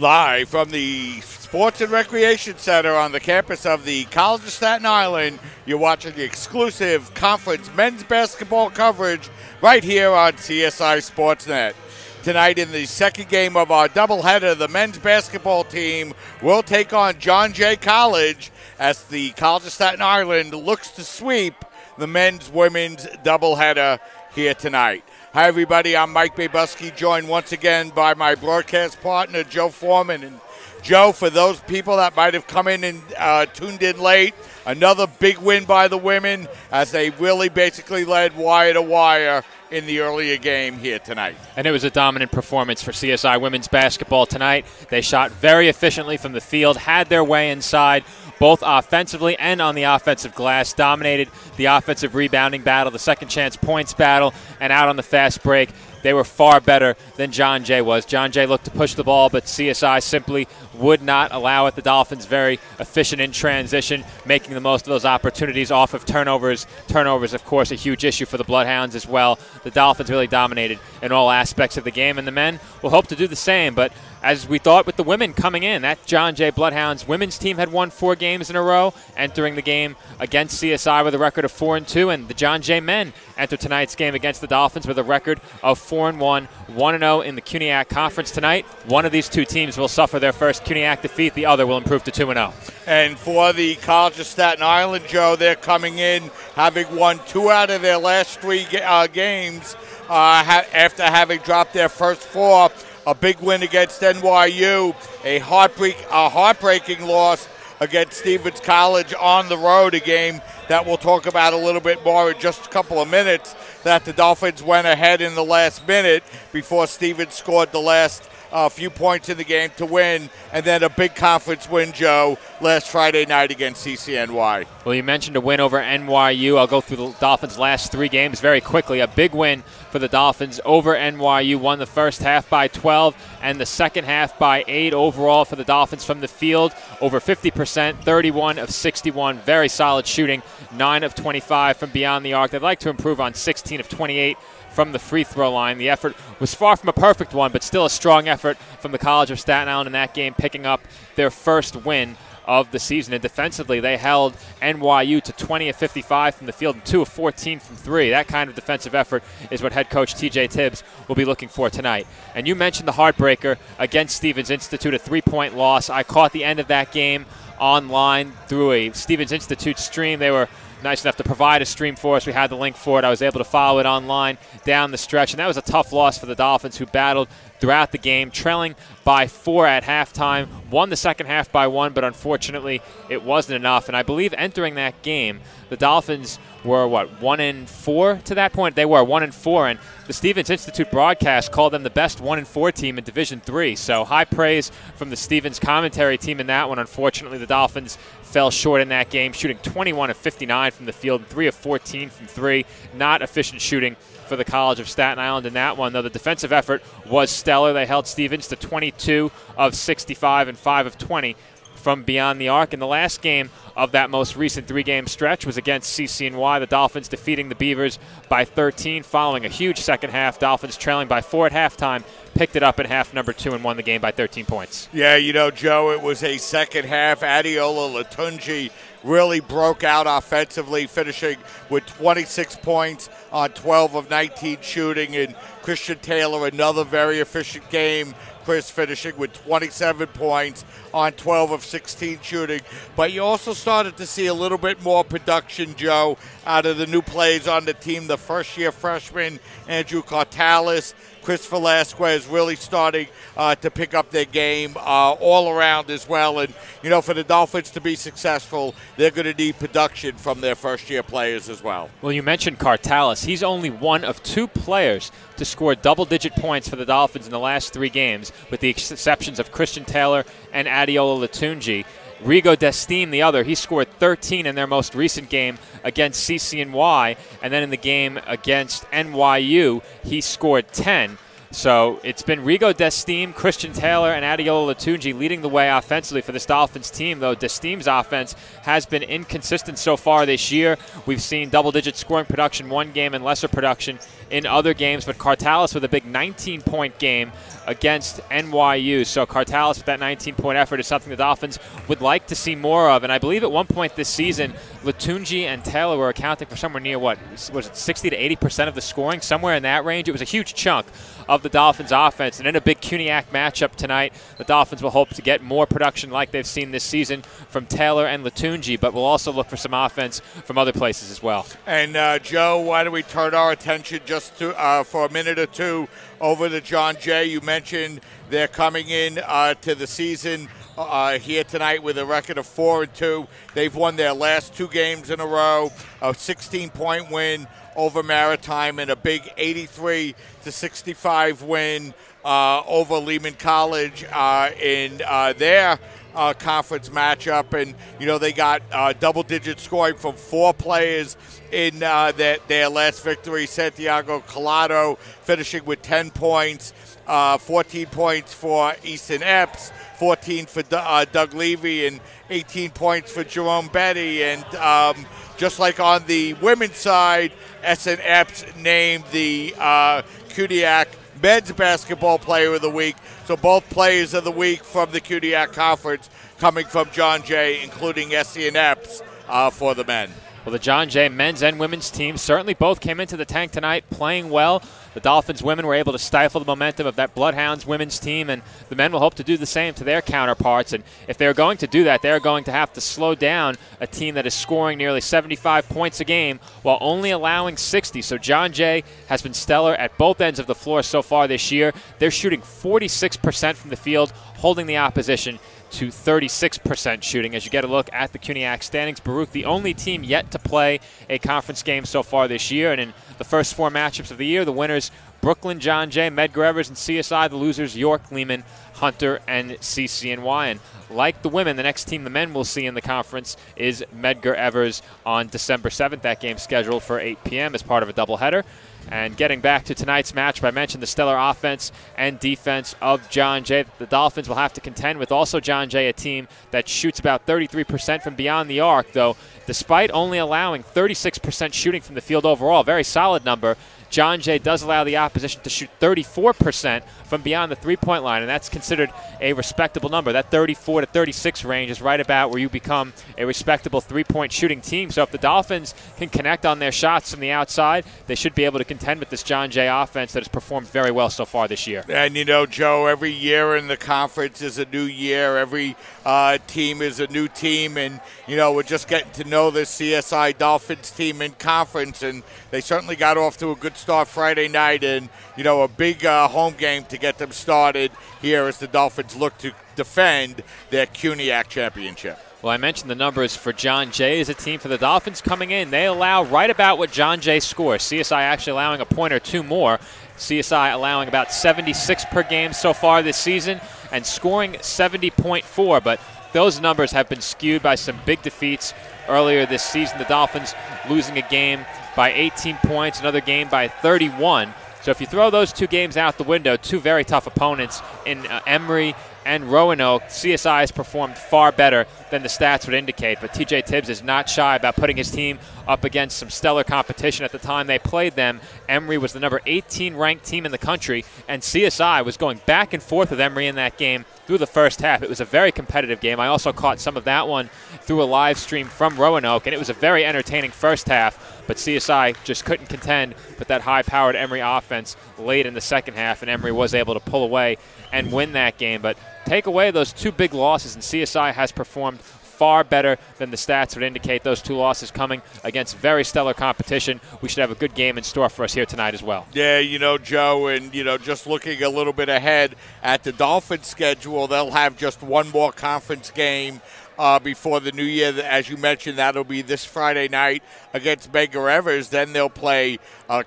Live from the Sports and Recreation Center on the campus of the College of Staten Island, you're watching the exclusive conference men's basketball coverage right here on CSI Sportsnet. Tonight in the second game of our doubleheader, the men's basketball team will take on John Jay College as the College of Staten Island looks to sweep the men's-women's doubleheader here tonight. Hi, everybody. I'm Mike Babuski, joined once again by my broadcast partner, Joe Foreman. And Joe, for those people that might have come in and tuned in late, another big win by the women as they really basically led wire to wire in the earlier game here tonight. And it was a dominant performance for CSI women's basketball tonight. They shot very efficiently from the field, had their way inside, both offensively and on the offensive glass, dominated the offensive rebounding battle, the second chance points battle, and out on the fast break. They were far better than John Jay was. John Jay looked to push the ball, but CSI simply would not allow it. The Dolphins very efficient in transition, making the most of those opportunities off of turnovers. Turnovers, of course, a huge issue for the Bloodhounds as well. The Dolphins really dominated in all aspects of the game, and the men will hope to do the same. But as we thought with the women coming in, that John Jay Bloodhounds women's team had won 4 games in a row, entering the game against CSI with a record of 4-2, and the John Jay men enter tonight's game against the Dolphins with a record of 4-1, 1-0 in the CUNYAC Conference tonight. One of these two teams will suffer their first CUNYAC defeat. The other will improve to 2-0. And for the College of Staten Island, Joe, they're coming in having won 2 out of their last 3 games after having dropped their first 4. A big win against NYU, a heartbreaking loss against Stevens College on the road, a game that we'll talk about a little bit more in just a couple of minutes, that the Dolphins went ahead in the last minute before Stevens scored the last few points in the game to win, and then a big conference win, Joe, last Friday night against CCNY. Well, you mentioned a win over NYU. I'll go through the Dolphins' last 3 games very quickly. A big win for the Dolphins over NYU. Won the first half by 12 and the second half by 8 overall for the Dolphins from the field. Over 50%, 31 of 61. Very solid shooting, 9 of 25 from beyond the arc. They'd like to improve on 16 of 28 from the free throw line. The effort was far from a perfect one, but still a strong effort from the College of Staten Island in that game, picking up their first win of the season. And defensively, they held NYU to 20 of 55 from the field and 2 of 14 from 3. That kind of defensive effort is what head coach TJ Tibbs will be looking for tonight. And you mentioned the heartbreaker against Stevens Institute, a 3-point loss. I caught the end of that game online through a Stevens Institute stream. They were nice enough to provide a stream for us. We had the link for it. I was able to follow it online down the stretch, and that was a tough loss for the Dolphins, who battled throughout the game, trailing by 4 at halftime, won the second half by 1, but unfortunately it wasn't enough. And I believe entering that game, the Dolphins were, 1-4 to that point? They were 1-4, and the Stevens Institute broadcast called them the best 1-4 team in Division III. So high praise from the Stevens commentary team in that one. Unfortunately, the Dolphins fell short in that game, shooting 21 of 59 from the field and 3 of 14 from 3. Not efficient shooting for the College of Staten Island in that one, though the defensive effort was stellar. They held Stevens to 22 of 65 and 5 of 20 from beyond the arc. And the last game of that most recent 3-game stretch was against CCNY, the Dolphins defeating the Beavers by 13 following a huge second half. Dolphins trailing by 4 at halftime, picked it up in half number 2 and won the game by 13 points. Yeah, you know, Joe, it was a second half. Adeola Latunji really broke out offensively, finishing with 26 points on 12 of 19 shooting, and Christian Taylor, another very efficient game. Chris finishing with 27 points on 12 of 16 shooting. But you also started to see a little bit more production, Joe, out of the new players on the team. The first-year freshman, Andrew Cartalis, Chris Velasquez really starting to pick up their game all around as well. And, you know, for the Dolphins to be successful, they're going to need production from their first-year players as well. Well, you mentioned Cartalis. He's only one of 2 players to score double-digit points for the Dolphins in the last 3 games, with the exceptions of Christian Taylor and Adeola Latunji. Rigo Destine, the other, he scored 13 in their most recent game against CCNY, and then in the game against NYU, he scored 10. So it's been Rigo Desteam, Christian Taylor, and Adeola Latunji leading the way offensively for this Dolphins team, though Desteam's offense has been inconsistent so far this year. We've seen double-digit scoring production one game and lesser production in other games, but Cartalis with a big 19-point game against NYU. So Cartalis with that 19-point effort is something the Dolphins would like to see more of. And I believe at one point this season, Latunji and Taylor were accounting for somewhere near, what, was it 60 to 80% of the scoring, somewhere in that range. It was a huge chunk of the Dolphins offense. And in a big CUNYAC matchup tonight, the Dolphins will hope to get more production like they've seen this season from Taylor and Latunji, but we'll also look for some offense from other places as well. And Joe, why don't we turn our attention just to for a minute or two over to John Jay. You mentioned they're coming in to the season here tonight with a record of 4-2. They've won their last 2 games in a row, a 16-point win over Maritime and a big 83-65 win over Lehman College in their conference matchup. And, you know, they got double-digit scoring from 4 players in their last victory. Santiago Collado finishing with 10 points, 14 points for Easton Epps, 14 for Doug Levy, and 18 points for Jerome Betty. And just like on the women's side, Easton Epps named the CUNYAC Men's Basketball Player of the Week. So both players of the week from the CUNYAC Conference coming from John Jay, including Easton Epps for the men. Well, the John Jay men's and women's teams certainly both came into the tank tonight playing well. The Dolphins women were able to stifle the momentum of that Bloodhounds women's team, and the men will hope to do the same to their counterparts. And if they're going to do that, they're going to have to slow down a team that is scoring nearly 75 points a game while only allowing 60. So John Jay has been stellar at both ends of the floor so far this year. They're shooting 46% from the field, holding the opposition to 36% shooting. As you get a look at the CUNYAC standings, Baruch, the only team yet to play a conference game so far this year. And in the first 4 matchups of the year, the winners, Brooklyn, John Jay, Medgar Evers, and CSI. The losers, York, Lehman, Hunter, and CCNY. And like the women, the next team the men will see in the conference is Medgar Evers on December 7th. That game scheduled for 8 p.m. as part of a doubleheader. And getting back to tonight's matchup, I mentioned the stellar offense and defense of John Jay. The Dolphins will have to contend with also John Jay, a team that shoots about 33% from beyond the arc, though despite only allowing 36% shooting from the field overall, a very solid number, John Jay does allow the opposition to shoot 34% from beyond the three-point line, and that's considered a respectable number. That 34 to 36 range is right about where you become a respectable three-point shooting team. So if the Dolphins can connect on their shots from the outside, they should be able to contend with this John Jay offense that has performed very well so far this year. And, you know, Joe, every year in the conference is a new year. Every team is a new team, and, you know, we're just getting to know this CSI Dolphins team in conference, and they certainly got off to a good start Friday night, and, you know, a big home game to get them started here as the Dolphins look to defend their CUNYAC championship. Well, I mentioned the numbers for John Jay as a team. For the Dolphins coming in, they allow right about what John Jay scores. CSI actually allowing a point or two more. CSI allowing about 76 per game so far this season and scoring 70.4, but those numbers have been skewed by some big defeats earlier this season. The Dolphins losing a game by 18 points, another game by 31. So if you throw those 2 games out the window, 2 very tough opponents in Emory and Roanoke, CSI has performed far better than the stats would indicate. But TJ Tibbs is not shy about putting his team up against some stellar competition. At the time they played them, Emory was the number 18 ranked team in the country, and CSI was going back and forth with Emory in that game through the first half. It was a very competitive game. I also caught some of that one through a live stream from Roanoke, and it was a very entertaining first half. But CSI just couldn't contend with that high-powered Emory offense late in the second half, and Emory was able to pull away and win that game. But take away those 2 big losses, and CSI has performed far better than the stats would indicate. Those 2 losses coming against very stellar competition. We should have a good game in store for us here tonight as well. Yeah, you know, Joe, and, you know, just looking a little bit ahead at the Dolphins' schedule, they'll have just 1 more conference game before the new year. As you mentioned, that'll be this Friday night against Medgar Evers. Then they'll play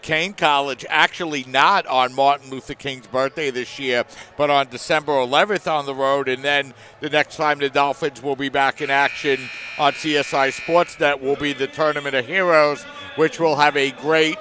Kane College, actually not on Martin Luther King's birthday this year, but on December 11th on the road. And then the next time the Dolphins will be back in action on CSI Sportsnet will be the Tournament of Heroes, which will have a great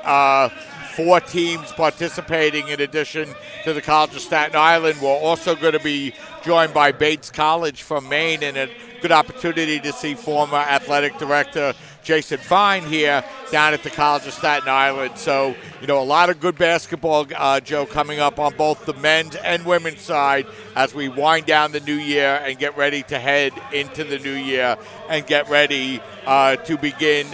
4 teams participating in addition to the College of Staten Island. We're also going to be joined by Bates College from Maine, and a good opportunity to see former athletic director Jason Fine here down at the College of Staten Island. So, a lot of good basketball, Joe, coming up on both the men's and women's side as we wind down the new year and get ready to head into the new year and get ready to begin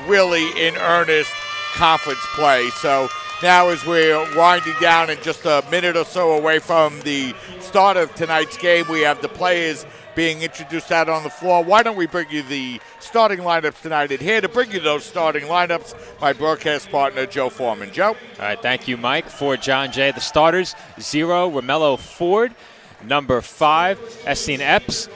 really in earnest conference play. So now as we're winding down and just a minute or so away from the start of tonight's game, we have the players being introduced out on the floor. Why don't we bring you the starting lineups tonight? And here to bring you those starting lineups, my broadcast partner, Joe Foreman. Joe? All right, thank you, Mike. For John Jay, the starters, 0, Romello Ford. Number 5, Essene Epps.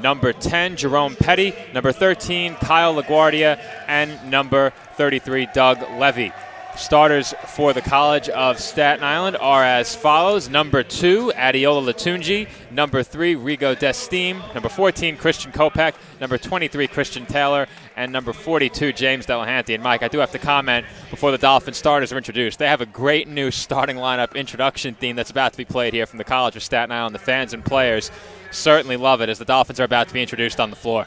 Number 10, Jerome Petty. Number 13, Kyle LaGuardia. And number 33, Doug Levy. Starters for the College of Staten Island are as follows. Number 2, Adeola Latunji. Number 3, Rigo Destime. Number 14, Christian Kopech. Number 23, Christian Taylor. And number 42, James Delahanty. And Mike, I do have to comment before the Dolphin starters are introduced. They have a great new starting lineup introduction theme that's about to be played here from the College of Staten Island. The fans and players certainly love it as the Dolphins are about to be introduced on the floor.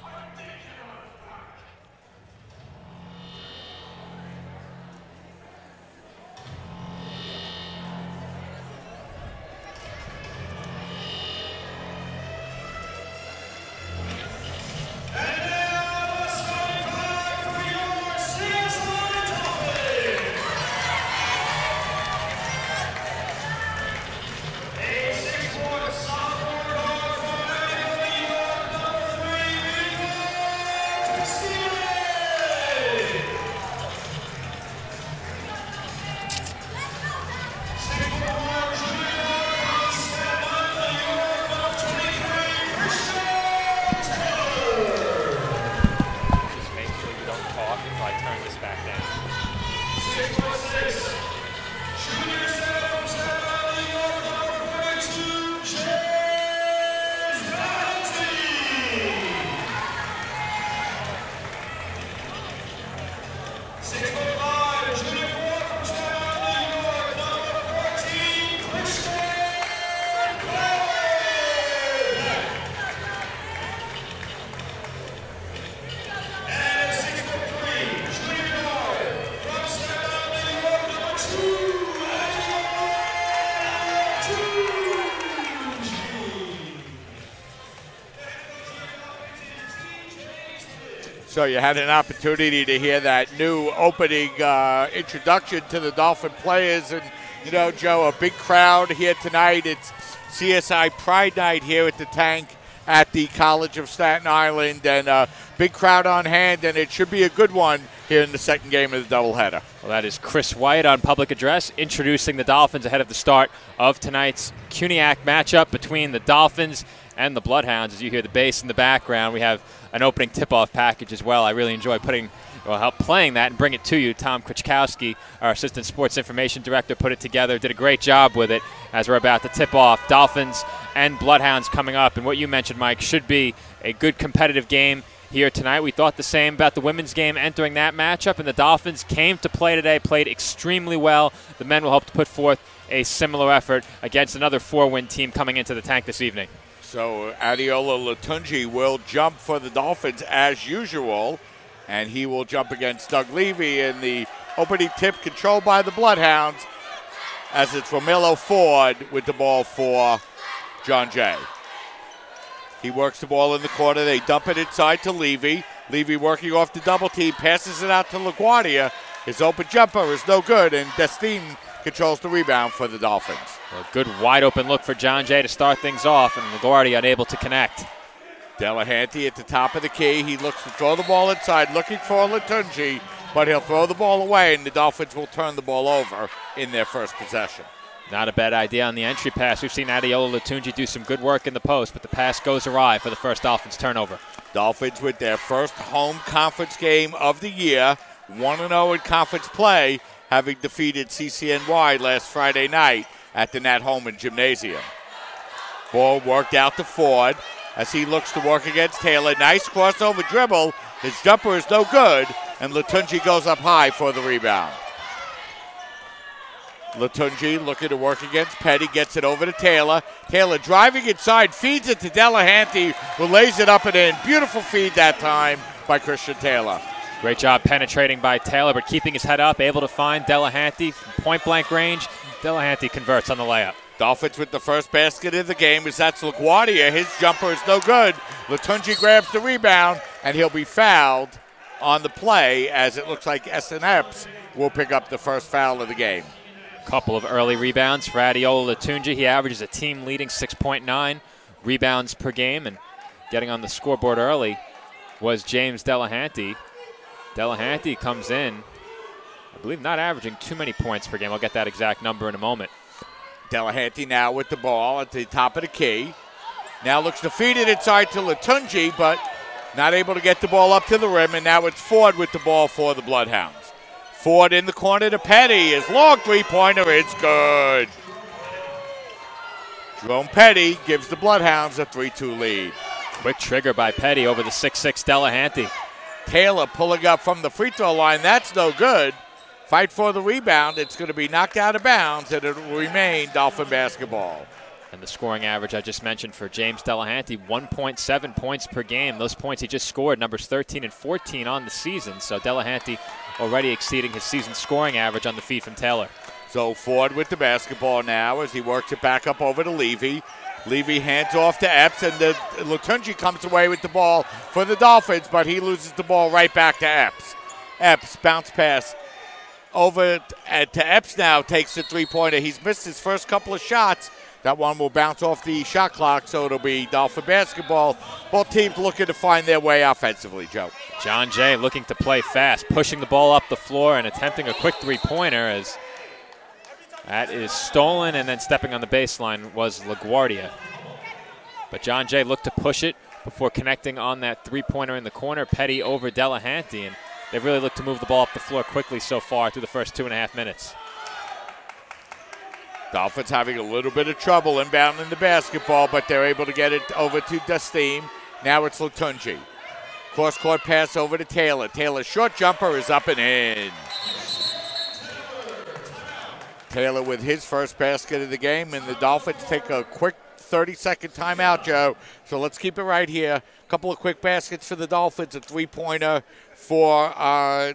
So you had an opportunity to hear that new opening introduction to the Dolphin players. And, Joe, a big crowd here tonight. It's CSI Pride Night here at the Tank at the College of Staten Island. And a big crowd on hand, and it should be a good one here in the second game of the doubleheader. Well, that is Chris White on public address introducing the Dolphins ahead of the start of tonight's CUNYAC matchup between the Dolphins and the Bloodhounds. As you hear the bass in the background, we have an opening tip-off package as well. I really enjoy help playing that and bring it to you. Tom Krichkowski, our Assistant Sports Information Director, put it together, did a great job with it as we're about to tip off Dolphins and Bloodhounds coming up. And what you mentioned, Mike, should be a good competitive game here tonight. We thought the same about the women's game entering that matchup, and the Dolphins came to play today, played extremely well. The men will hope to put forth a similar effort against another 4-win team coming into the Tank this evening. So Adeola Latunji will jump for the Dolphins as usual, and he will jump against Doug Levy in the opening tip controlled by the Bloodhounds, as it's Romello Ford with the ball for John Jay. He works the ball in the corner. They dump it inside to Levy. Levy working off the double team, passes it out to LaGuardia. His open jumper is no good, and Destine controls the rebound for the Dolphins. A good wide open look for John Jay to start things off, and LaGuardia unable to connect. Delahanty at the top of the key. He looks to throw the ball inside, looking for Latunji, but he'll throw the ball away, and the Dolphins will turn the ball over in their first possession. Not a bad idea on the entry pass. We've seen Adeola Latunji do some good work in the post, but the pass goes awry for the first Dolphins turnover. Dolphins with their first home conference game of the year, 1-0 in conference play, having defeated CCNY last Friday night at the Nat Holman Gymnasium. Ball worked out to Ford as he looks to work against Taylor. Nice crossover dribble. His jumper is no good, and Latunji goes up high for the rebound. Latunji looking to work against Petty, gets it over to Taylor. Taylor driving inside, feeds it to Delahanty, who lays it up and in. Beautiful feed that time by Christian Taylor. Great job penetrating by Taylor, but keeping his head up, able to find Delahanty from point-blank range. Delahanty converts on the layup. Dolphins with the first basket of the game as that's LaGuardia. His jumper is no good. Latunji grabs the rebound, and he'll be fouled on the play as it looks like S&Eps will pick up the first foul of the game. Couple of early rebounds for Adiola Latunji. He averages a team-leading 6.9 rebounds per game, and getting on the scoreboard early was James Delahanty. Delahanty comes in, I believe, not averaging too many points per game. I'll get that exact number in a moment. Delahanty now with the ball at the top of the key. Now looks to feed it inside to Latunji, but not able to get the ball up to the rim, and now it's Ford with the ball for the Bloodhounds. Ford in the corner to Petty. His long three-pointer, it's good. Jerome Petty gives the Bloodhounds a 3-2 lead. Quick trigger by Petty over the 6'6" Delahanty. Taylor pulling up from the free throw line. That's no good. Fight for the rebound. It's going to be knocked out of bounds, and it will remain Dolphin basketball. And the scoring average I just mentioned for James Delahanty, 1.7 points per game. Those points he just scored, numbers 13 and 14 on the season. So Delahanty already exceeding his season scoring average on the feed from Taylor. So Ford with the basketball now as he works it back up over to Levy. Levy hands off to Epps, and Latunji comes away with the ball for the Dolphins, but he loses the ball right back to Epps. Epps, bounce pass over to Epps now, takes the three-pointer. He's missed his first couple of shots. That one will bounce off the shot clock, so it'll be Dolphin basketball. Both teams looking to find their way offensively, Joe. John Jay looking to play fast, pushing the ball up the floor and attempting a quick three-pointer as that is stolen, and then stepping on the baseline was LaGuardia. But John Jay looked to push it before connecting on that three-pointer in the corner. Petty over Delahanty, and they've really looked to move the ball up the floor quickly so far through the first 2.5 minutes. Dolphins having a little bit of trouble inbounding the basketball, but they're able to get it over to Dustin. Now it's Latunji. Cross-court pass over to Taylor. Taylor's short jumper is up and in. Taylor with his first basket of the game, and the Dolphins take a quick 30-second timeout, Joe. So let's keep it right here. A couple of quick baskets for the Dolphins, a three-pointer for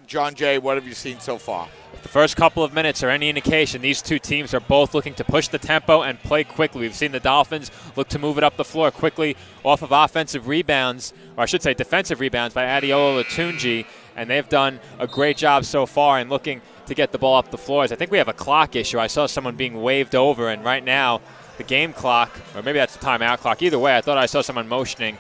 John Jay. What have you seen so far? The first couple of minutes are any indication, these two teams are both looking to push the tempo and play quickly. We've seen the Dolphins look to move it up the floor quickly off of offensive rebounds, or I should say defensive rebounds by Adiola Latunji, and they've done a great job so far in looking to get the ball up the floors. I think we have a clock issue. I saw someone being waved over, and right now the game clock, or maybe that's the timeout clock. Either way, I thought I saw someone motioning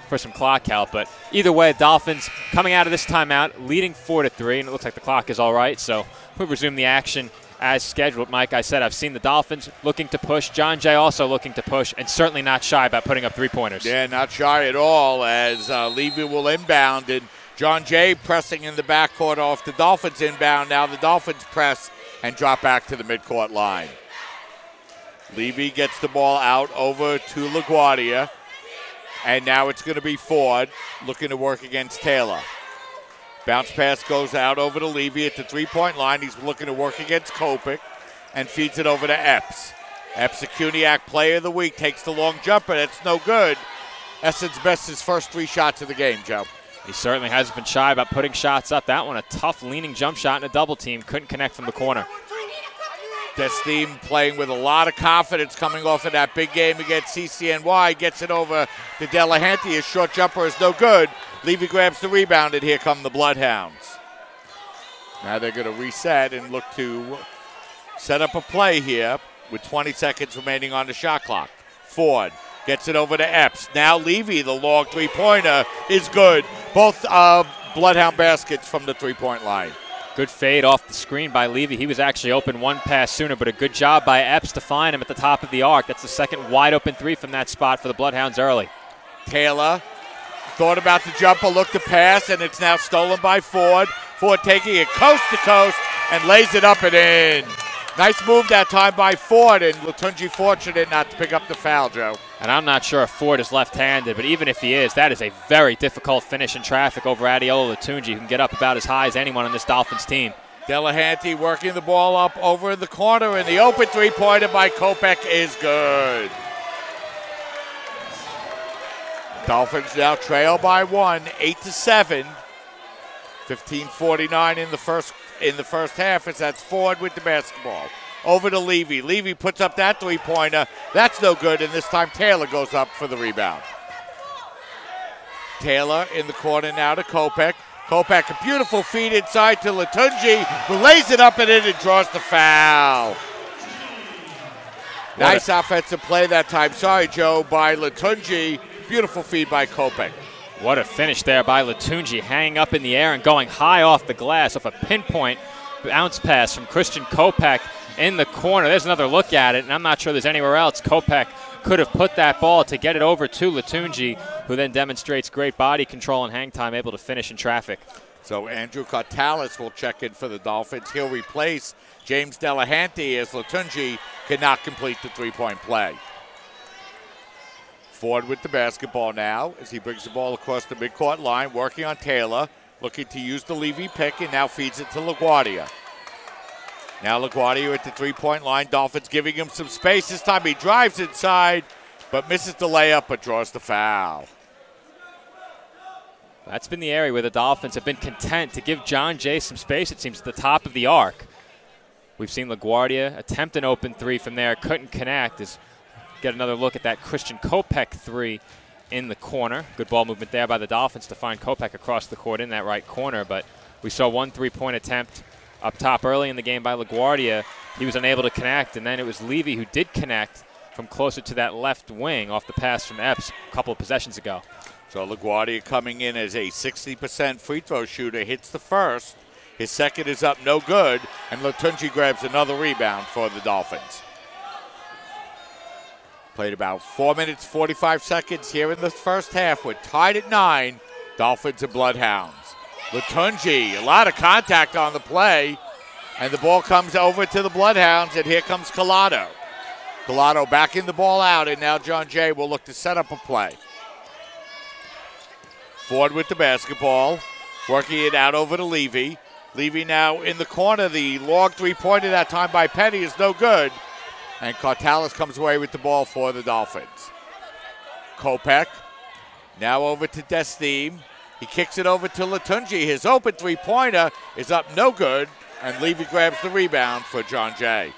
for some clock help, but either way, Dolphins coming out of this timeout leading 4-3, and it looks like the clock is all right, so we'll resume the action as scheduled. Mike, I said I've seen the Dolphins looking to push, John Jay also looking to push, and certainly not shy about putting up three-pointers. Yeah, not shy at all as Levy will inbound, and John Jay pressing in the backcourt off the Dolphins inbound. Now the Dolphins press and drop back to the midcourt line. Levy gets the ball out over to LaGuardia. And now it's going to be Ford looking to work against Taylor. Bounce pass goes out over to Levy at the three-point line. He's looking to work against Kopik and feeds it over to Epps. Epps, the CUNYAC player of the week, takes the long jumper. That's no good. Essence best his first three shots of the game, Joe. He certainly hasn't been shy about putting shots up. That one, a tough leaning jump shot in a double team. Couldn't connect from the corner. Destin playing with a lot of confidence coming off of that big game against CCNY. Gets it over to Delahanty. His short jumper is no good. Levy grabs the rebound, and here come the Bloodhounds. Now they're going to reset and look to set up a play here with 20 seconds remaining on the shot clock. Ford gets it over to Epps. Now Levy, the long three-pointer, is good. Both Bloodhound baskets from the three-point line. Good fade off the screen by Levy. He was actually open one pass sooner, but a good job by Epps to find him at the top of the arc. That's the second wide open three from that spot for the Bloodhounds early. Taylor thought about the jumper, looked to pass, and it's now stolen by Ford. Ford taking it coast to coast and lays it up and in. Nice move that time by Ford, and Latunji fortunate not to pick up the foul, Joe. And I'm not sure if Ford is left-handed, but even if he is, that is a very difficult finish in traffic over Adiola Latunji, who can get up about as high as anyone on this Dolphins team. Delahanty working the ball up over in the corner, and the open three-pointer by Kopech is good. Dolphins now trail by 1, 8-7. 15:49 in the first half as that's Ford with the basketball. Over to Levy. Levy puts up that three-pointer. That's no good, and this time Taylor goes up for the rebound. Taylor in the corner now to Kopech. Kopech, a beautiful feed inside to Latunji, who lays it up and in and draws the foul. Nice offensive play that time. Sorry, Joe, by Latunji. Beautiful feed by Kopech. What a finish there by Latunji, hanging up in the air and going high off the glass off a pinpoint bounce pass from Christian Kopech in the corner. There's another look at it, and I'm not sure there's anywhere else Kopech could have put that ball to get it over to Latunji, who then demonstrates great body control and hang time, able to finish in traffic. So Andrew Cortalis will check in for the Dolphins. He'll replace James Delahanty as Latunji cannot complete the three-point play. Ford with the basketball now as he brings the ball across the midcourt line, working on Taylor, looking to use the Levy pick, and now feeds it to LaGuardia. Now LaGuardia at the three-point line. Dolphins giving him some space. This time he drives inside, but misses the layup, but draws the foul. That's been the area where the Dolphins have been content to give John Jay some space, it seems, at the top of the arc. We've seen LaGuardia attempt an open three from there, couldn't connect. Get another look at that Christian Kopech three in the corner. Good ball movement there by the Dolphins to find Kopech across the court in that right corner, but we saw one three-point attempt up top early in the game by LaGuardia. He was unable to connect, and then it was Levy who did connect from closer to that left wing off the pass from Epps a couple of possessions ago. So LaGuardia coming in as a 60% free throw shooter, hits the first. His second is up, no good, and Latunji grabs another rebound for the Dolphins. Played about 4 minutes, 45 seconds here in the first half. We're tied at 9, Dolphins and Bloodhounds. Latunji, a lot of contact on the play, and the ball comes over to the Bloodhounds, and here comes Collado. Collado backing the ball out, and now John Jay will look to set up a play. Ford with the basketball, working it out over to Levy. Levy now in the corner. The long three-pointer that time by Petty is no good, and Cortalis comes away with the ball for the Dolphins. Kopech now over to Destim. He kicks it over to Latunji. His open three-pointer is up no good, and Levy grabs the rebound for John Jay.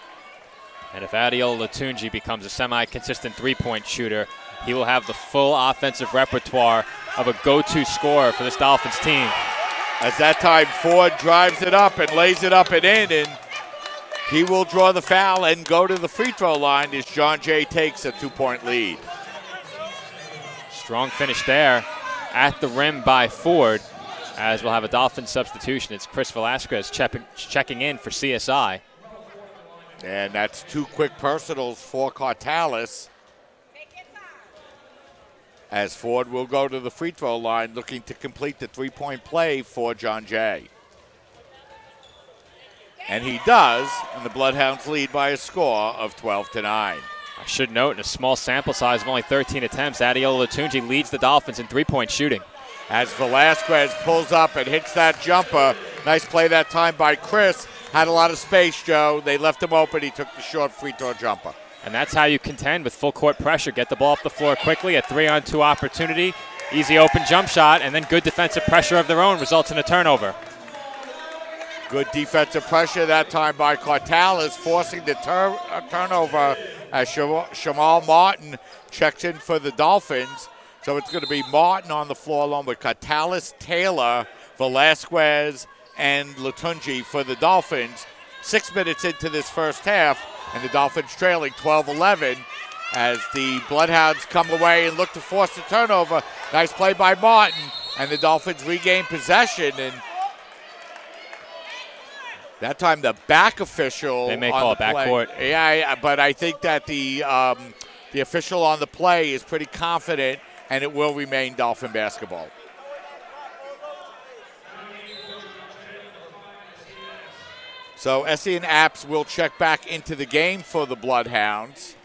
And if Adiola Latunji becomes a semi-consistent three-point shooter, he will have the full offensive repertoire of a go-to scorer for this Dolphins team. As that time Ford drives it up and lays it up and in, and he will draw the foul and go to the free throw line as John Jay takes a 2-point lead. Strong finish there at the rim by Ford, as we'll have a Dolphin substitution. It's Chris Velasquez checking in for CSI. And that's 2 quick personals for Cortalis, as Ford will go to the free throw line looking to complete the 3-point play for John Jay. And he does, and the Bloodhounds lead by a score of 12-9. I should note, in a small sample size of only 13 attempts, Adiola Latunji leads the Dolphins in 3-point shooting. As Velasquez pulls up and hits that jumper. Nice play that time by Chris. Had a lot of space, Joe. They left him open. He took the short free throw jumper. And that's how you contend with full court pressure. Get the ball up the floor quickly, a 3-on-2 opportunity, easy open jump shot, and then good defensive pressure of their own results in a turnover. Good defensive pressure that time by Cortalis, forcing the turnover as Shamal Martin checks in for the Dolphins. So it's going to be Martin on the floor along with Cortalis, Taylor, Velasquez, and Latunji for the Dolphins. 6 minutes into this first half, and the Dolphins trailing 12-11 as the Bloodhounds come away and look to force the turnover. Nice play by Martin, and the Dolphins regain possession. And that time the back official, they may call it backcourt. Yeah, but I think that the official on the play is pretty confident, and it will remain Dolphin basketball. So Essien Apps will check back into the game for the Bloodhounds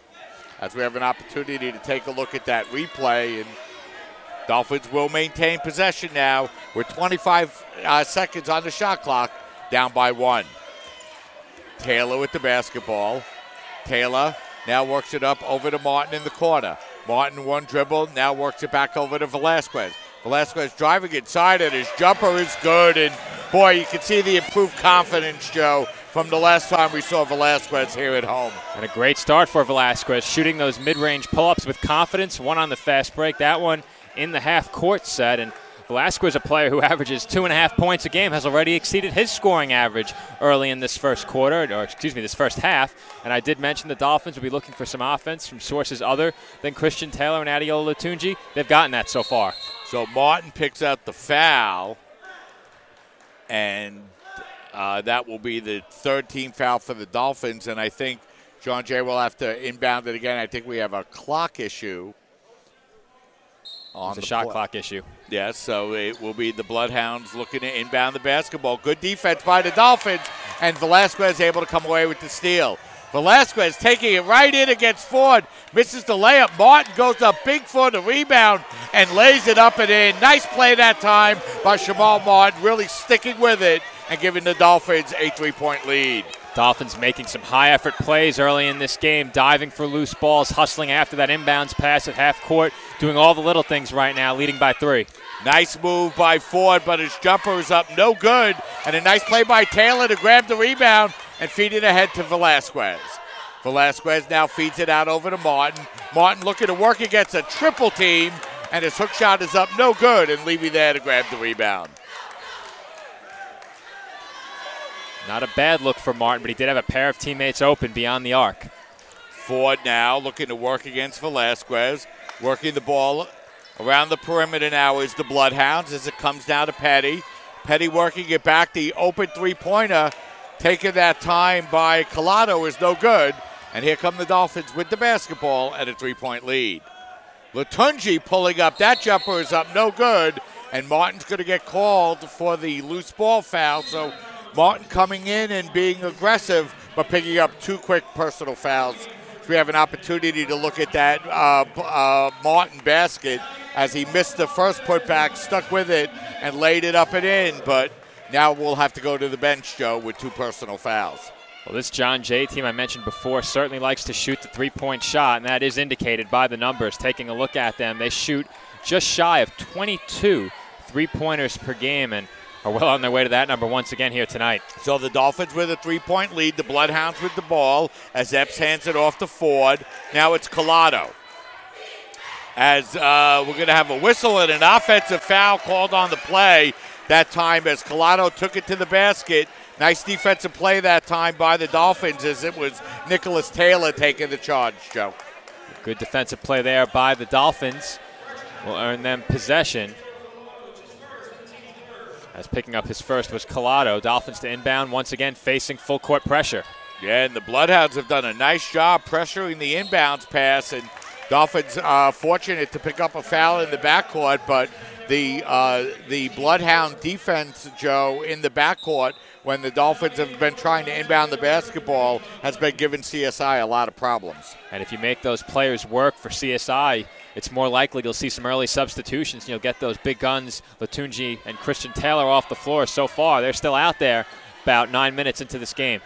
as we have an opportunity to take a look at that replay. And Dolphins will maintain possession now with 25 seconds on the shot clock. down by 1. Taylor with the basketball. Taylor now works it up over to Martin in the corner. Martin, one dribble, now works it back over to Velasquez. Velasquez driving inside, and his jumper is good. And, boy, you can see the improved confidence, Joe, from the last time we saw Velasquez here at home. And a great start for Velasquez, shooting those mid-range pull-ups with confidence. One on the fast break, that one in the half-court set. And Velasquez, a player who averages 2.5 points a game, has already exceeded his scoring average early in this first quarter, or excuse me, this first half. And I did mention the Dolphins will be looking for some offense from sources other than Christian Taylor and Adeola Latunji. They've gotten that so far. So Martin picks out the foul, and that will be the third team foul for the Dolphins. And I think John Jay will have to inbound it again. I think we have a clock issue. It's a shot clock issue. Yes, so it will be the Bloodhounds looking to inbound the basketball. Good defense by the Dolphins, and Velasquez able to come away with the steal. Velasquez taking it right in against Ford. Misses the layup. Martin goes up big for the rebound and lays it up and in. Nice play that time by Shamal Martin, really sticking with it and giving the Dolphins a 3-point lead. Dolphins making some high-effort plays early in this game, diving for loose balls, hustling after that inbounds pass at half court, doing all the little things right now, leading by 3. Nice move by Ford, but his jumper is up no good. And a nice play by Taylor to grab the rebound and feed it ahead to Velasquez. Velasquez now feeds it out over to Martin. Martin looking to work against a triple team, and his hook shot is up no good, and Levy there to grab the rebound. Not a bad look for Martin, but he did have a pair of teammates open beyond the arc. Ford now looking to work against Velasquez. Working the ball around the perimeter now is the Bloodhounds as it comes down to Petty. Petty working it back. The open three-pointer taken that time by Collado is no good. And here come the Dolphins with the basketball and a 3-point lead. Latunji pulling up. That jumper is up no good. And Martin's going to get called for the loose ball foul. So Martin coming in and being aggressive, but picking up 2 quick personal fouls. So we have an opportunity to look at that Martin basket as he missed the first putback, stuck with it, and laid it up and in. But now we'll have to go to the bench, Joe, with 2 personal fouls. Well, this John Jay team I mentioned before certainly likes to shoot the 3-point shot, and that is indicated by the numbers. Taking a look at them, they shoot just shy of 22 3-pointers per game, and are well on their way to that number once again here tonight. So the Dolphins with a 3-point lead. The Bloodhounds with the ball as Epps hands it off to Ford. Now it's Collado. As we're going to have a whistle and an offensive foul called on the play that time as Collado took it to the basket. Nice defensive play that time by the Dolphins as it was Nicholas Taylor taking the charge, Joe. Good defensive play there by the Dolphins will earn them possession. As picking up his first was Collado. Dolphins to inbound, once again facing full court pressure. Yeah, and the Bloodhounds have done a nice job pressuring the inbounds pass, and Dolphins fortunate to pick up a foul in the backcourt, but the Bloodhound defense, Joe, in the backcourt when the Dolphins have been trying to inbound the basketball has been giving CSI a lot of problems. And if you make those players work for CSI, it's more likely you'll see some early substitutions and you'll get those big guns, Latunji and Christian Taylor, off the floor. So far, they're still out there about 9 minutes into this game.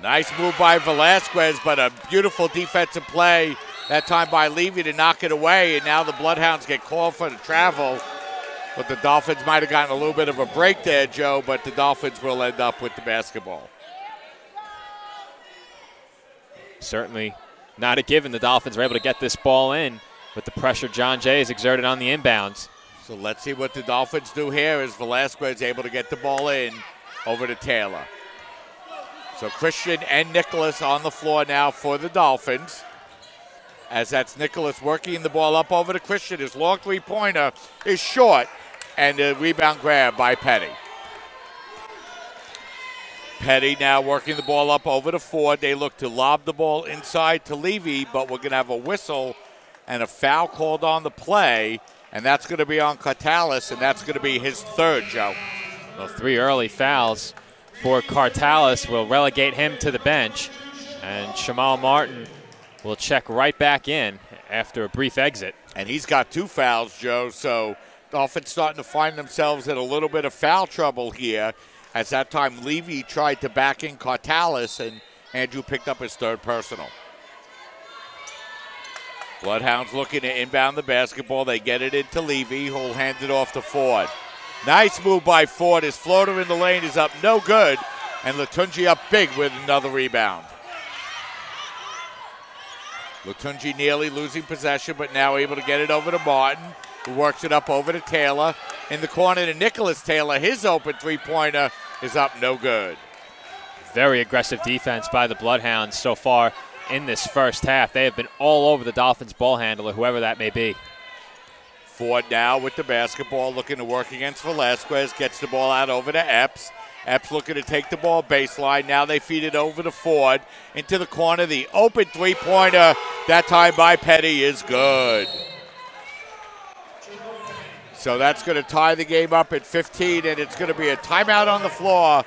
Nice move by Velasquez, but a beautiful defensive play that time by Levy to knock it away, and now the Bloodhounds get called for the travel. But the Dolphins might have gotten a little bit of a break there, Joe, but the Dolphins will end up with the basketball. Certainly not a given. The Dolphins are able to get this ball in with the pressure John Jay has exerted on the inbounds. So let's see what the Dolphins do here as Velasquez is able to get the ball in over to Taylor. So Christian and Nicholas on the floor now for the Dolphins. As that's Nicholas working the ball up over to Christian. His long 3-pointer is short, and a rebound grab by Petty. Petty now working the ball up over to Ford. They look to lob the ball inside to Levy, but we're going to have a whistle and a foul called on the play, and that's going to be on Cartalis, and that's going to be his third, Joe. Well, 3 early fouls for Cartalis will relegate him to the bench, and Shamal Martin will check right back in after a brief exit. And he's got 2 fouls, Joe, so Dolphins starting to find themselves in a little bit of foul trouble here As that time, Levy tried to back in Cartalis, and Andrew picked up his third personal. Bloodhounds looking to inbound the basketball. They get it into Levy, who'll hand it off to Ford. Nice move by Ford. His floater in the lane is up no good, and Latunji up big with another rebound. Latunji nearly losing possession, but now able to get it over to Martin, who works it up over to Taylor. In the corner to Nicholas Taylor. His open three-pointer is up no good. Very aggressive defense by the Bloodhounds so far in this first half. They have been all over the Dolphins ball handler, whoever that may be. Ford now with the basketball, looking to work against Velasquez. Gets the ball out over to Epps. Epps looking to take the ball baseline. Now they feed it over to Ford. Into the corner. The open three-pointer, that time by Petty, is good. So that's going to tie the game up at 15, and it's going to be a timeout on the floor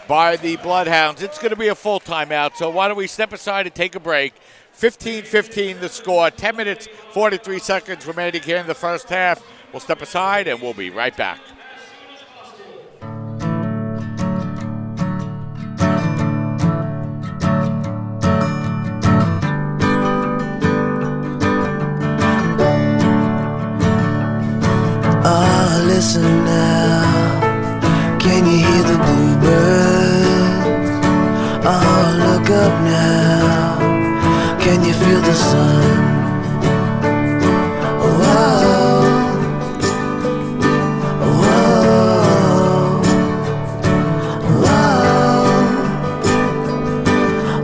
by the Bloodhounds. It's going to be a full timeout, so why don't we step aside and take a break. 15-15 the score. 10 minutes, 43 seconds remaining here in the first half. We'll step aside, and we'll be right back. Listen now, can you hear the bluebirds? Oh, look up now, can you feel the sun? Whoa, whoa, whoa,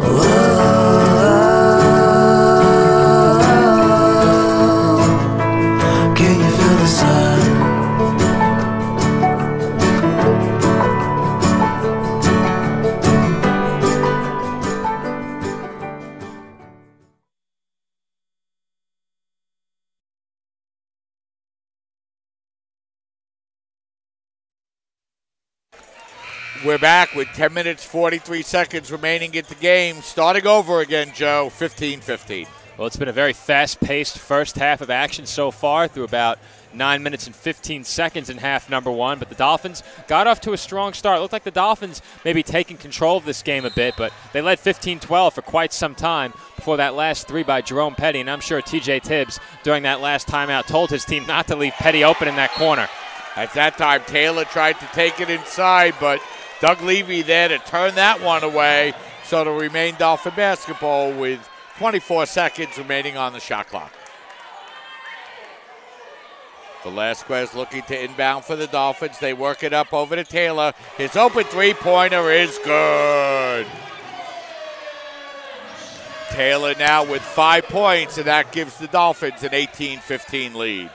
whoa. Can you feel the sun? We're back with 10 minutes, 43 seconds remaining in the game. Starting over again, Joe, 15-15. Well, it's been a very fast-paced first half of action so far through about 9 minutes and 15 seconds in half number one. But the Dolphins got off to a strong start. It looked like the Dolphins maybe taking control of this game a bit, but they led 15-12 for quite some time before that last three by Jerome Petty. And I'm sure T.J. Tibbs, during that last timeout, told his team not to leave Petty open in that corner. At that time, Taylor tried to take it inside, but Doug Levy there to turn that one away. So it'll remain Dolphin basketball with 24 seconds remaining on the shot clock. Velasquez looking to inbound for the Dolphins. They work it up over to Taylor. His open three-pointer is good. Taylor now with 5 points, and that gives the Dolphins an 18-15 lead.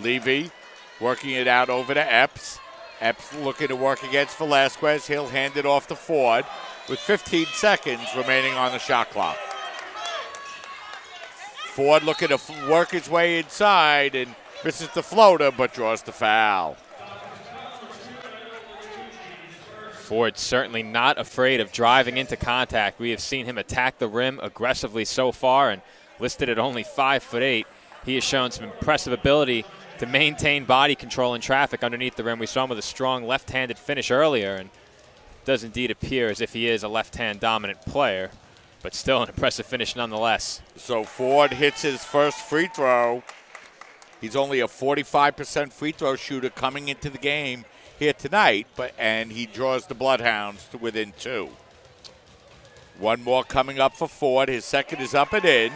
Levy working it out over to Epps. Epps looking to work against Velasquez. He'll hand it off to Ford with 15 seconds remaining on the shot clock. Ford looking to work his way inside and misses the floater but draws the foul. Ford certainly not afraid of driving into contact. We have seen him attack the rim aggressively so far, and listed at only 5'8", he has shown some impressive ability to maintain body control in traffic underneath the rim. We saw him with a strong left-handed finish earlier, and it does indeed appear as if he is a left-hand dominant player, but still an impressive finish nonetheless. So Ford hits his first free throw. He's only a 45% free throw shooter coming into the game here tonight, and he draws the Bloodhounds to within 2. One more coming up for Ford. His second is up and in.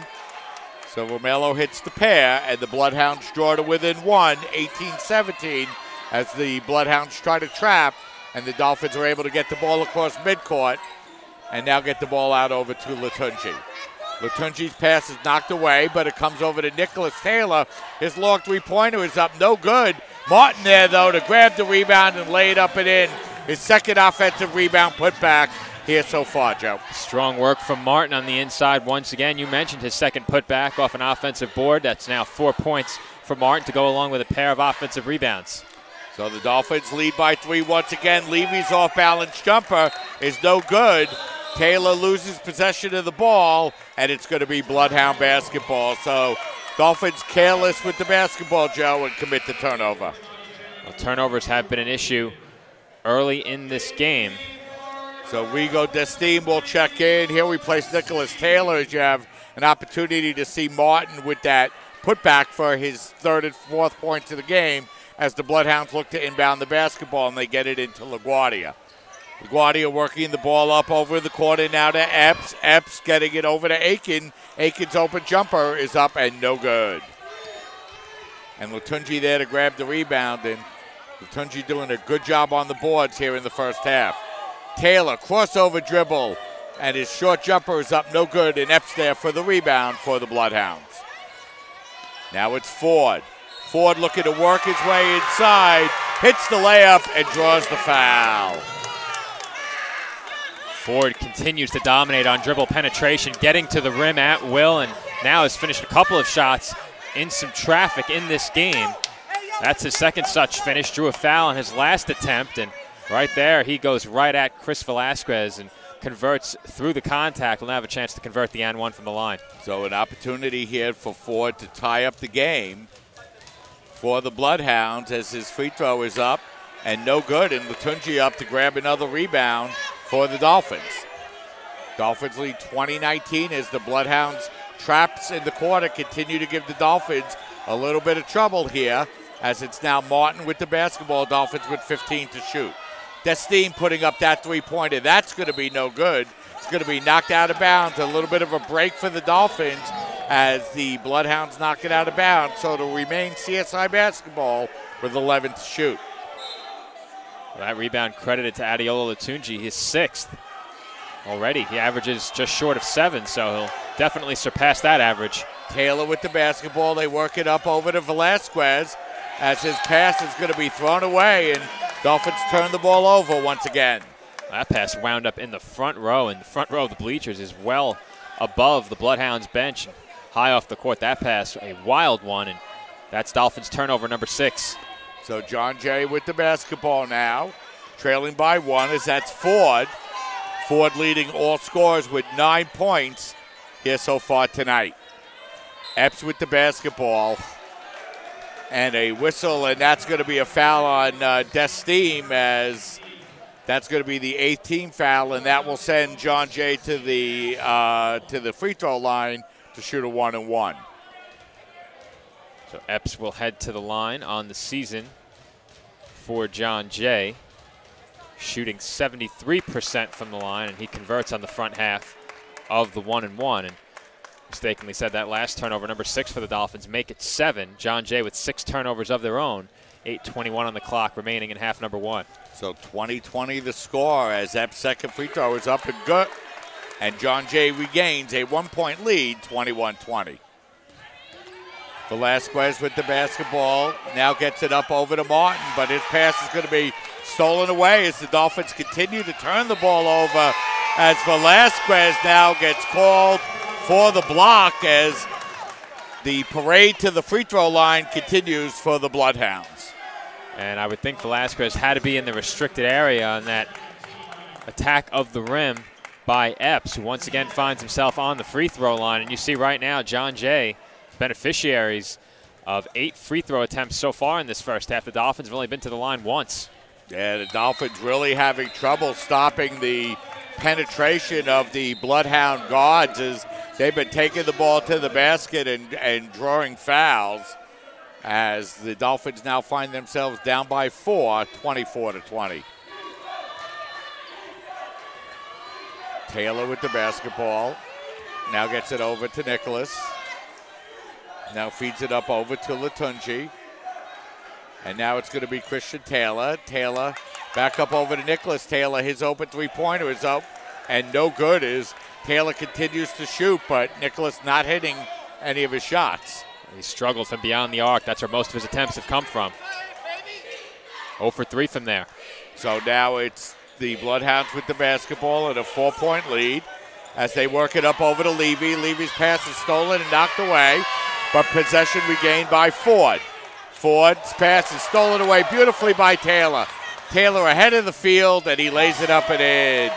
So Romelo hits the pair, and the Bloodhounds draw to within 1, 18-17, as the Bloodhounds try to trap, and the Dolphins are able to get the ball across midcourt, and now get the ball out over to Latunji. Latunji's pass is knocked away, but it comes over to Nicholas Taylor. His long three-pointer is up, no good. Martin there, though, to grab the rebound and lay it up and in. His second offensive rebound put back here so far, Joe. Strong work from Martin on the inside once again. You mentioned his second putback off an offensive board. That's now 4 points for Martin to go along with a pair of offensive rebounds. So the Dolphins lead by 3 once again. Levy's off-balance jumper is no good. Taylor loses possession of the ball, and it's going to be Bloodhound basketball. So Dolphins careless with the basketball, Joe, and commit the turnover. Well, turnovers have been an issue early in this game. So Rigo Destine will check in. Here we place Nicholas Taylor as you have an opportunity to see Martin with that putback for his third and fourth points of the game as the Bloodhounds look to inbound the basketball and they get it into LaGuardia. LaGuardia working the ball up over the corner now to Epps. Epps getting it over to Aiken. Aiken's open jumper is up and no good. And Latunji there to grab the rebound, and Latunji doing a good job on the boards here in the first half. Taylor, crossover dribble, and his short jumper is up no good, and Epps there for the rebound for the Bloodhounds. Now it's Ford. Ford looking to work his way inside, hits the layup, and draws the foul. Ford continues to dominate on dribble penetration, getting to the rim at will, and now has finished a couple of shots in some traffic in this game. That's his second such finish. Drew a foul on his last attempt, and right there he goes right at Chris Velasquez and converts through the contact. Will now have a chance to convert the and one from the line. So an opportunity here for Ford to tie up the game for the Bloodhounds as his free throw is up and no good, and Latunji up to grab another rebound for the Dolphins. Dolphins lead 20-19 as the Bloodhounds traps in the quarter continue to give the Dolphins a little bit of trouble here as it's now Martin with the basketball, Dolphins with 15 to shoot. Destine putting up that three-pointer. That's going to be no good. It's going to be knocked out of bounds. A little bit of a break for the Dolphins as the Bloodhounds knock it out of bounds. So it'll remain CSI basketball with 11 to shoot. Well, that rebound credited to Adeola Latunji, his sixth already. He averages just short of 7, so he'll definitely surpass that average. Taylor with the basketball. They work it up over to Velasquez as his pass is going to be thrown away, and Dolphins turn the ball over once again. That pass wound up in the front row, and the front row of the bleachers is well above the Bloodhounds bench. High off the court, that pass, a wild one, and that's Dolphins turnover number 6. So John Jay with the basketball now, trailing by 1 as that's Ford. Ford leading all scorers with 9 points here so far tonight. Epps with the basketball. And a whistle, and that's going to be a foul on Destine as that's going to be the 8th team foul, and that will send John Jay to the free throw line to shoot a 1-and-1. So Epps will head to the line on the season for John Jay, shooting 73% from the line, and he converts on the front half of the 1-and-1. And mistakenly said that last turnover, number 6 for the Dolphins, make it 7. John Jay with 6 turnovers of their own. 8:21 on the clock remaining in half number 1. So 20-20 the score as Epps' second free throw is up and good. And John Jay regains a 1-point lead, 21-20. Velasquez with the basketball now gets it up over to Martin, but his pass is going to be stolen away as the Dolphins continue to turn the ball over as Velasquez now gets called for the block as the parade to the free throw line continues for the Bloodhounds. And I would think Velasquez had to be in the restricted area on that attack of the rim by Epps, who once again finds himself on the free throw line. And you see right now John Jay, beneficiaries of 8 free throw attempts so far in this first half. The Dolphins have only been to the line once. Yeah, the Dolphins really having trouble stopping the penetration of the Bloodhound guards as they've been taking the ball to the basket and drawing fouls as the Dolphins now find themselves down by 4, 24-20. Taylor with the basketball. Now gets it over to Nicholas. Now feeds it up over to Latunji. And now it's going to be Christian Taylor. Taylor back up over to Nicholas. Taylor, his open three-pointer is up and no good as Taylor continues to shoot, but Nicholas not hitting any of his shots. He struggled from beyond the arc. That's where most of his attempts have come from. 0 for 3 from there. So now it's the Bloodhounds with the basketball and a 4-point lead as they work it up over to Levy. Levy's pass is stolen and knocked away, but possession regained by Ford. Ford's pass is stolen away beautifully by Taylor. Taylor ahead of the field, and he lays it up and in.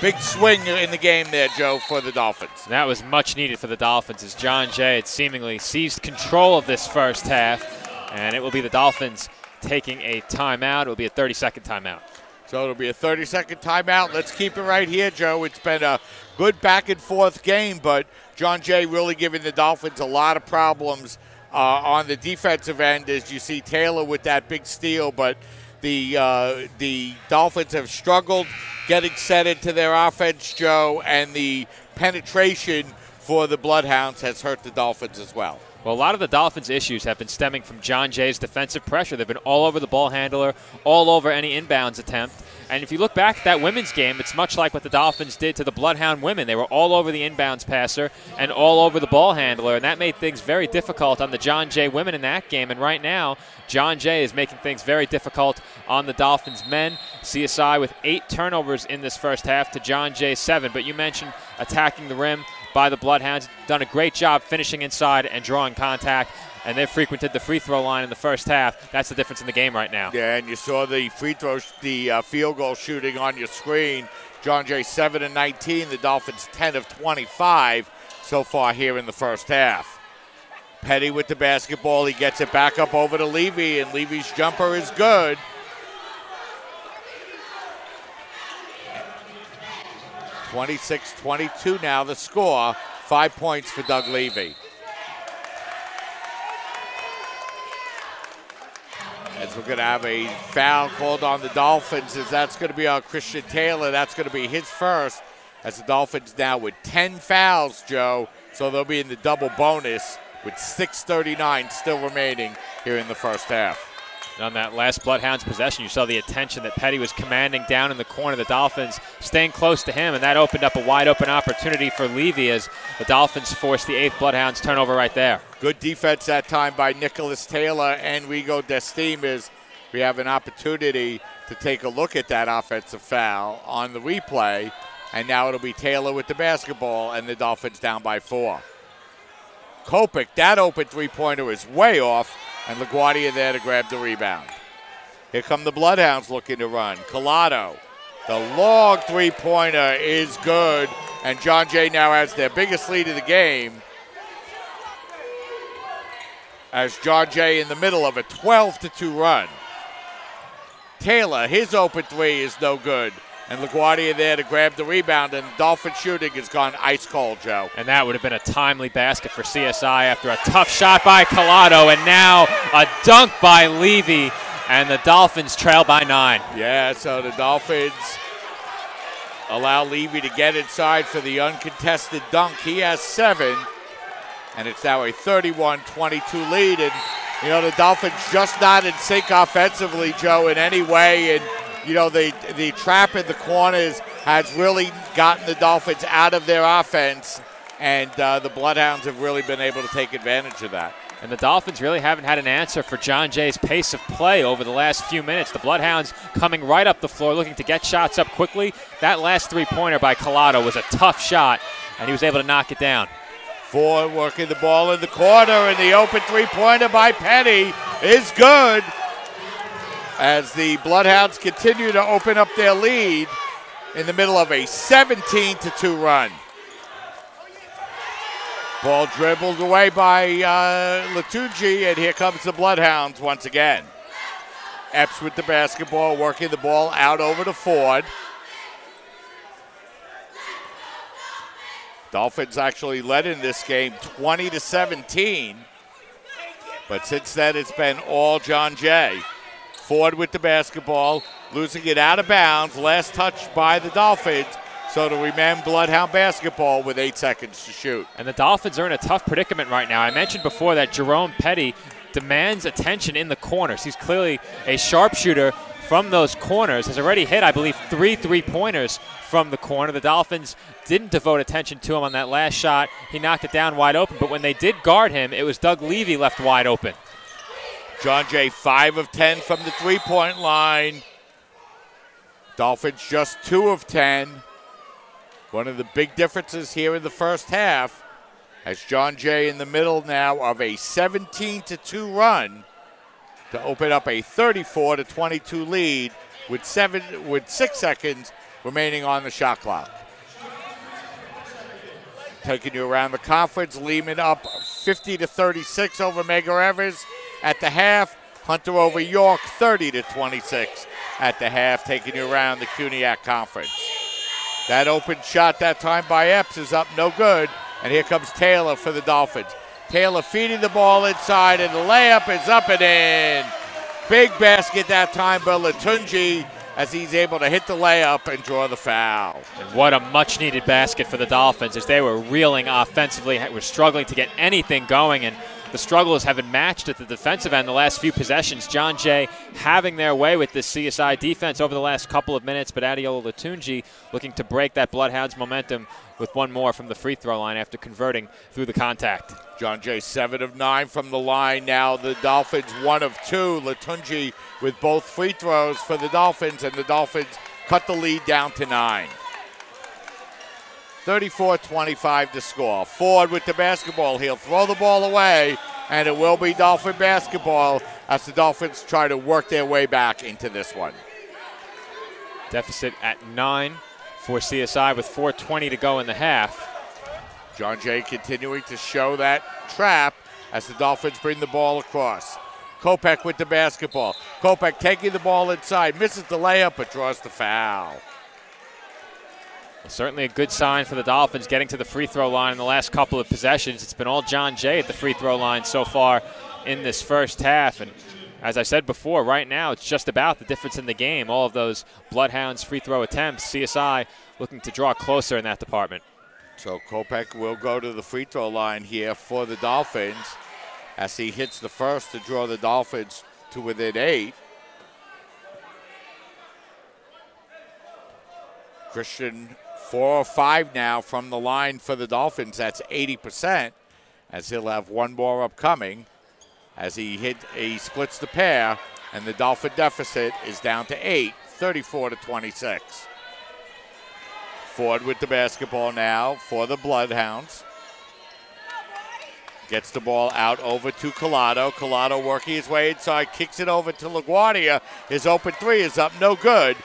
Big swing in the game there, Joe, for the Dolphins. That was much needed for the Dolphins as John Jay had seemingly seized control of this first half, and it will be the Dolphins taking a timeout. It'll be a 30-second timeout. So it'll be a 30-second timeout. Let's keep it right here, Joe. It's been a good back-and-forth game, but John Jay really giving the Dolphins a lot of problems on the defensive end, as you see Taylor with that big steal, but the Dolphins have struggled getting set into their offense, Joe, and the penetration for the Bloodhounds has hurt the Dolphins as well. Well, a lot of the Dolphins' issues have been stemming from John Jay's defensive pressure. They've been all over the ball handler, all over any inbounds attempt. And if you look back at that women's game, it's much like what the Dolphins did to the Bloodhound women. They were all over the inbounds passer and all over the ball handler, and that made things very difficult on the John Jay women in that game. And right now, John Jay is making things very difficult on the Dolphins men. CSI with 8 turnovers in this first half to John Jay 7. But you mentioned attacking the rim by the Bloodhounds. Done a great job finishing inside and drawing contact, and they've frequented the free throw line in the first half. That's the difference in the game right now. Yeah, and you saw the field goal shooting on your screen. John Jay 7 of 19, the Dolphins 10 of 25 so far here in the first half. Petty with the basketball. He gets it back up over to Levy, and Levy's jumper is good. 26-22 now the score. 5 points for Doug Levy. As we're going to have a foul called on the Dolphins, as that's going to be on Christian Taylor. That's going to be his first, as the Dolphins now with 10 fouls, Joe. So they'll be in the double bonus with 6:39 still remaining here in the first half. And on that last Bloodhounds possession, you saw the attention that Petty was commanding down in the corner. The Dolphins staying close to him, and that opened up a wide-open opportunity for Levy as the Dolphins forced the 8th Bloodhounds turnover right there. Good defense that time by Nicholas Taylor and Rigo Destime, as we have an opportunity to take a look at that offensive foul on the replay. And now it'll be Taylor with the basketball, and the Dolphins down by 4. Kopech, that open three-pointer is way off, and LaGuardia there to grab the rebound. Here come the Bloodhounds looking to run. Collado, the long three-pointer is good, and John Jay now has their biggest lead of the game, as John Jay in the middle of a 12-2 run. Taylor, his open three is no good, and LaGuardia there to grab the rebound, and Dolphin shooting has gone ice cold, Joe. And that would have been a timely basket for CSI after a tough shot by Collado, and now a dunk by Levy, and the Dolphins trail by 9. Yeah, so the Dolphins allow Levy to get inside for the uncontested dunk. He has 7, and it's now a 31-22 lead. And, you know, the Dolphins just not in sync offensively, Joe, in any way. And, you know, the trap in the corners has really gotten the Dolphins out of their offense, and the Bloodhounds have really been able to take advantage of that. And the Dolphins really haven't had an answer for John Jay's pace of play over the last few minutes. The Bloodhounds coming right up the floor, looking to get shots up quickly. That last three-pointer by Collado was a tough shot, and he was able to knock it down. Ford working the ball in the corner, and the open three-pointer by Petty is good, as the Bloodhounds continue to open up their lead in the middle of a 17-2 run. Ball dribbled away by Latucci, and here comes the Bloodhounds once again. Epps with the basketball, working the ball out over to Ford. Dolphins actually led in this game 20-17, but since then it's been all John Jay. Ford with the basketball, losing it out of bounds. Last touch by the Dolphins. So to remain Bloodhound basketball with 8 seconds to shoot. And the Dolphins are in a tough predicament right now. I mentioned before that Jerome Petty demands attention in the corners. He's clearly a sharpshooter from those corners. Has already hit, I believe, 3 3-pointers from the corner. The Dolphins didn't devote attention to him on that last shot. He knocked it down wide open, but when they did guard him, it was Doug Levy left wide open. John Jay 5 of 10 from the three-point line. Dolphins just 2 of 10. One of the big differences here in the first half, as John Jay in the middle now of a 17-2 run to open up a 34-22 lead with 6 seconds remaining on the shot clock. Taking you around the conference, Lehman up 50-36 over Medgar Evers at the half. Hunter over York 30-26 at the half, taking you around the CUNYAC Conference. That open shot that time by Epps is up, no good. And here comes Taylor for the Dolphins. Taylor feeding the ball inside, and the layup is up and in. Big basket that time by Latunji as he's able to hit the layup and draw the foul. And what a much-needed basket for the Dolphins as they were reeling offensively, were struggling to get anything going, and the struggles have been matched at the defensive end the last few possessions. John Jay having their way with this CSI defense over the last couple of minutes, but Adeola Latunji looking to break that Bloodhounds momentum with one more from the free throw line after converting through the contact. John Jay 7 of 9 from the line. Now the Dolphins 1 of 2. Latunji with both free throws for the Dolphins, and the Dolphins cut the lead down to 9. 34-25 to score. Ford with the basketball. He'll throw the ball away, and it will be Dolphin basketball as the Dolphins try to work their way back into this one. Deficit at 9 for CSI with 4:20 to go in the half. John Jay continuing to show that trap as the Dolphins bring the ball across. Kopech with the basketball. Kopech taking the ball inside, misses the layup, but draws the foul. Well, certainly a good sign for the Dolphins getting to the free throw line in the last couple of possessions. It's been all John Jay at the free throw line so far in this first half. And as I said before, right now it's just about the difference in the game. All of those Bloodhounds free throw attempts, CSI looking to draw closer in that department. So Kopech will go to the free throw line here for the Dolphins as he hits the first to draw the Dolphins to within 8. Christian 4 or 5 now from the line for the Dolphins. That's 80%, as he'll have one more upcoming as he splits the pair, and the Dolphin deficit is down to 8, 34-26. Ford with the basketball now for the Bloodhounds. Gets the ball out over to Collado. Collado working his way inside, kicks it over to LaGuardia. His open three is up, no good.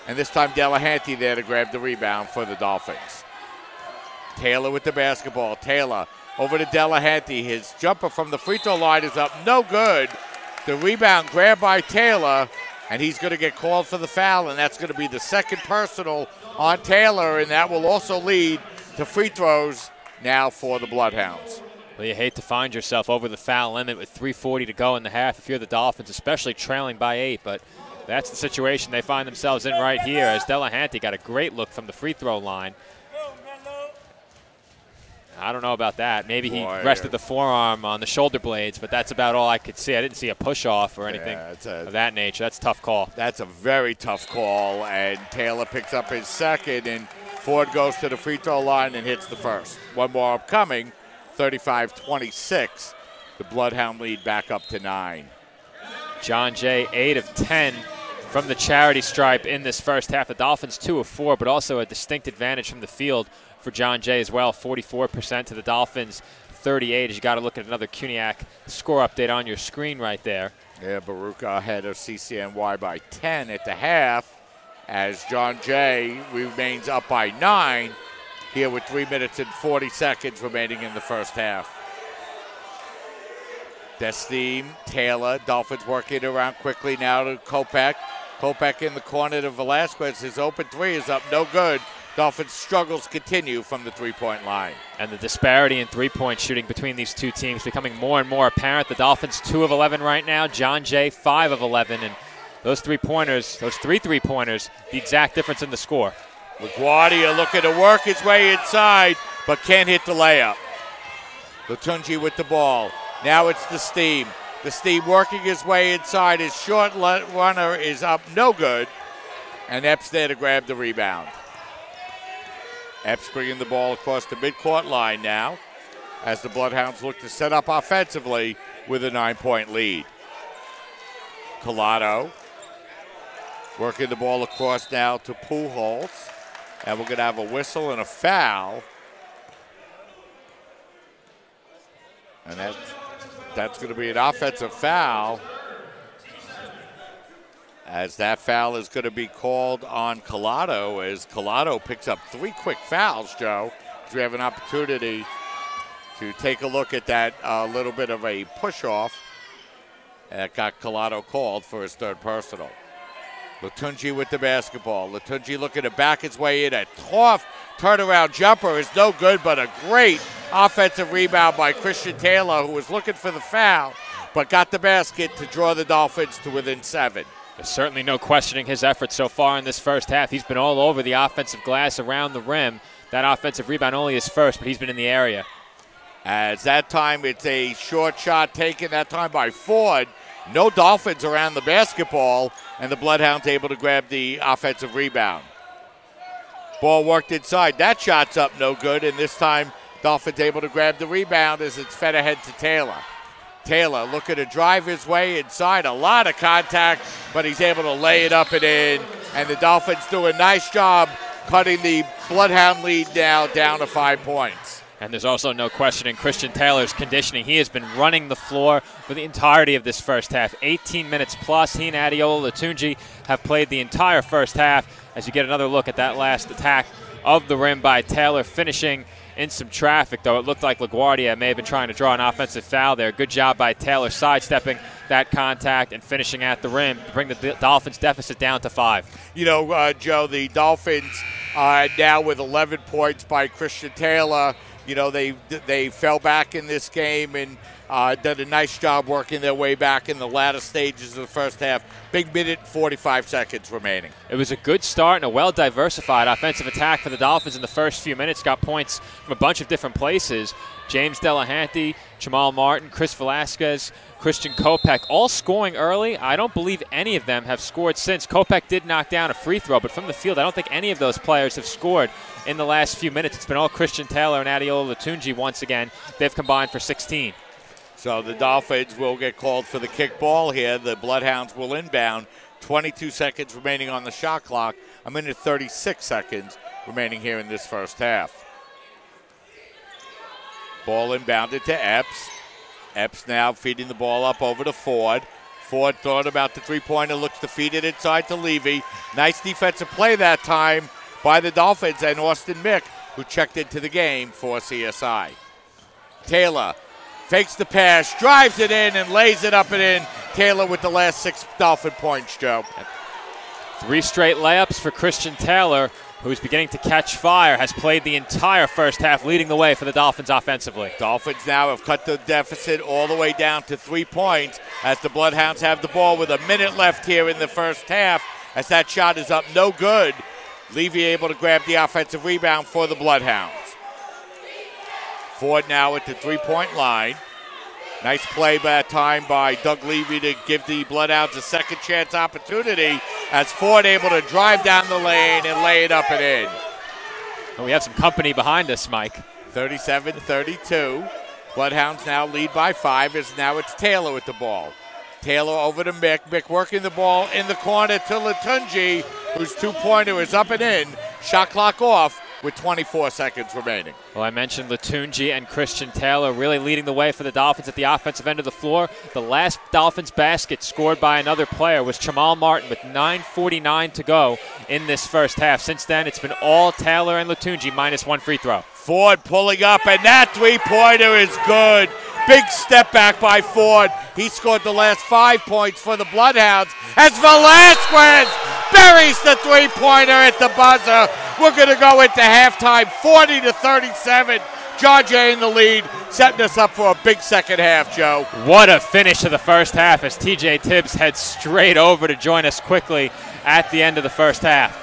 And this time Delahanty there to grab the rebound for the Dolphins. Taylor with the basketball. Taylor over to Delahanty. His jumper from the free throw line is up, no good. The rebound grabbed by Taylor, and he's going to get called for the foul, and that's going to be the second personal on Taylor, and that will also lead to free throws now for the Bloodhounds. Well, you hate to find yourself over the foul limit with 3:40 to go in the half if you're the Dolphins, especially trailing by 8, but that's the situation they find themselves in right here as Delahanty got a great look from the free throw line. I don't know about that. Maybe he rested the forearm on the shoulder blades, but that's about all I could see. I didn't see a push-off or anything of that nature. That's a tough call. That's a very tough call, and Taylor picks up his second, and Ford goes to the free throw line and hits the first. One more upcoming, 35-26. The Bloodhound lead back up to 9. John Jay, 8 of 10 from the charity stripe in this first half. The Dolphins 2 of 4, but also a distinct advantage from the field for John Jay as well. 44% to the Dolphins, 38. As you got to look at another CUNYAC score update on your screen right there. Yeah, Baruka ahead of CCNY by 10 at the half as John Jay remains up by 9 here with 3 minutes and 40 seconds remaining in the first half. Destim, Taylor, Dolphins working around quickly now to Kopech. Kopech in the corner to Velasquez. His open three is up, no good. Dolphins' struggles continue from the three-point line. And the disparity in three-point shooting between these two teams becoming more and more apparent. The Dolphins 2 of 11 right now. John Jay 5 of 11. And those three-pointers, those three three-pointers, the exact difference in the score. LaGuardia looking to work his way inside, but can't hit the layup. Latunji with the ball. Now it's the Steam. The Steam working his way inside. His short runner is up, no good. And Epps there to grab the rebound. Epps bringing the ball across the midcourt line now as the Bloodhounds look to set up offensively with a 9-point lead. Collado working the ball across now to Pujols. And we're going to have a whistle and a foul. And that's going to be an offensive foul, as that foul is going to be called on Collado, as Collado picks up 3 quick fouls, Joe. We have an opportunity to take a look at that little bit of a push-off. That got Collado called for his third personal. Latunji with the basketball. Latunji looking to back his way in. A tough turnaround jumper is no good, but a great offensive rebound by Christian Taylor, who was looking for the foul, but got the basket to draw the Dolphins to within 7. There's certainly no questioning his efforts so far in this first half. He's been all over the offensive glass around the rim. That offensive rebound only his first, but he's been in the area. As that time it's a short shot taken, that time by Ford. No Dolphins around the basketball, and the Bloodhounds able to grab the offensive rebound. Ball worked inside. That shot's up no good, and this time Dolphins able to grab the rebound as it's fed ahead to Taylor. Taylor looking to drive his way inside. A lot of contact, but he's able to lay it up and in. And the Dolphins do a nice job cutting the Bloodhound lead now down to 5 points. And there's also no questioning Christian Taylor's conditioning. He has been running the floor for the entirety of this first half. 18 minutes plus. He and Adeola Latunji have played the entire first half. As you get another look at that last attack of the rim by Taylor, finishing in some traffic, though it looked like LaGuardia may have been trying to draw an offensive foul there. Good job by Taylor sidestepping that contact and finishing at the rim to bring the Dolphins deficit down to 5. You know, Joe, the Dolphins now with 11 points by Christian Taylor. You know, they fell back in this game and did a nice job working their way back in the latter stages of the first half. Big minute, 45 seconds remaining. It was a good start and a well-diversified offensive attack for the Dolphins in the first few minutes. Got points from a bunch of different places. James Delahanty, Jamal Martin, Chris Velasquez, Christian Kopech, all scoring early. I don't believe any of them have scored since. Kopech did knock down a free throw, but from the field, I don't think any of those players have scored in the last few minutes. It's been all Christian Taylor and Adeola Latunji once again. They've combined for 16. So the Dolphins will get called for the kickball here. The Bloodhounds will inbound. 22 seconds remaining on the shot clock. A minute 36 seconds remaining here in this first half. Ball inbounded to Epps. Epps now feeding the ball up over to Ford. Ford thought about the three-pointer, looks to feed it inside to Levy. Nice defensive play that time by the Dolphins and Austin Mick, who checked into the game for CSI. Taylor fakes the pass, drives it in, and lays it up and in. Taylor with the last 6 Dolphin points, Joe. 3 straight layups for Christian Taylor, who's beginning to catch fire, has played the entire first half, leading the way for the Dolphins offensively. Dolphins now have cut the deficit all the way down to 3 points as the Bloodhounds have the ball with a minute left here in the first half, as that shot is up no good. Levy able to grab the offensive rebound for the Bloodhounds. Ford now at the three-point line. Nice play that time by Doug Levy to give the Bloodhounds a second chance opportunity as Ford able to drive down the lane and lay it up and in. And we have some company behind us, Mike. 37-32. Bloodhounds now lead by 5 as now it's Taylor with the ball. Taylor over to Mick. Mick working the ball in the corner to Latunji, whose two-pointer is up and in. Shot clock off with 24 seconds remaining. Well, I mentioned Latunji and Christian Taylor really leading the way for the Dolphins at the offensive end of the floor. The last Dolphins basket scored by another player was Jamal Martin with 9:49 to go in this first half. Since then, it's been all Taylor and Latunji minus 1 free throw. Ford pulling up, and that three-pointer is good. Big step back by Ford. He scored the last 5 points for the Bloodhounds as Velasquez buries the three-pointer at the buzzer. We're going to go into halftime, 40-37. John Jay in the lead, setting us up for a big second half, Joe. What a finish to the first half as TJ Tibbs heads straight over to join us quickly at the end of the first half.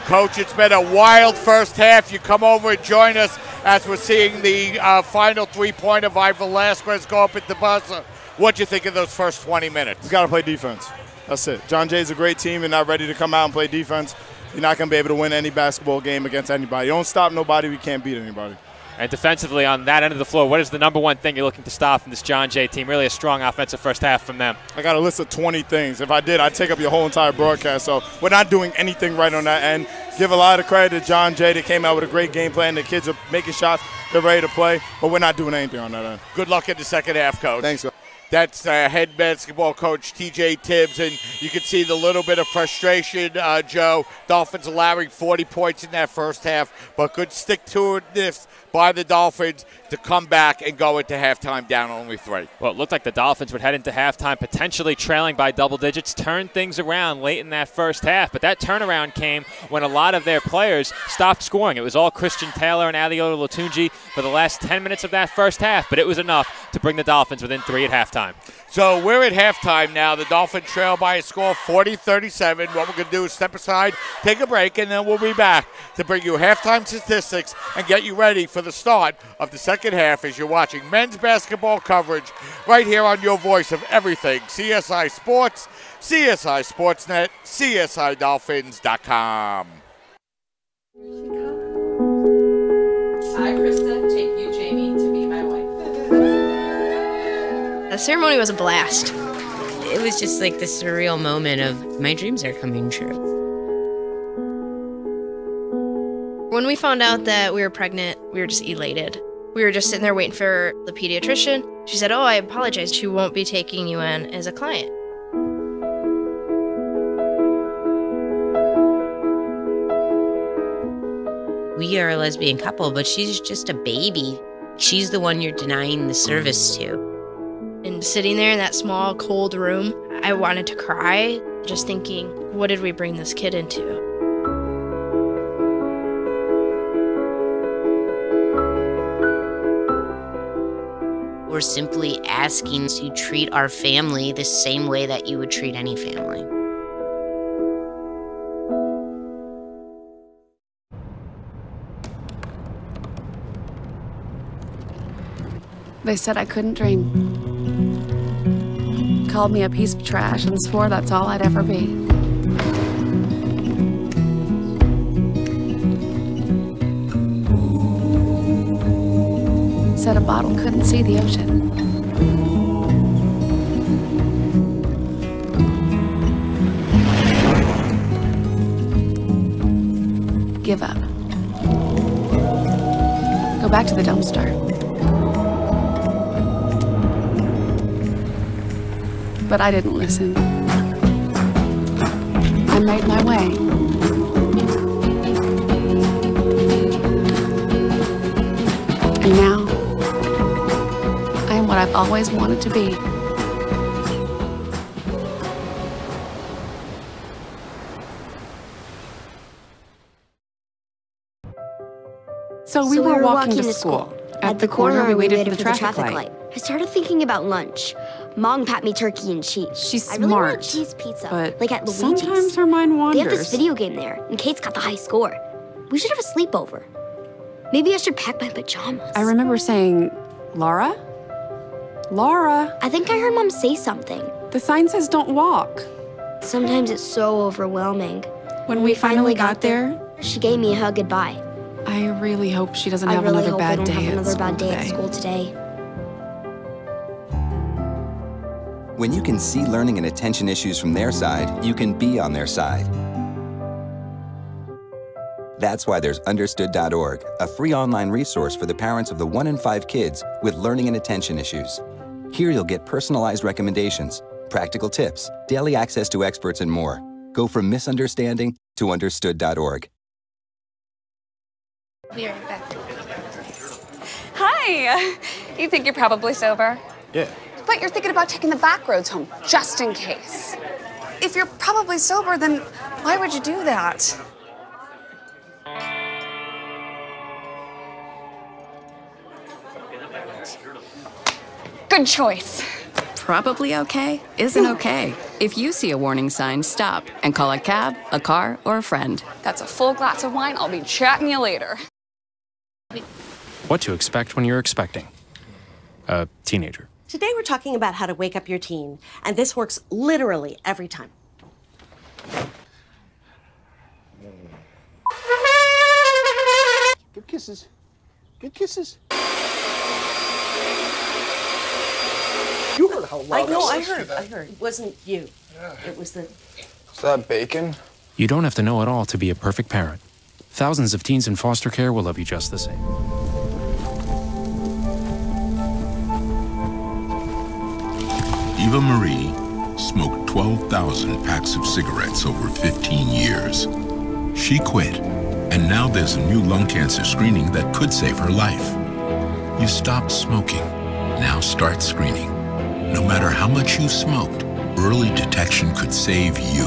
Coach, it's been a wild first half. You come over and join us as we're seeing the final three-pointer by Velasquez go up at the buzzer. What'd you think of those first 20 minutes? We got to play defense. That's it. John Jay's a great team and not ready to come out and play defense. You're not going to be able to win any basketball game against anybody. You don't stop nobody, we can't beat anybody. And defensively on that end of the floor, what is the number one thing you're looking to stop from this John Jay team? Really a strong offensive first half from them. I got a list of 20 things. If I did, I'd take up your whole entire broadcast. So we're not doing anything right on that end. Give a lot of credit to John Jay. They came out with a great game plan. The kids are making shots. They're ready to play, but we're not doing anything on that end. Good luck in the second half, Coach. Thanks, That's head basketball coach T.J. Tibbs, and you can see the little bit of frustration, Joe. Dolphins allowing 40 points in that first half, but good stick-to-itiveness by the Dolphins to come back and go into halftime down only 3. Well, it looked like the Dolphins would head into halftime potentially trailing by double digits, turn things around late in that first half, but that turnaround came when a lot of their players stopped scoring. It was all Christian Taylor and Adeola Latunji for the last 10 minutes of that first half, but it was enough to bring the Dolphins within 3 at halftime. So we're at halftime now. The Dolphins trail by a score of 40-37. What we're going to do is step aside, take a break, and then we'll be back to bring you halftime statistics and get you ready for the start of the second half as you're watching men's basketball coverage right here on your voice of everything CSI Sports, CSI Sportsnet, CSIDolphins.com. I, Krista, take you, Jamie, to be my wife. The ceremony was a blast. It was just like this surreal moment of my dreams are coming true. When we found out that we were pregnant, we were just elated. We were just sitting there waiting for the pediatrician. She said, "Oh, I apologize. She won't be taking you in as a client." We are a lesbian couple, but she's just a baby. She's the one you're denying the service to. And sitting there in that small, cold room, I wanted to cry, just thinking, what did we bring this kid into? We're simply asking to treat our family the same way that you would treat any family. They said I couldn't dream. Called me a piece of trash and swore that's all I'd ever be. Said a bottle couldn't see the ocean. Give up. Go back to the dumpster. But I didn't listen. I made my way. And now, I am what I've always wanted to be. So we were walking to school. At the corner, we waited for the traffic light. I started thinking about lunch. Mom packed me turkey and cheese. She's I really smart, want cheese pizza, but like at Luigi's. sometimes her mind wanders. They have this video game there, and Kate's got the high score. We should have a sleepover. Maybe I should pack my pajamas. I remember saying, Laura? Laura? I think I heard Mom say something. The sign says don't walk. Sometimes it's so overwhelming. When we finally got there, she gave me a hug goodbye. I really hope she doesn't I have really another hope I bad don't day have at another school bad day at today. school today. When you can see learning and attention issues from their side, you can be on their side. That's why there's Understood.org, a free online resource for the parents of the 1 in 5 kids with learning and attention issues. Here you'll get personalized recommendations, practical tips, daily access to experts, and more. Go from misunderstanding to Understood.org. Be right back. Hi! You think you're probably sober? Yeah. But you're thinking about taking the back roads home, just in case. If you're probably sober, then why would you do that? Good choice. Probably okay isn't okay. If you see a warning sign, stop and call a cab, a car, or a friend. That's a full glass of wine. I'll be chatting you later. What to expect when you're expecting a teenager. Today we're talking about how to wake up your teen, and this works literally every time. Good kisses. Good kisses. You heard how loud I heard. It wasn't you. It was the... Is that bacon? You don't have to know it all to be a perfect parent. Thousands of teens in foster care will love you just the same. Eva Marie smoked 12,000 packs of cigarettes over 15 years. She quit, and now there's a new lung cancer screening that could save her life. You stopped smoking. Now start screening. No matter how much you smoked, early detection could save you.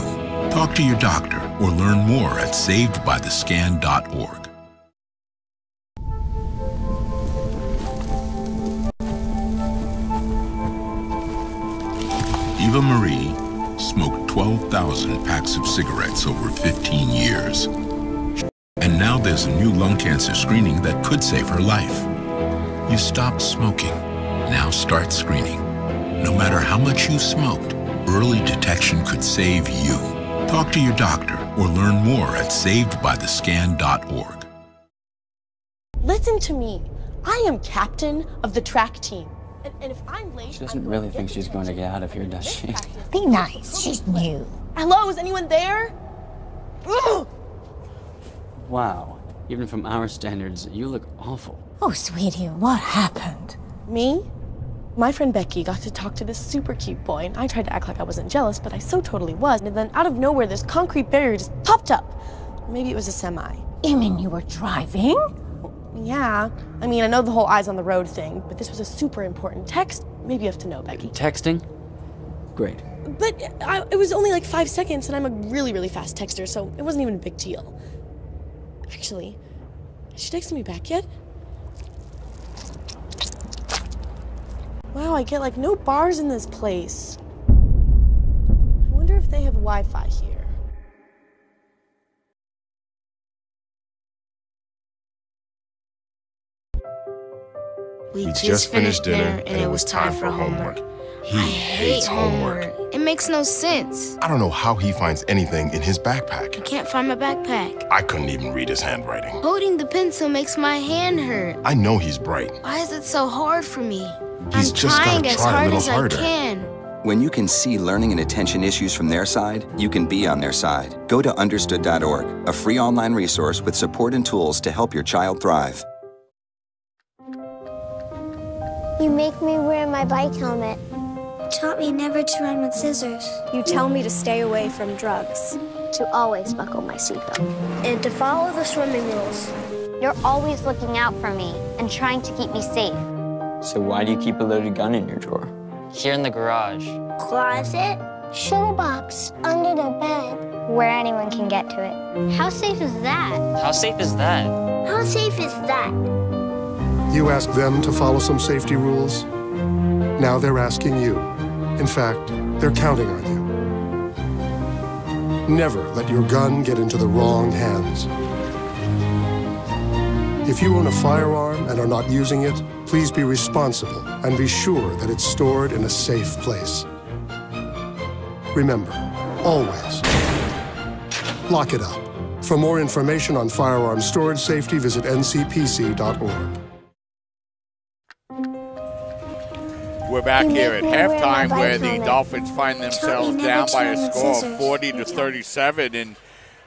Talk to your doctor or learn more at savedbythescan.org. Eva Marie smoked 12,000 packs of cigarettes over 15 years. And now there's a new lung cancer screening that could save her life. You stopped smoking. Now start screening. No matter how much you smoked, early detection could save you. Talk to your doctor or learn more at savedbythescan.org. Listen to me. I am captain of the track team. And if I'm late, She doesn't really think she's going to get out of here, does she? Be nice. She's new. Hello, is anyone there? Ugh! Wow. Even from our standards, you look awful. Oh, sweetie, what happened? Me? My friend Becky got to talk to this super cute boy, and I tried to act like I wasn't jealous, but I so totally was. And then out of nowhere, this concrete barrier just popped up. Maybe it was a semi. You mean you were driving? Yeah. I mean, I know the whole eyes on the road thing, but this was a super important text. Maybe you have to know, Becky. Texting? Great. But it was only like 5 seconds, and I'm a really, really fast texter, so it wasn't even a big deal. Actually, has she texted me back yet? Wow, I get like no bars in this place. I wonder if they have Wi-Fi here. We just finished dinner and it was time for homework. He hates homework. It makes no sense. I don't know how he finds anything in his I backpack. can't find my backpack. I couldn't even read his handwriting. Holding the pencil makes my hand hurt. I know he's bright. Why is it so hard for me? He's I'm just trying gotta as try a hard little as harder. I can. When you can see learning and attention issues from their side, you can be on their side. Go to understood.org, a free online resource with support and tools to help your child thrive. You make me wear my bike helmet. Taught me never to run with scissors. You tell me to stay away from drugs. To always buckle my seatbelt. And to follow the swimming rules. You're always looking out for me and trying to keep me safe. So why do you keep a loaded gun in your drawer? Here in the garage. Closet. Shoebox. Under the bed. Where anyone can get to it. How safe is that? How safe is that? How safe is that? You asked them to follow some safety rules. Now they're asking you. In fact, they're counting on you. Never let your gun get into the wrong hands. If you own a firearm and are not using it, please be responsible and be sure that it's stored in a safe place. Remember, always lock it up. For more information on firearm storage safety, visit ncpc.org. We're back You here make at me wear my halftime bike where the helmet. Dolphins find themselves never down to by a run with score of scissors. 40 to 37. And,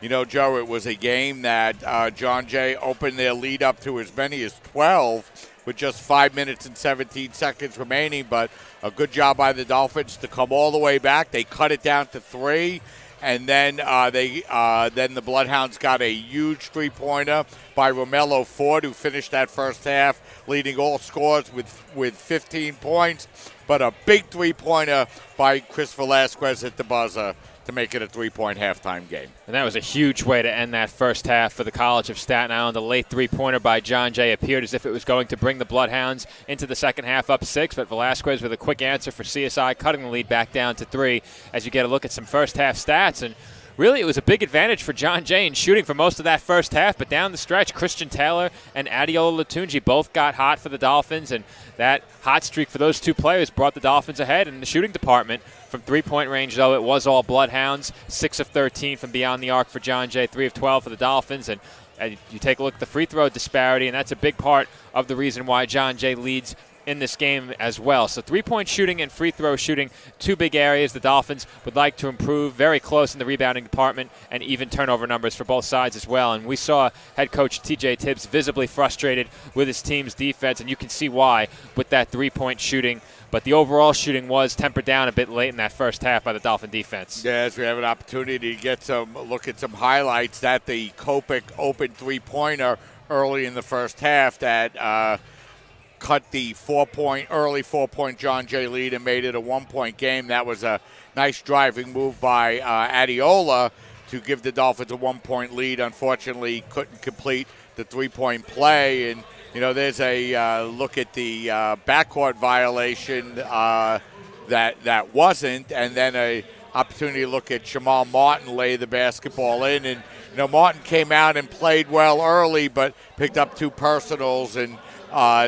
you know, Joe, it was a game that John Jay opened their lead up to as many as 12 with just 5 minutes and 17 seconds remaining. But a good job by the Dolphins to come all the way back. They cut it down to 3. And then then the Bloodhounds got a huge three-pointer by Romello Ford, who finished that first half, leading all scores with 15 points. But a big three-pointer by Chris Velasquez at the buzzer to make it a 3-point halftime game. And that was a huge way to end that first half for the College of Staten Island. A late three-pointer by John Jay appeared as if it was going to bring the Bloodhounds into the second half up 6, but Velasquez with a quick answer for CSI, cutting the lead back down to 3 as you get a look at some first half stats. And really, it was a big advantage for John Jay in shooting for most of that first half, but down the stretch, Christian Taylor and Adiola Latunji both got hot for the Dolphins, and that hot streak for those two players brought the Dolphins ahead in the shooting department. From three-point range, though, it was all Bloodhounds. 6 of 13 from beyond the arc for John Jay, 3 of 12 for the Dolphins. And you take a look at the free throw disparity, and that's a big part of the reason why John Jay leads in this game as well. So three-point shooting and free throw shooting, two big areas the Dolphins would like to improve. Very close in the rebounding department, and even turnover numbers for both sides as well. And we saw head coach TJ Tibbs visibly frustrated with his team's defense, and you can see why with that three-point shooting. But the overall shooting was tempered down a bit late in that first half by the Dolphin defense. Yes, we have an opportunity to get some look at some highlights. That the Kopech open three-pointer early in the first half that cut the early four-point John Jay lead and made it a one-point game. That was a nice driving move by Adiola to give the Dolphins a one-point lead. Unfortunately, couldn't complete the three-point play. And, you know, there's a look at the backcourt violation that wasn't, and then a opportunity to look at Jamal Martin lay the basketball in. And, you know, Martin came out and played well early, but picked up two personals, and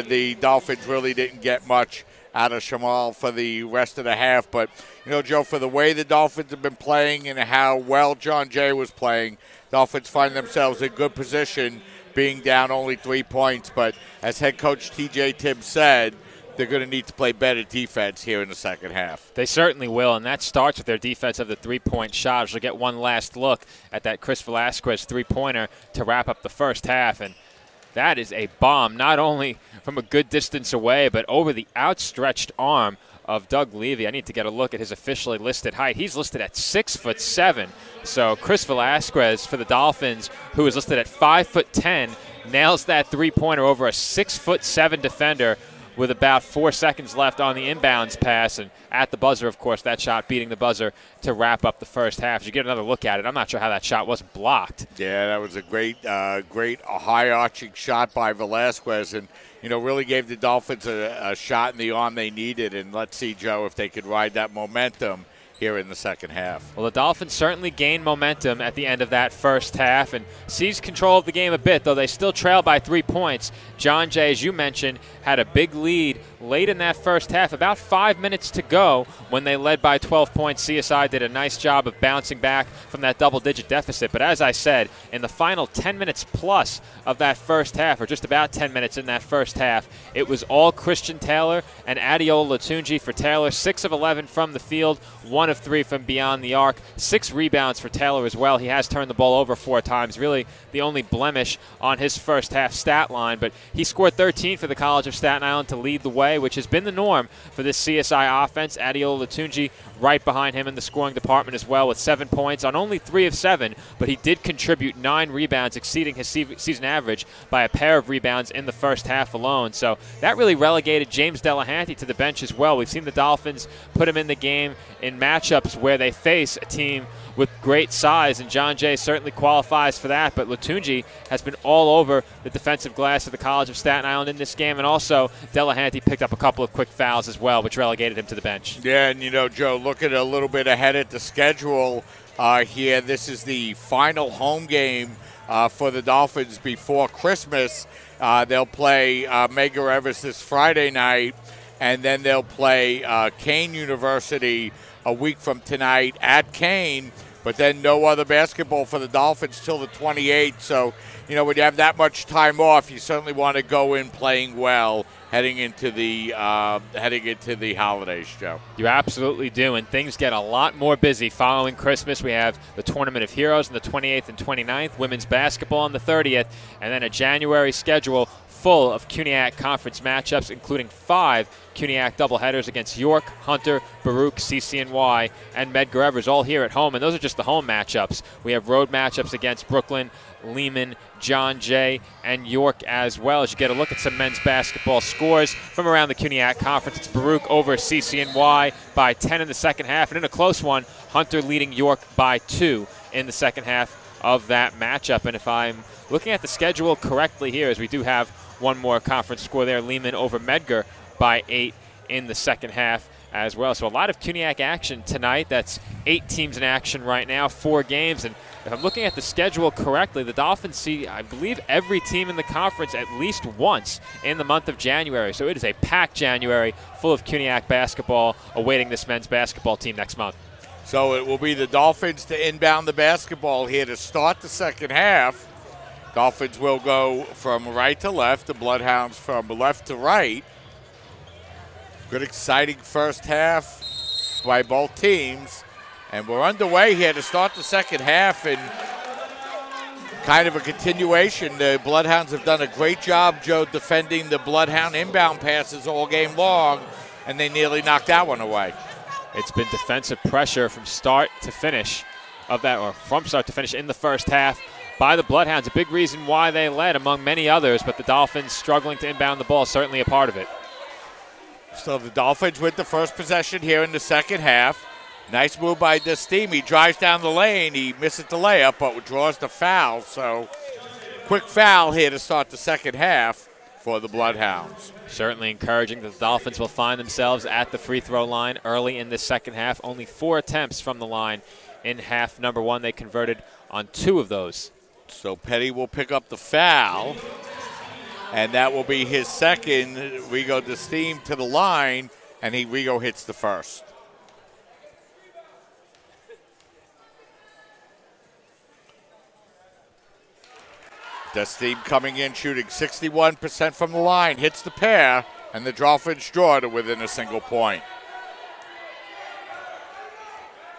the Dolphins really didn't get much out of Jamal for the rest of the half. But, you know, Joe, for the way the Dolphins have been playing and how well John Jay was playing, Dolphins find themselves in good position being down only 3 points. But as head coach TJ Tibbs said, they're going to need to play better defense here in the second half. They certainly will, and that starts with their defense of the three-point shot. We'll get one last look at that Chris Velasquez three-pointer to wrap up the first half. And that is a bomb, not only from a good distance away, but over the outstretched arm of Doug Levy. I need to get a look at his officially listed height. He's listed at 6'7". So Chris Velasquez for the Dolphins, who is listed at 5'10", nails that three-pointer over a 6'7" defender with about 4 seconds left on the inbounds pass. And at the buzzer, of course, that shot beating the buzzer to wrap up the first half. As you get another look at it, I'm not sure how that shot wasn't blocked. Yeah, that was a great high-arching shot by Velasquez, and, you know, really gave the Dolphins a shot in the arm they needed. And let's see, Joe, if they could ride that momentum here in the second half. Well, the Dolphins certainly gained momentum at the end of that first half and seized control of the game a bit, though they still trail by 3 points. John Jay, as you mentioned, had a big lead late in that first half, about 5 minutes to go when they led by 12 points. CSI did a nice job of bouncing back from that double-digit deficit. But as I said, in the final 10 minutes plus of that first half, or just about 10 minutes in that first half, it was all Christian Taylor and Adiola Latunji for Taylor. 6 of 11 from the field, 1 of 3 from beyond the arc. 6 rebounds for Taylor as well. He has turned the ball over 4 times, really the only blemish on his first half stat line. But he scored 13 for the College of Staten Island to lead the way, which has been the norm for this CSI offense. Adiola Latunji right behind him in the scoring department as well with 7 points on only 3 of 7, but he did contribute 9 rebounds, exceeding his season average by a pair of rebounds in the first half alone. So that really relegated James Delahanty to the bench as well. We've seen the Dolphins put him in the game in matchups where they face a team with great size, and John Jay certainly qualifies for that. But Latunji has been all over the defensive glass of the College of Staten Island in this game, and also Delahanty picked up a couple of quick fouls as well, which relegated him to the bench. Yeah, and, you know, Joe, looking a little bit ahead at the schedule here, this is the final home game for the Dolphins before Christmas. They'll play Medgar Evers this Friday night, and then they'll play Kane University a week from tonight at Kane, but then no other basketball for the Dolphins till the 28th. So, you know, when you have that much time off, you certainly want to go in playing well heading into the holidays, Joe. You absolutely do, and things get a lot more busy following Christmas. We have the Tournament of Heroes on the 28th and 29th, women's basketball on the 30th, and then a January schedule full of CUNYAC conference matchups, including 5 CUNYAC doubleheaders against York, Hunter, Baruch, CCNY, and Medgar Evers, all here at home. And those are just the home matchups. We have road matchups against Brooklyn, Lehman, John Jay, and York as well. As you get a look at some men's basketball scores from around the CUNYAC conference, it's Baruch over CCNY by 10 in the second half, and in a close one, Hunter leading York by 2 in the second half of that matchup. And if I'm looking at the schedule correctly here, as we do have one more conference score there, Lehman over Medgar by 8 in the second half as well. So a lot of CUNYAC action tonight. That's 8 teams in action right now, 4 games. And if I'm looking at the schedule correctly, the Dolphins see, I believe, every team in the conference at least once in the month of January. So it is a packed January full of CUNYAC basketball awaiting this men's basketball team next month. So it will be the Dolphins to inbound the basketball here to start the second half. Dolphins will go from right to left, the Bloodhounds from left to right. Good, exciting first half by both teams. And we're underway here to start the second half, and kind of a continuation. The Bloodhounds have done a great job, Joe, defending the Bloodhound inbound passes all game long, and they nearly knocked that one away. It's been defensive pressure from start to finish of that, or from start to finish in the first half by the Bloodhounds. A big reason why they led among many others, but the Dolphins struggling to inbound the ball, certainly a part of it. So the Dolphins with the first possession here in the second half. Nice move by Desteem. He drives down the lane. He misses the layup, but draws the foul. So quick foul here to start the second half for the Bloodhounds. Certainly encouraging that the Dolphins will find themselves at the free throw line early in this second half. Only 4 attempts from the line in half number 1. They converted on 2 of those. So Petty will pick up the foul, and that will be his second. Rigo Desteem to the line, and Rigo hits the first. Desteem coming in, shooting 61% from the line, hits the pair, and the Dolphins draw to within a single point.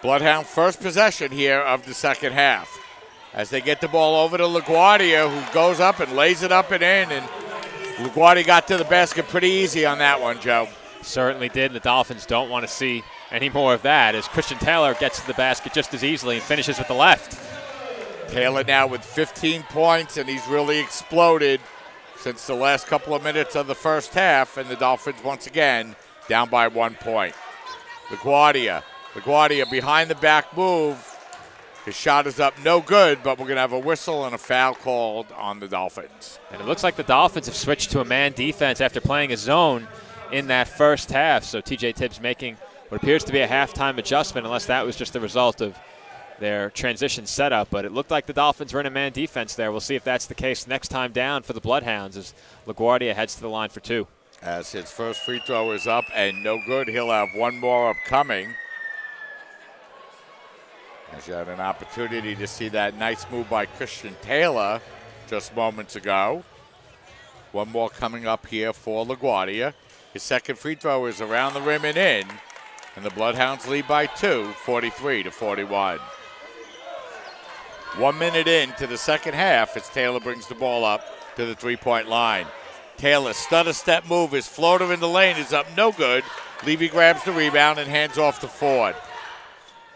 Bloodhound first possession here of the second half. As they get the ball over to LaGuardia, who goes up and lays it up and in, and LaGuardia got to the basket pretty easy on that one, Joe. Certainly did, and the Dolphins don't want to see any more of that, as Christian Taylor gets to the basket just as easily and finishes with the left. Taylor now with 15 points, and he's really exploded since the last couple of minutes of the first half, and the Dolphins once again down by 1 point. LaGuardia behind the back move. His shot is up, no good, but we're going to have a whistle and a foul called on the Dolphins. And it looks like the Dolphins have switched to a man defense after playing a zone in that first half. So TJ Tibbs making what appears to be a halftime adjustment, unless that was just the result of their transition setup. But it looked like the Dolphins were in a man defense there. We'll see if that's the case next time down for the Bloodhounds as LaGuardia heads to the line for 2. As his first free throw is up and no good, he'll have one more upcoming. As you had an opportunity to see that nice move by Christian Taylor just moments ago. One more coming up here for LaGuardia. His second free throw is around the rim and in, and the Bloodhounds lead by 2, 43-41. 1 minute into the second half as Taylor brings the ball up to the three-point line. Taylor, stutter step move. His floater in the lane is up, no good. Levy grabs the rebound and hands off to Ford.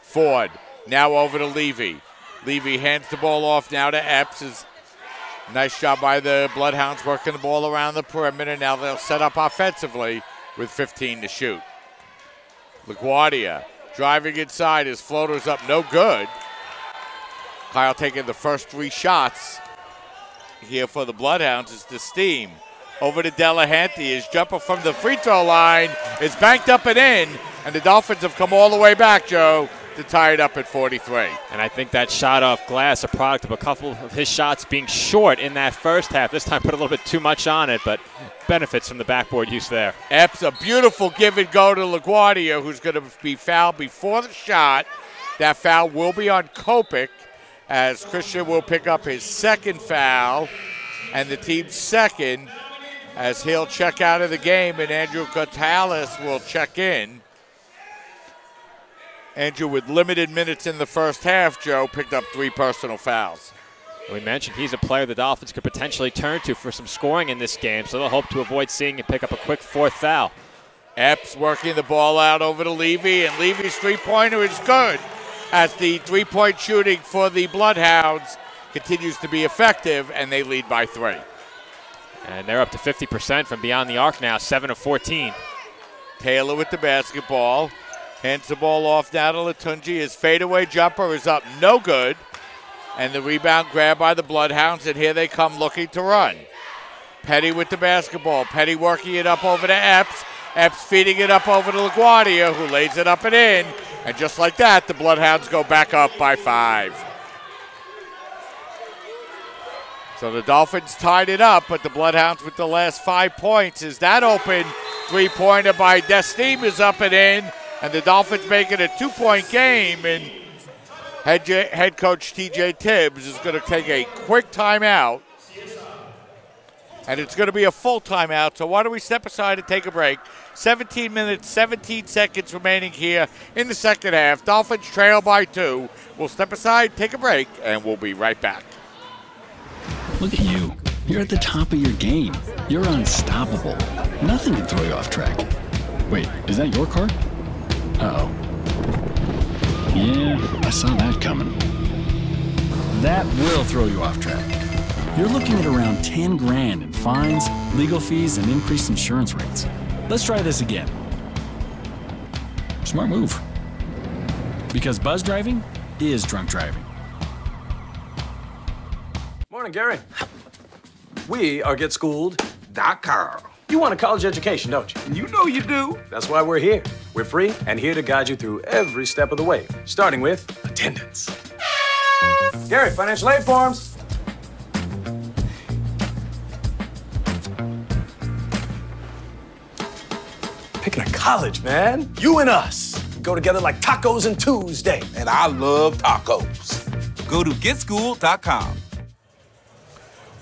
Ford now over to Levy. Levy hands the ball off now to Epps. Nice job by the Bloodhounds working the ball around the perimeter. Now they'll set up offensively with 15 to shoot. LaGuardia driving inside. His floater's up, no good. Kyle taking the first 3 shots here for the Bloodhounds is Desteem. Over to Delahanty. His jumper from the free throw line is banked up and in, and the Dolphins have come all the way back, Joe, to tie it up at 43. And I think that shot off glass, a product of a couple of his shots being short in that first half. This time put a little bit too much on it, but benefits from the backboard use there. Epps, a beautiful give and go to LaGuardia, who's going to be fouled before the shot. That foul will be on Kopech, as Christian will pick up his second foul and the team's second, as he'll check out of the game, and Andrew Gonzalez will check in. Andrew, with limited minutes in the first half, Joe, picked up 3 personal fouls. We mentioned he's a player the Dolphins could potentially turn to for some scoring in this game, so they'll hope to avoid seeing him pick up a quick 4th foul. Epps working the ball out over to Levy, and Levy's three-pointer is good, as the three-point shooting for the Bloodhounds continues to be effective, and they lead by 3. And they're up to 50% from beyond the arc now, 7 of 14. Taylor with the basketball. Hands the ball off now to Latunji. His fadeaway jumper is up, no good. And the rebound grabbed by the Bloodhounds, and here they come looking to run. Petty with the basketball. Petty working it up over to Epps. Epps feeding it up over to LaGuardia, who lays it up and in. And just like that, the Bloodhounds go back up by 5. So the Dolphins tied it up, but the Bloodhounds with the last 5 points. Is that open three-pointer by Desteem is up and in. And the Dolphins make it a 2-point game, and head coach TJ Tibbs is going to take a quick timeout And it's going to be a full timeout, so why don't we step aside and take a break. 17 minutes, 17 seconds remaining here in the second half. Dolphins trail by 2. We'll step aside, take a break, and we'll be right back. Look at you. You're at the top of your game. You're unstoppable. Nothing can throw you off track. Wait, is that your car? Uh-oh. Yeah, I saw that coming. That will throw you off track. You're looking at around 10 grand in fines, legal fees, and increased insurance rates. Let's try this again. Smart move. Because buzz driving is drunk driving. Morning, Gary. We are GetSchooled.com. You want a college education, don't you? You know you do. That's why we're here. We're free and here to guide you through every step of the way, starting with attendance. Gary, financial aid forms. Picking a college, man. You and us. We go together like tacos and Tuesday. And I love tacos. Go to GetSchooled.com.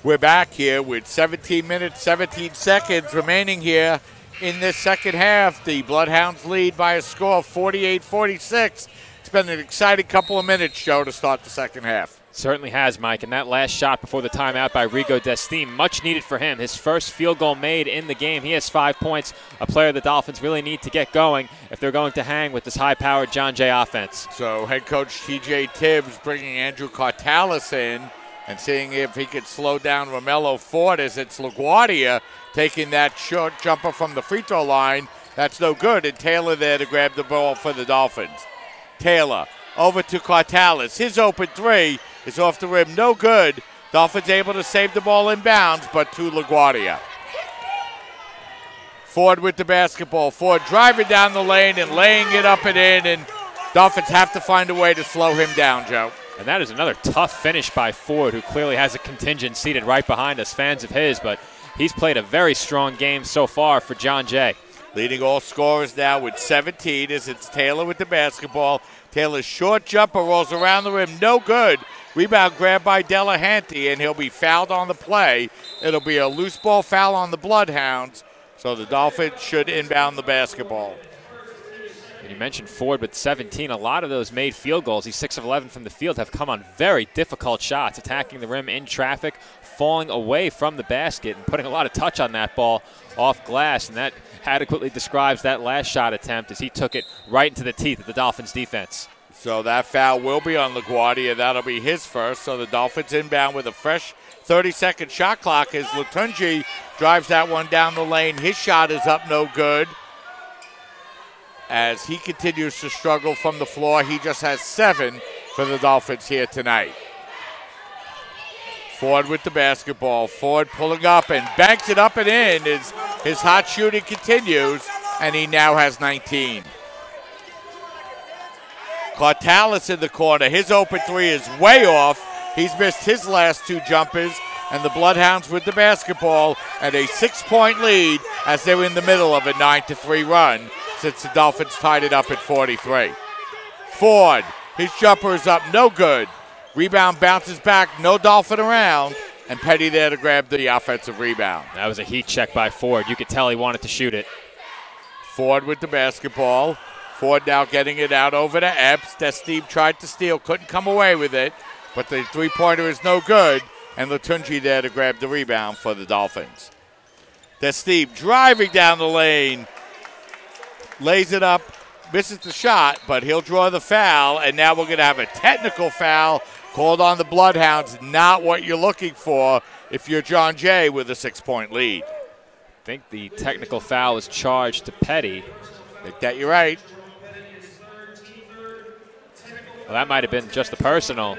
We're back here with 17 minutes, 17 seconds remaining here in this second half. The Bloodhounds lead by a score of 48-46. It's been an exciting couple of minutes, Joe, to start the second half. Certainly has, Mike, and that last shot before the timeout by Rigo Destime, much needed for him. His first field goal made in the game. He has 5 points, a player the Dolphins really need to get going if they're going to hang with this high-powered John Jay offense. So head coach T.J. Tibbs bringing Andrew Cartalis in and seeing if he could slow down Romello Ford as it's LaGuardia taking that short jumper from the free throw line. That's no good, and Taylor there to grab the ball for the Dolphins. Taylor over to Cartalis. His open three is off the rim, no good. Dolphins able to save the ball inbounds, but to LaGuardia. Ford with the basketball. Ford driving down the lane and laying it up and in, and Dolphins have to find a way to slow him down, Joe. And that is another tough finish by Ford, who clearly has a contingent seated right behind us, fans of his, but he's played a very strong game so far for John Jay. Leading all scorers now with 17 as it's Taylor with the basketball. Taylor's short jumper rolls around the rim, no good. Rebound grab by Delahanty, and he'll be fouled on the play. It'll be a loose ball foul on the Bloodhounds, so the Dolphins should inbound the basketball. And you mentioned Ford with 17. A lot of those made field goals, he's 6 of 11 from the field, have come on very difficult shots, attacking the rim in traffic, falling away from the basket, and putting a lot of touch on that ball off glass, and that adequately describes that last shot attempt as he took it right into the teeth of the Dolphins defense. So that foul will be on LaGuardia. That'll be his first. So the Dolphins inbound with a fresh 30-second shot clock as Latunji drives that one down the lane. His shot is up, no good. As he continues to struggle from the floor, he just has 7 for the Dolphins here tonight. Ford with the basketball. Ford pulling up and banks it up and in as his hot shooting continues, and he now has 19. Cartalis in the corner. His open three is way off. He's missed his last 2 jumpers, and the Bloodhounds with the basketball and a 6-point lead as they're in the middle of a 9-3 run since the Dolphins tied it up at 43. Ford, his jumper is up, no good. Rebound bounces back, no Dolphin around, and Petty there to grab the offensive rebound. That was a heat check by Ford. You could tell he wanted to shoot it. Ford with the basketball. Ford now getting it out over to Epps. Destime tried to steal, couldn't come away with it, but the three-pointer is no good, and Latunji there to grab the rebound for the Dolphins. Destime driving down the lane, lays it up, misses the shot, but he'll draw the foul, and now we're going to have a technical foul called on the Bloodhounds. Not what you're looking for if you're John Jay with a 6-point lead. I think the technical foul was charged to Petty. I think that you're right. Well, that might have been just the personal.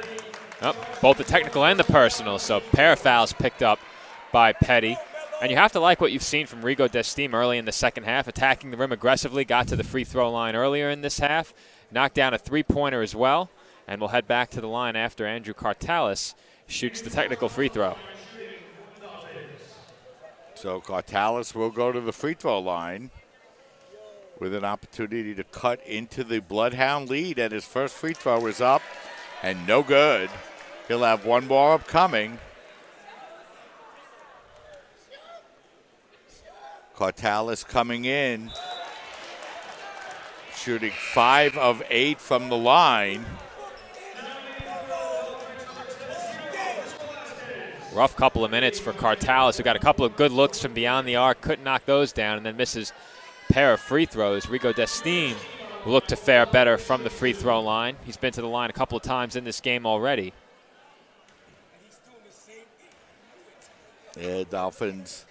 Oh, both the technical and the personal, so pair of fouls picked up by Petty. And you have to like what you've seen from Rigo Destime early in the second half, attacking the rim aggressively, got to the free throw line earlier in this half, knocked down a three-pointer as well, and we'll head back to the line after Andrew Cartalis shoots the technical free throw. So Cartalis will go to the free throw line with an opportunity to cut into the Bloodhound lead, and his first free throw is up and no good. He'll have one more upcoming. Cartalis coming in, shooting 5 of 8 from the line. Rough couple of minutes for Cartalis, who got a couple of good looks from beyond the arc, couldn't knock those down, and then misses a pair of free throws. Rico Destine will look to fare better from the free throw line. He's been to the line a couple of times in this game already. Yeah, Dolphins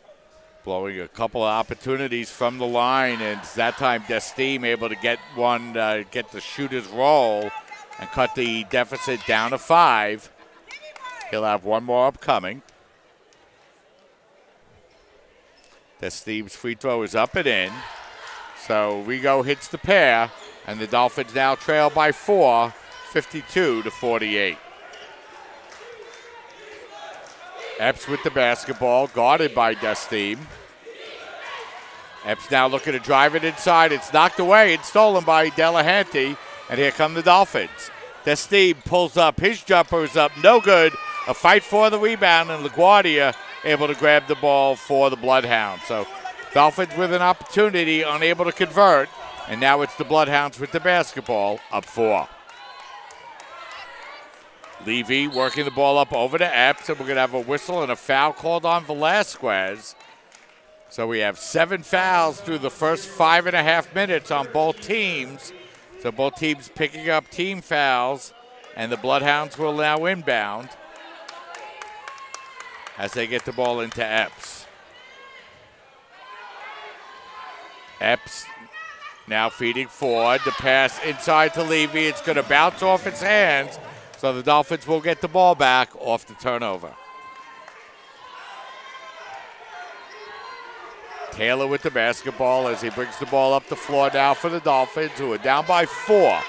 blowing a couple of opportunities from the line, and that time Destine able to get one, get the shooter's roll and cut the deficit down to 5. He'll have one more upcoming. Destine's free throw is up and in. So Rigo hits the pair, and the Dolphins now trail by 4, 52-48. Epps with the basketball, guarded by Destine. Epps now looking to drive it inside. It's knocked away and stolen by Delahanty, and here come the Dolphins. Destine pulls up, his jumper is up, no good. A fight for the rebound, and LaGuardia able to grab the ball for the Bloodhounds. So Dolphins with an opportunity, unable to convert, and now it's the Bloodhounds with the basketball, up 4. Levy working the ball up over to Epps, and we're going to have a whistle and a foul called on Velasquez. So we have 7 fouls through the first 5.5 minutes on both teams. So both teams picking up team fouls, and the Bloodhounds will now inbound as they get the ball into Epps. Epps now feeding forward. The pass inside to Levy. It's going to bounce off its hands, so the Dolphins will get the ball back off the turnover. Taylor with the basketball as he brings the ball up the floor now for the Dolphins, who are down by 4.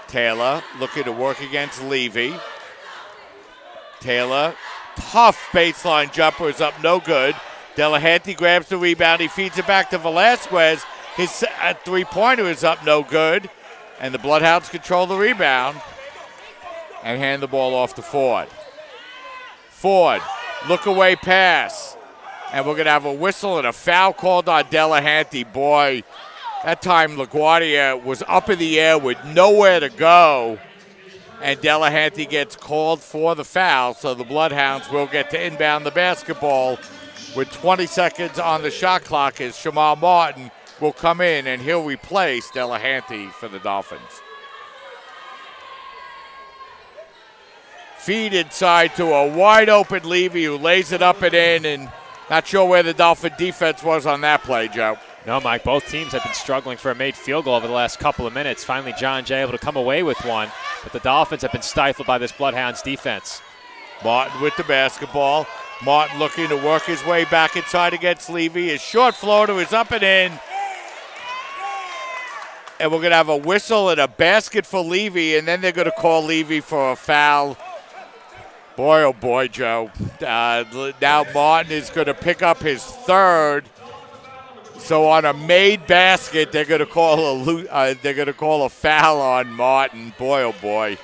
Taylor looking to work against Levy. Taylor, tough baseline jumper is up, no good. Delahanty grabs the rebound. He feeds it back to Velasquez. His three-pointer is up, no good. And the Bloodhounds control the rebound and hand the ball off to Ford. Ford, look away pass. And we're going to have a whistle and a foul called on Delahanty. Boy, that time LaGuardia was up in the air with nowhere to go. And Delahanty gets called for the foul, so the Bloodhounds will get to inbound the basketball with 20 seconds on the shot clock as Shamal Martin will come in and he'll replace Delahanty for the Dolphins. Feed inside to a wide open Levy who lays it up and in, and not sure where the Dolphin defense was on that play, Joe. No, Mike, both teams have been struggling for a made field goal over the last couple of minutes. Finally, John Jay able to come away with one, but the Dolphins have been stifled by this Bloodhounds defense. Martin with the basketball. Martin looking to work his way back inside against Levy. His short floater is up and in. And we're going to have a whistle and a basket for Levy, and then they're going to call Levy for a foul. Boy, oh boy, Joe. Now Martin is going to pick up his 3rd. So on a made basket, they're going to call a foul on Martin. Boy, oh boy.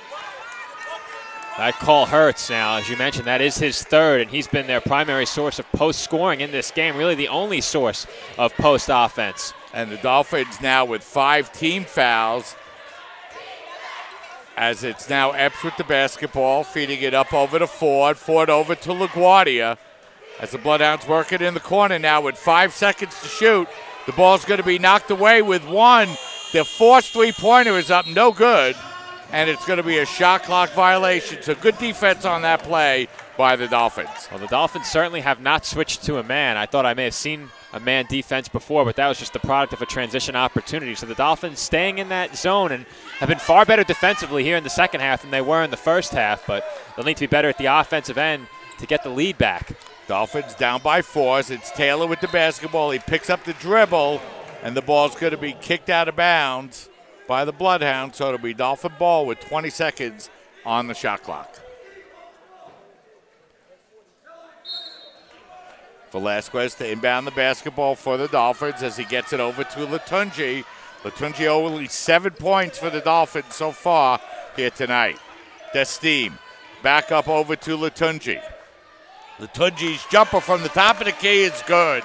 That call hurts now. As you mentioned, that is his 3rd, and he's been their primary source of post scoring in this game, really the only source of post offense. And the Dolphins now with 5 team fouls, as it's now Epps with the basketball, feeding it up over to Ford. Ford over to LaGuardia. As the Bloodhounds work it in the corner now with 5 seconds to shoot. The ball's going to be knocked away with 1. The forced three-pointer is up, no good. And it's going to be a shot clock violation. So good defense on that play by the Dolphins. Well, the Dolphins certainly have not switched to a man. I thought I may have seen a man defense before, but that was just the product of a transition opportunity. So the Dolphins staying in that zone and have been far better defensively here in the second half than they were in the first half, but they'll need to be better at the offensive end to get the lead back. Dolphins down by 4. It's Taylor with the basketball. He picks up the dribble, and the ball's going to be kicked out of bounds by the Bloodhounds, so it'll be Dolphin ball with 20 seconds on the shot clock. Velasquez to inbound the basketball for the Dolphins as he gets it over to Latunji. Latunji only 7 points for the Dolphins so far here tonight. Destine back up over to Latunji. Latunji's jumper from the top of the key is good.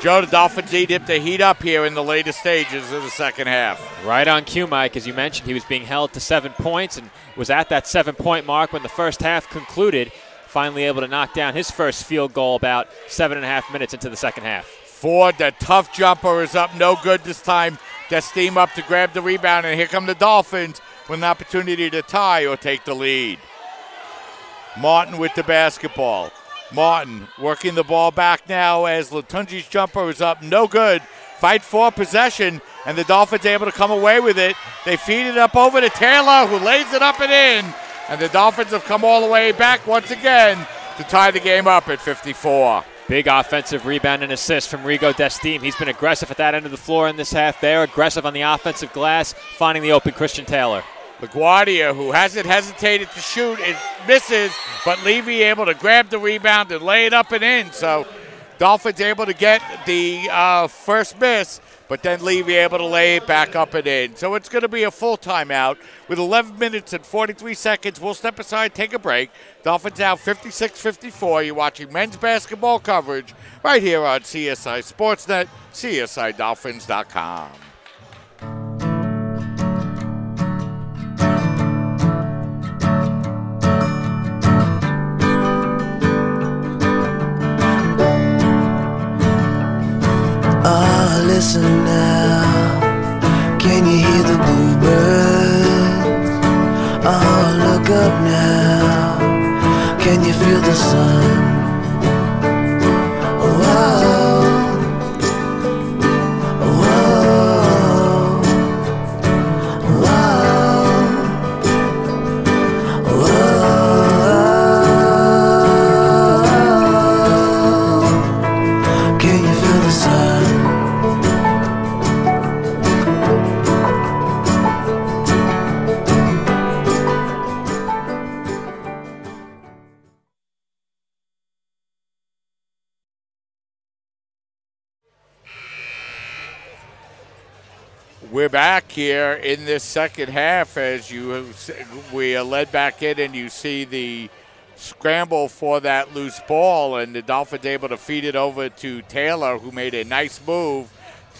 Joe, the Dolphins need him to heat up here in the later stages of the second half. Right on cue, Mike. As you mentioned, he was being held to 7 points and was at that 7-point mark when the first half concluded. Finally able to knock down his first field goal about 7.5 minutes into the second half. Ford, the tough jumper, is up no good this time. Destim up to grab the rebound, and here come the Dolphins with an opportunity to tie or take the lead. Martin with the basketball. Martin working the ball back now as Latunji's jumper is up no good. Fight for possession, and the Dolphins able to come away with it. They feed it up over to Taylor, who lays it up and in. And the Dolphins have come all the way back once again to tie the game up at 54. Big offensive rebound and assist from Rigo Destim. He's been aggressive at that end of the floor in this half. They're aggressive on the offensive glass, finding the open Christian Taylor. LaGuardia, who hasn't hesitated to shoot, it misses, but Levy able to grab the rebound and lay it up and in. So Dolphins able to get the first miss, but then Levy able to lay it back up and in. So it's going to be a full timeout with 11 minutes and 43 seconds. We'll step aside, take a break. Dolphins out 56-54. You're watching men's basketball coverage right here on CSI Sportsnet, CSIDolphins.com. Listen now, can you hear the bluebirds? Oh, look up now, can you feel the sun? We're back here in this second half as we are led back in, and you see the scramble for that loose ball, and the Dolphins able to feed it over to Taylor, who made a nice move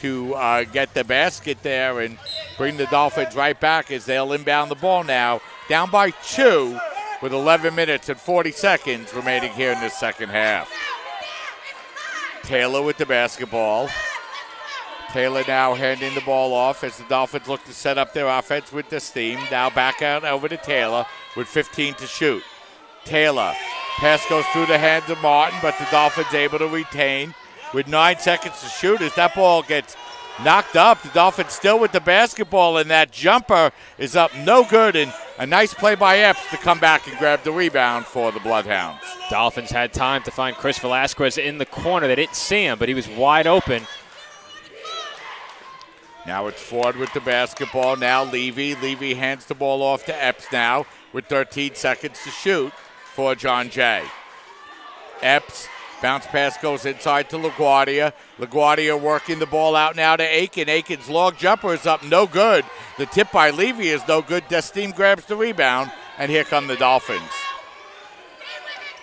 to get the basket there and bring the Dolphins right back as they'll inbound the ball now. Down by 2 with 11 minutes and 40 seconds remaining here in this second half. Taylor with the basketball. Taylor now handing the ball off as the Dolphins look to set up their offense with the steam. Now back out over to Taylor with 15 to shoot. Taylor, pass goes through the hands of Martin, but the Dolphins able to retain with 9 seconds to shoot. As that ball gets knocked up, the Dolphins still with the basketball, and that jumper is up no good, and a nice play by Epps to come back and grab the rebound for the Bloodhounds. Dolphins had time to find Chris Velasquez in the corner. They didn't see him, but he was wide open. Now it's Ford with the basketball. Now Levy. Levy hands the ball off to Epps now with 13 seconds to shoot for John Jay. Epps, bounce pass goes inside to LaGuardia. LaGuardia working the ball out now to Aiken. Aiken's long jumper is up no good. The tip by Levy is no good. Destim grabs the rebound, and here come the Dolphins.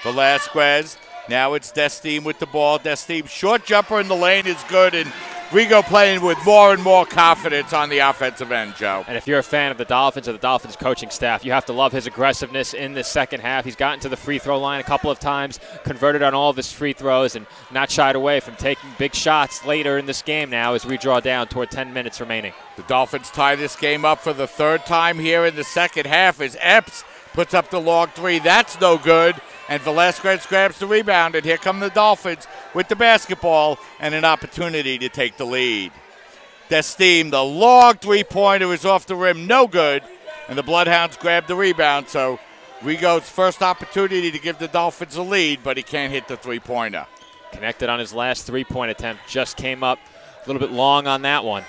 Velasquez. Now it's Destim with the ball. Destim short jumper in the lane is good, and Rigo playing with more and more confidence on the offensive end, Joe. And if you're a fan of the Dolphins or the Dolphins coaching staff, you have to love his aggressiveness in this second half. He's gotten to the free throw line a couple of times, converted on all of his free throws, and not shied away from taking big shots later in this game now as we draw down toward 10 minutes remaining. The Dolphins tie this game up for the third time here in the second half as Epps puts up the long three. That's no good. And Velasquez grabs the rebound, and here come the Dolphins with the basketball and an opportunity to take the lead. Destim, the long three-pointer is off the rim, no good, and the Bloodhounds grab the rebound. So Rigo's first opportunity to give the Dolphins a lead, but he can't hit the three-pointer. Connected on his last three-point attempt, just came up a little bit long on that one.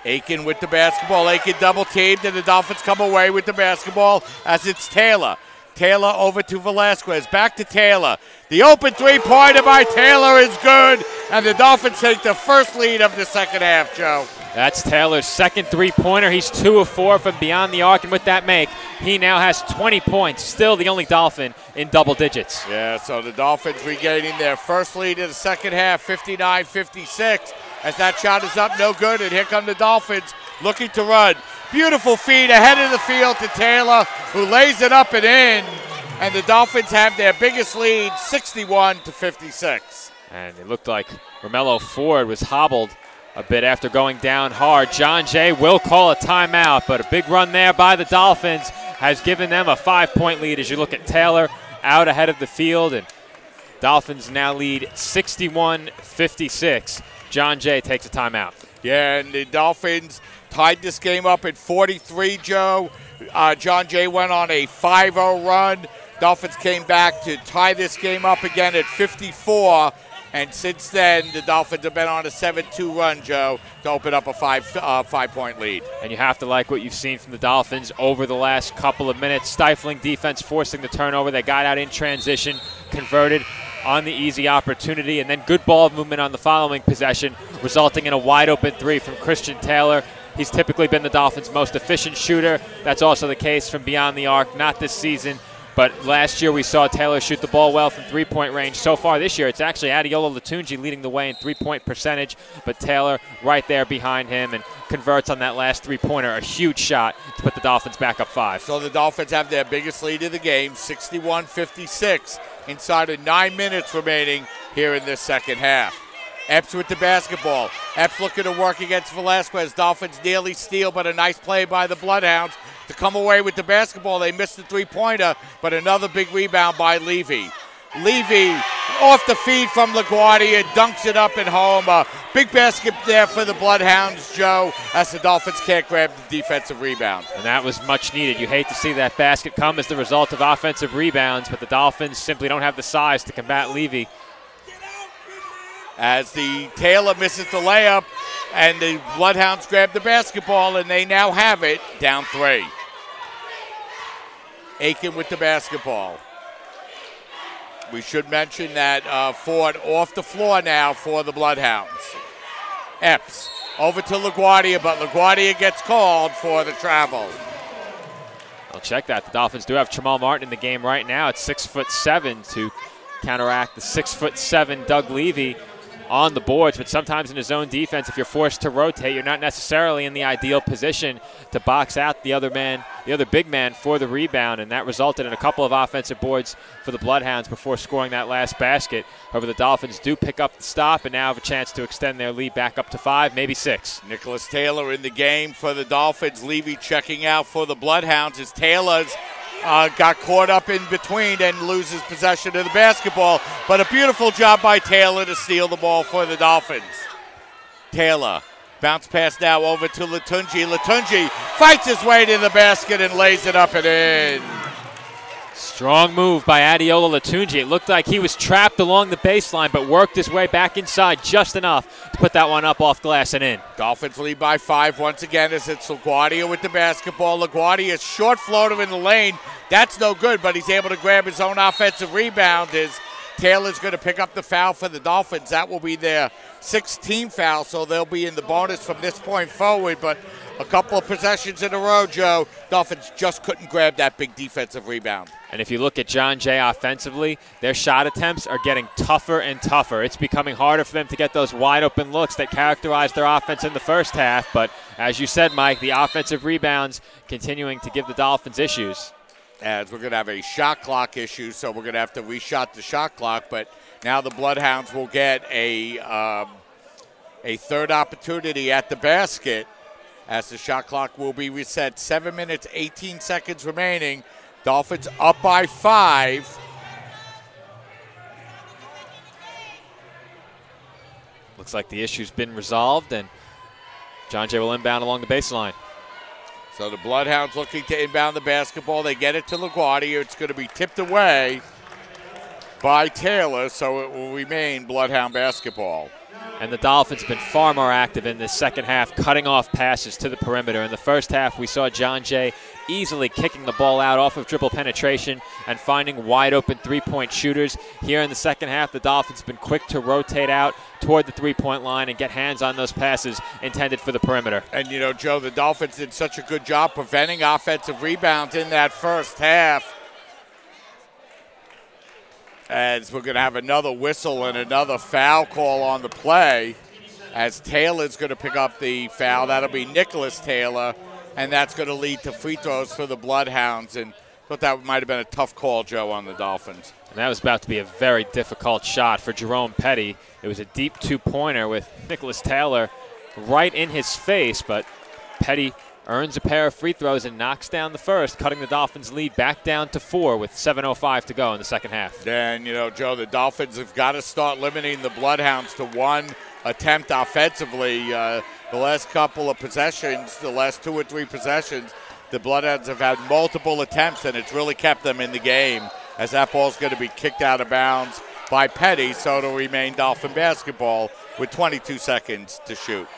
Aiken with the basketball. Aiken double-teamed, and the Dolphins come away with the basketball as it's Taylor. Taylor over to Velasquez. Back to Taylor. The open three-pointer by Taylor is good, and the Dolphins take the first lead of the second half, Joe. That's Taylor's second three-pointer. He's 2 of 4 from beyond the arc, and with that make, he now has 20 points. Still the only Dolphin in double digits. Yeah, so the Dolphins regaining their first lead in the second half, 59-56. As that shot is up, no good, and here come the Dolphins looking to run. Beautiful feed ahead of the field to Taylor, who lays it up and in, and the Dolphins have their biggest lead, 61-56. And it looked like Romello Ford was hobbled a bit after going down hard. John Jay will call a timeout, but a big run there by the Dolphins has given them a 5-point lead as you look at Taylor out ahead of the field, and Dolphins now lead 61-56. John Jay takes a timeout. Yeah, and the Dolphins tied this game up at 43, Joe. John Jay went on a 5-0 run. Dolphins came back to tie this game up again at 54. And since then, the Dolphins have been on a 7-2 run, Joe, to open up a 5-point lead. And you have to like what you've seen from the Dolphins over the last couple of minutes. Stifling defense, forcing the turnover. They got out in transition, converted on the easy opportunity, and then good ball movement on the following possession, resulting in a wide-open three from Christian Taylor. He's typically been the Dolphins' most efficient shooter. That's also the case from beyond the arc, not this season. But last year we saw Taylor shoot the ball well from three-point range. So far this year, it's actually Adeola Latunji leading the way in three-point percentage, but Taylor right there behind him and converts on that last three-pointer, a huge shot to put the Dolphins back up 5. So the Dolphins have their biggest lead of the game, 61-56, inside of 9 minutes remaining here in this second half. Epps with the basketball. Epps looking to work against Velasquez. Dolphins nearly steal, but a nice play by the Bloodhounds to come away with the basketball. They missed the three-pointer, but another big rebound by Levy. Levy off the feed from LaGuardia, dunks it up and home. A big basket there for the Bloodhounds, Joe, as the Dolphins can't grab the defensive rebound. And that was much needed. You hate to see that basket come as the result of offensive rebounds, but the Dolphins simply don't have the size to combat Levy. As the Taylor misses the layup, and the Bloodhounds grab the basketball, and they now have it down 3. Aiken with the basketball. We should mention that Ford off the floor now for the Bloodhounds. Epps over to LaGuardia, but LaGuardia gets called for the travel. I'll check that. The Dolphins do have Jamal Martin in the game right now at 6'7" to counteract the 6'7" Doug Levy on the boards, but sometimes in a zone defense, if you're forced to rotate, you're not necessarily in the ideal position to box out the other big man for the rebound, and that resulted in a couple of offensive boards for the Bloodhounds before scoring that last basket. However, the Dolphins do pick up the stop and now have a chance to extend their lead back up to 5, maybe 6. Nicholas Taylor in the game for the Dolphins. Levy checking out for the Bloodhounds as Taylor's got caught up in between and loses possession of the basketball. But a beautiful job by Taylor to steal the ball for the Dolphins. Taylor, bounce pass now over to Latunji. Latunji fights his way to the basket and lays it up and in. Strong move by Adeola Latunji. It looked like he was trapped along the baseline, but worked his way back inside just enough to put that one up off glass and in. Dolphins lead by 5 once again as it's LaGuardia with the basketball. LaGuardia's short floater in the lane. That's no good, but he's able to grab his own offensive rebound as Taylor's going to pick up the foul for the Dolphins. That will be their 16th foul, so they'll be in the bonus from this point forward. But a couple of possessions in a row, Joe, Dolphins just couldn't grab that big defensive rebound. And if you look at John Jay offensively, their shot attempts are getting tougher and tougher. It's becoming harder for them to get those wide open looks that characterized their offense in the first half. But as you said, Mike, the offensive rebounds continuing to give the Dolphins issues. As we're going to have a shot clock issue, so we're going to have to reshot the shot clock. But now the Bloodhounds will get a third opportunity at the basket as the shot clock will be reset. 7 minutes, 18 seconds remaining. Dolphins up by 5. Looks like the issue's been resolved, and John Jay will inbound along the baseline. So the Bloodhounds looking to inbound the basketball. They get it to LaGuardia. It's going to be tipped away by Taylor, so it will remain Bloodhound basketball. And the Dolphins have been far more active in this second half, cutting off passes to the perimeter. In the first half, we saw John Jay easily kicking the ball out off of dribble penetration and finding wide open three-point shooters. Here in the second half, the Dolphins have been quick to rotate out toward the three-point line and get hands on those passes intended for the perimeter. And, you know, Joe, the Dolphins did such a good job preventing offensive rebounds in that first half. As we're going to have another whistle and another foul call on the play, as Taylor's going to pick up the foul. That'll be Nicholas Taylor, and that's going to lead to free throws for the Bloodhounds. And I thought that might have been a tough call, Joe, on the Dolphins. And that was about to be a very difficult shot for Jerome Petty. It was a deep two-pointer with Nicholas Taylor right in his face, but Petty earns a pair of free throws and knocks down the first, cutting the Dolphins' lead back down to 4 with 7:05 to go in the second half. And, you know, Joe, the Dolphins have got to start limiting the Bloodhounds to one attempt offensively. The last couple of possessions, the last 2 or 3 possessions, the Bloodhounds have had multiple attempts, and it's really kept them in the game, as that ball's going to be kicked out of bounds by Petty, so it'll remain Dolphin basketball with 22 seconds to shoot.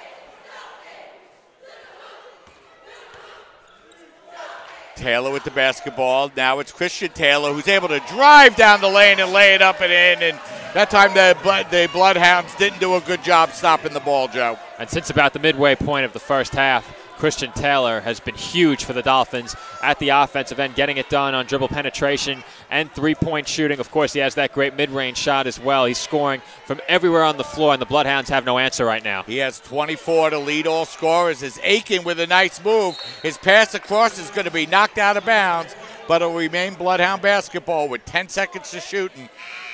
Taylor with the basketball. Now it's Christian Taylor, who's able to drive down the lane and lay it up and in. And that time the Bloodhounds didn't do a good job stopping the ball, Joe. And since about the midway point of the first half, Christian Taylor has been huge for the Dolphins at the offensive end, getting it done on dribble penetration and three-point shooting. Of course, he has that great mid-range shot as well. He's scoring from everywhere on the floor, and the Bloodhounds have no answer right now. He has 24 to lead all scorers. Is Aiken with a nice move. His pass across is going to be knocked out of bounds, but it'll remain Bloodhound basketball with 10 seconds to shoot. And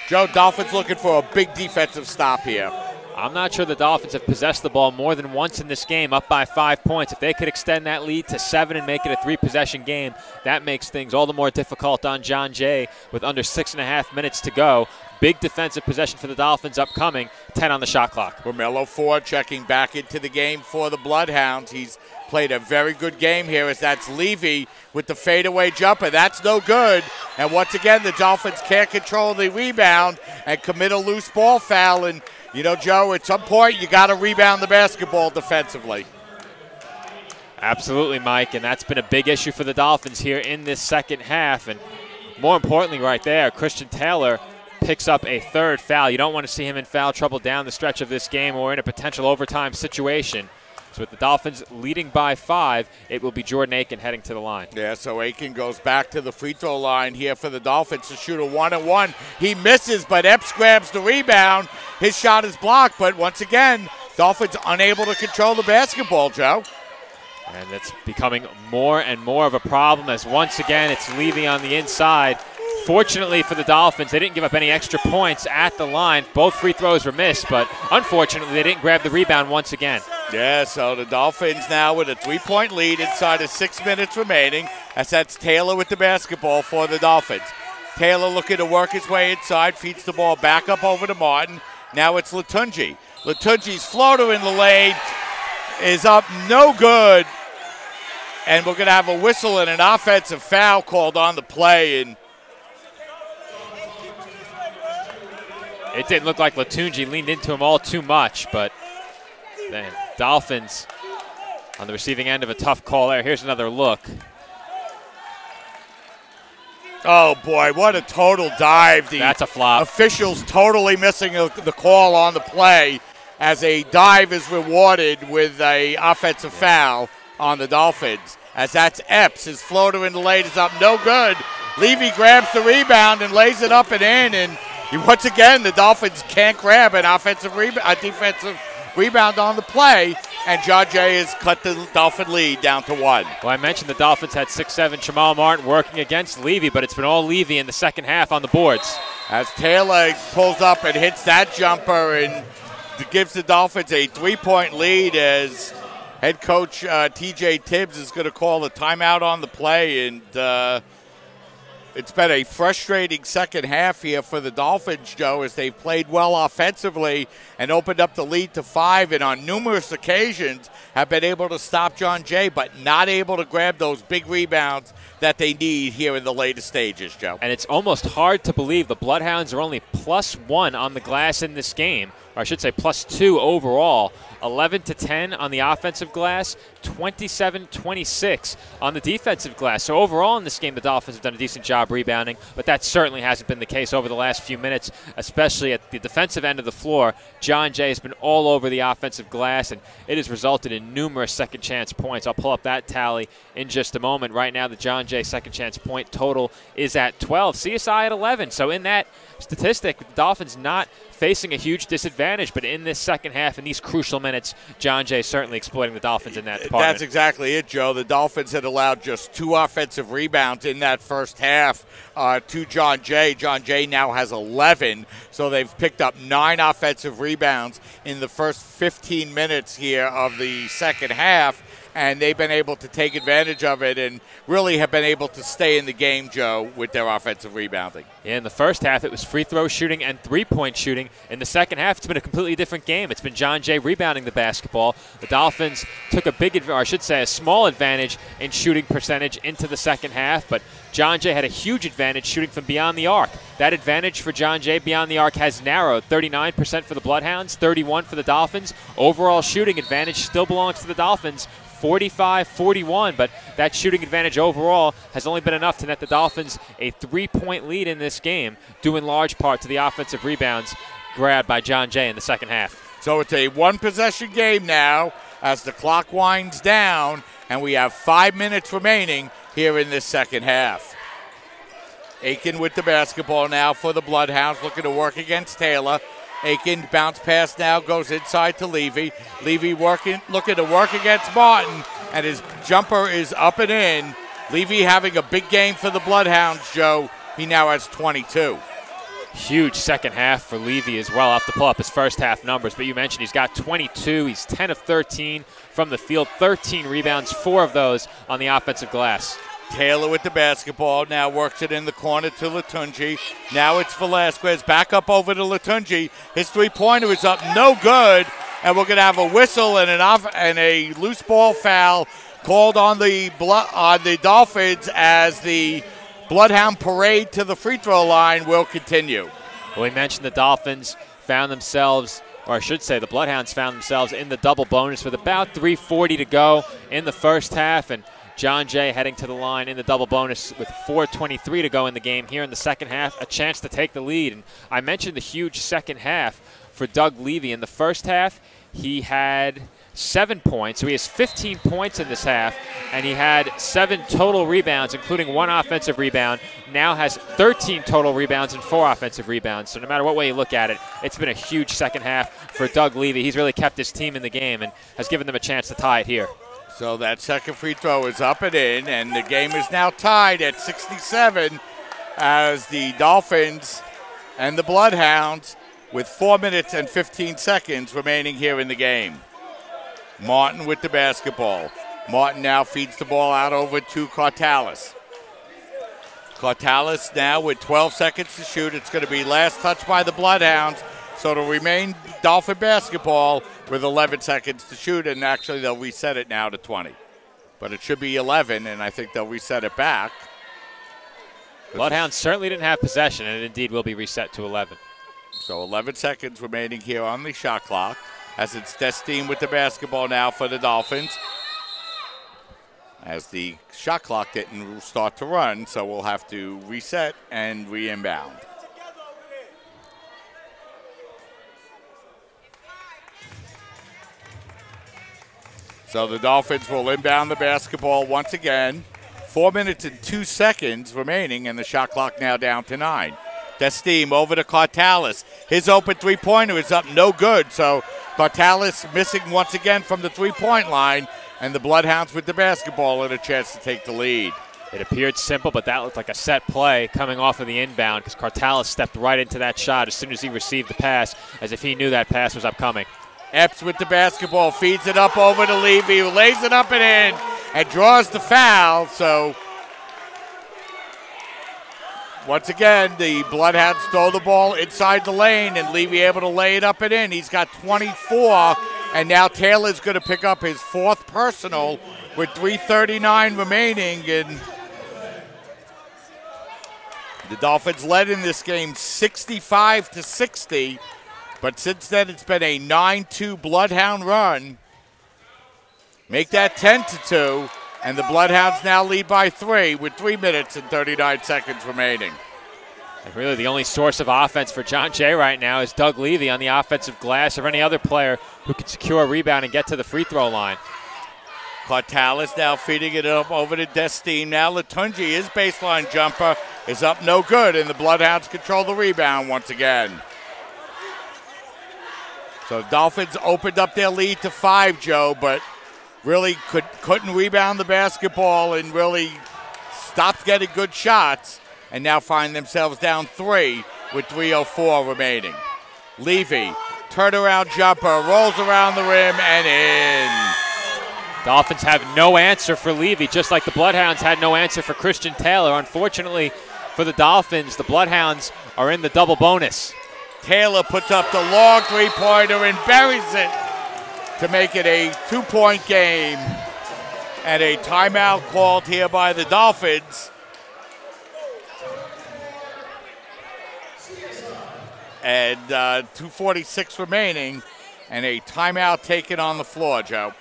Joe, Dolphins looking for a big defensive stop here. I'm not sure the Dolphins have possessed the ball more than once in this game, up by 5 points. If they could extend that lead to 7 and make it a 3-possession game, that makes things all the more difficult on John Jay with under 6.5 minutes to go. Big defensive possession for the Dolphins upcoming, 10 on the shot clock. Romello Ford checking back into the game for the Bloodhounds. He's played a very good game here, as that's Levy with the fadeaway jumper. That's no good. And once again, the Dolphins can't control the rebound and commit a loose ball foul. And you know, Joe, at some point you got to rebound the basketball defensively. Absolutely, Mike, and that's been a big issue for the Dolphins here in this second half. And more importantly right there, Christian Taylor picks up a third foul. You don't want to see him in foul trouble down the stretch of this game or in a potential overtime situation. So with the Dolphins leading by 5, it will be Jordan Aiken heading to the line. Yeah, so Aiken goes back to the free throw line here for the Dolphins to shoot a 1-and-1. He misses, but Epps grabs the rebound. His shot is blocked, but once again, Dolphins unable to control the basketball, Joe. And it's becoming more and more of a problem, as once again it's Levy on the inside. Fortunately for the Dolphins, they didn't give up any extra points at the line. Both free throws were missed, but unfortunately they didn't grab the rebound once again. Yeah, so the Dolphins now with a 3-point lead inside of 6 minutes remaining, as that's Taylor with the basketball for the Dolphins. Taylor looking to work his way inside, feeds the ball back up over to Martin. Now it's Latunji. Latunji's floater in the lane is up, no good. And we're going to have a whistle and an offensive foul called on the play. And it didn't look like Latunji leaned into him all too much, but the Dolphins on the receiving end of a tough call there. Here's another look. Oh, boy, what a total dive. That's a flop. Officials totally missing the call on the play, as a dive is rewarded with a offensive foul on the Dolphins. As that's Epps. His floater in the lane is up, no good. Levy grabs the rebound and lays it up and in. And once again, the Dolphins can't grab an defensive rebound on the play, and John Jay has cut the Dolphin lead down to 1. Well, I mentioned the Dolphins had 6'7" Jamal Martin working against Levy, but it's been all Levy in the second half on the boards. As Taylor pulls up and hits that jumper and gives the Dolphins a 3-point lead, as head coach T.J. Tibbs is going to call a timeout on the play. And it's been a frustrating second half here for the Dolphins, Joe, as they've played well offensively and opened up the lead to 5, and on numerous occasions have been able to stop John Jay, but not able to grab those big rebounds that they need here in the later stages, Joe. And it's almost hard to believe the Bloodhounds are only +1 on the glass in this game. or I should say +2 overall. 11-10 on the offensive glass, 27-26 on the defensive glass. So overall in this game, the Dolphins have done a decent job rebounding, but that certainly hasn't been the case over the last few minutes, especially at the defensive end of the floor. John Jay has been all over the offensive glass, and it has resulted in numerous second chance points. I'll pull up that tally in just a moment. Right now, the John Jay second chance point total is at 12, CSI at 11. So in that statistic, the Dolphins not facing a huge disadvantage, but in this second half, in these crucial minutes, John Jay certainly exploiting the Dolphins in that department. That's exactly it, Joe. The Dolphins had allowed just 2 offensive rebounds in that first half to John Jay. John Jay now has 11, so they've picked up 9 offensive rebounds in the first 15 minutes here of the second half, and they've been able to take advantage of it and really have been able to stay in the game, Joe, with their offensive rebounding. Yeah, in the first half, it was free throw shooting and three-point shooting. In the second half, it's been a completely different game. It's been John Jay rebounding the basketball. The Dolphins took a small advantage in shooting percentage into the second half, but John Jay had a huge advantage shooting from beyond the arc. That advantage for John Jay beyond the arc has narrowed. 39% for the Bloodhounds, 31% for the Dolphins. Overall shooting advantage still belongs to the Dolphins, 45-41, but that shooting advantage overall has only been enough to net the Dolphins a 3-point lead in this game, due in large part to the offensive rebounds grabbed by John Jay in the second half. So it's a one-possession game now as the clock winds down, and we have 5 minutes remaining here in this second half. Aiken with the basketball now for the Bloodhounds, looking to work against Taylor. Aiken bounce pass now goes inside to Levy. Levy looking to work against Martin, and his jumper is up and in. Levy having a big game for the Bloodhounds, Joe. He now has 22. Huge second half for Levy as well. I'll have to pull up his first half numbers, but you mentioned he's got 22. He's 10 of 13 from the field, 13 rebounds, 4 of those on the offensive glass. Taylor with the basketball, now works it in the corner to Latunji. Now it's Velasquez, back up over to Latunji. His three-pointer is up, no good, and we're going to have a whistle and a loose ball foul called on the Dolphins as the Bloodhound parade to the free throw line will continue. Well, we mentioned the Dolphins found themselves, or I should say the Bloodhounds found themselves in the double bonus with about 3:40 to go in the first half, and John Jay heading to the line in the double bonus with 4:23 to go in the game here in the second half, a chance to take the lead. And I mentioned the huge second half for Doug Levy. In the first half, he had 7 points, so he has 15 points in this half, and he had 7 total rebounds, including 1 offensive rebound. Now has 13 total rebounds and 4 offensive rebounds. So no matter what way you look at it, it's been a huge second half for Doug Levy. He's really kept his team in the game and has given them a chance to tie it here. So that second free throw is up and in, and the game is now tied at 67 as the Dolphins and the Bloodhounds with 4 minutes and 15 seconds remaining here in the game. Martin with the basketball. Martin now feeds the ball out over to Cartalis. Cartalis now with 12 seconds to shoot. It's going to be last touch by the Bloodhounds. So it'll remain Dolphin basketball with 11 seconds to shoot, and actually they'll reset it now to 20. But it should be 11, and I think they'll reset it back. Bloodhounds certainly didn't have possession, and it indeed will be reset to 11. So 11 seconds remaining here on the shot clock as it's Destine with the basketball now for the Dolphins. As the shot clock didn't start to run, so we'll have to reset and re-inbound. So the Dolphins will inbound the basketball once again. 4 minutes and 2 seconds remaining, and the shot clock now down to 9. Destine over to Cartalis. His open three-pointer is up, no good. So Cartalis missing once again from the three-point line, and the Bloodhounds with the basketball and a chance to take the lead. It appeared simple, but that looked like a set play coming off of the inbound because Cartalis stepped right into that shot as soon as he received the pass, as if he knew that pass was upcoming. Epps with the basketball, feeds it up over to Levy, who lays it up and in and draws the foul. So once again, the Bloodhounds stole the ball inside the lane, and Levy able to lay it up and in. He's got 24, and now Taylor's going to pick up his 4th personal with 3:39 remaining. And the Dolphins led in this game 65-60. But since then, it's been a 9-2 Bloodhound run. Make that 10-2, and the Bloodhounds now lead by 3 with 3 minutes and 39 seconds remaining. And really the only source of offense for John Jay right now is Doug Levy on the offensive glass, or any other player who can secure a rebound and get to the free throw line. Cartalis now feeding it up over to Destine. Now Latunji, his baseline jumper is up no good, and the Bloodhounds control the rebound once again. So the Dolphins opened up their lead to 5, Joe, but really couldn't rebound the basketball and really stopped getting good shots, and now find themselves down 3 with 3:04 remaining. Levy, turnaround jumper, rolls around the rim and in. Dolphins have no answer for Levy, just like the Bloodhounds had no answer for Christian Taylor. Unfortunately for the Dolphins, the Bloodhounds are in the double bonus. Taylor puts up the long three-pointer and buries it to make it a 2-point game. And a timeout called here by the Dolphins. And 2:46 remaining, and a timeout taken on the floor, Joe.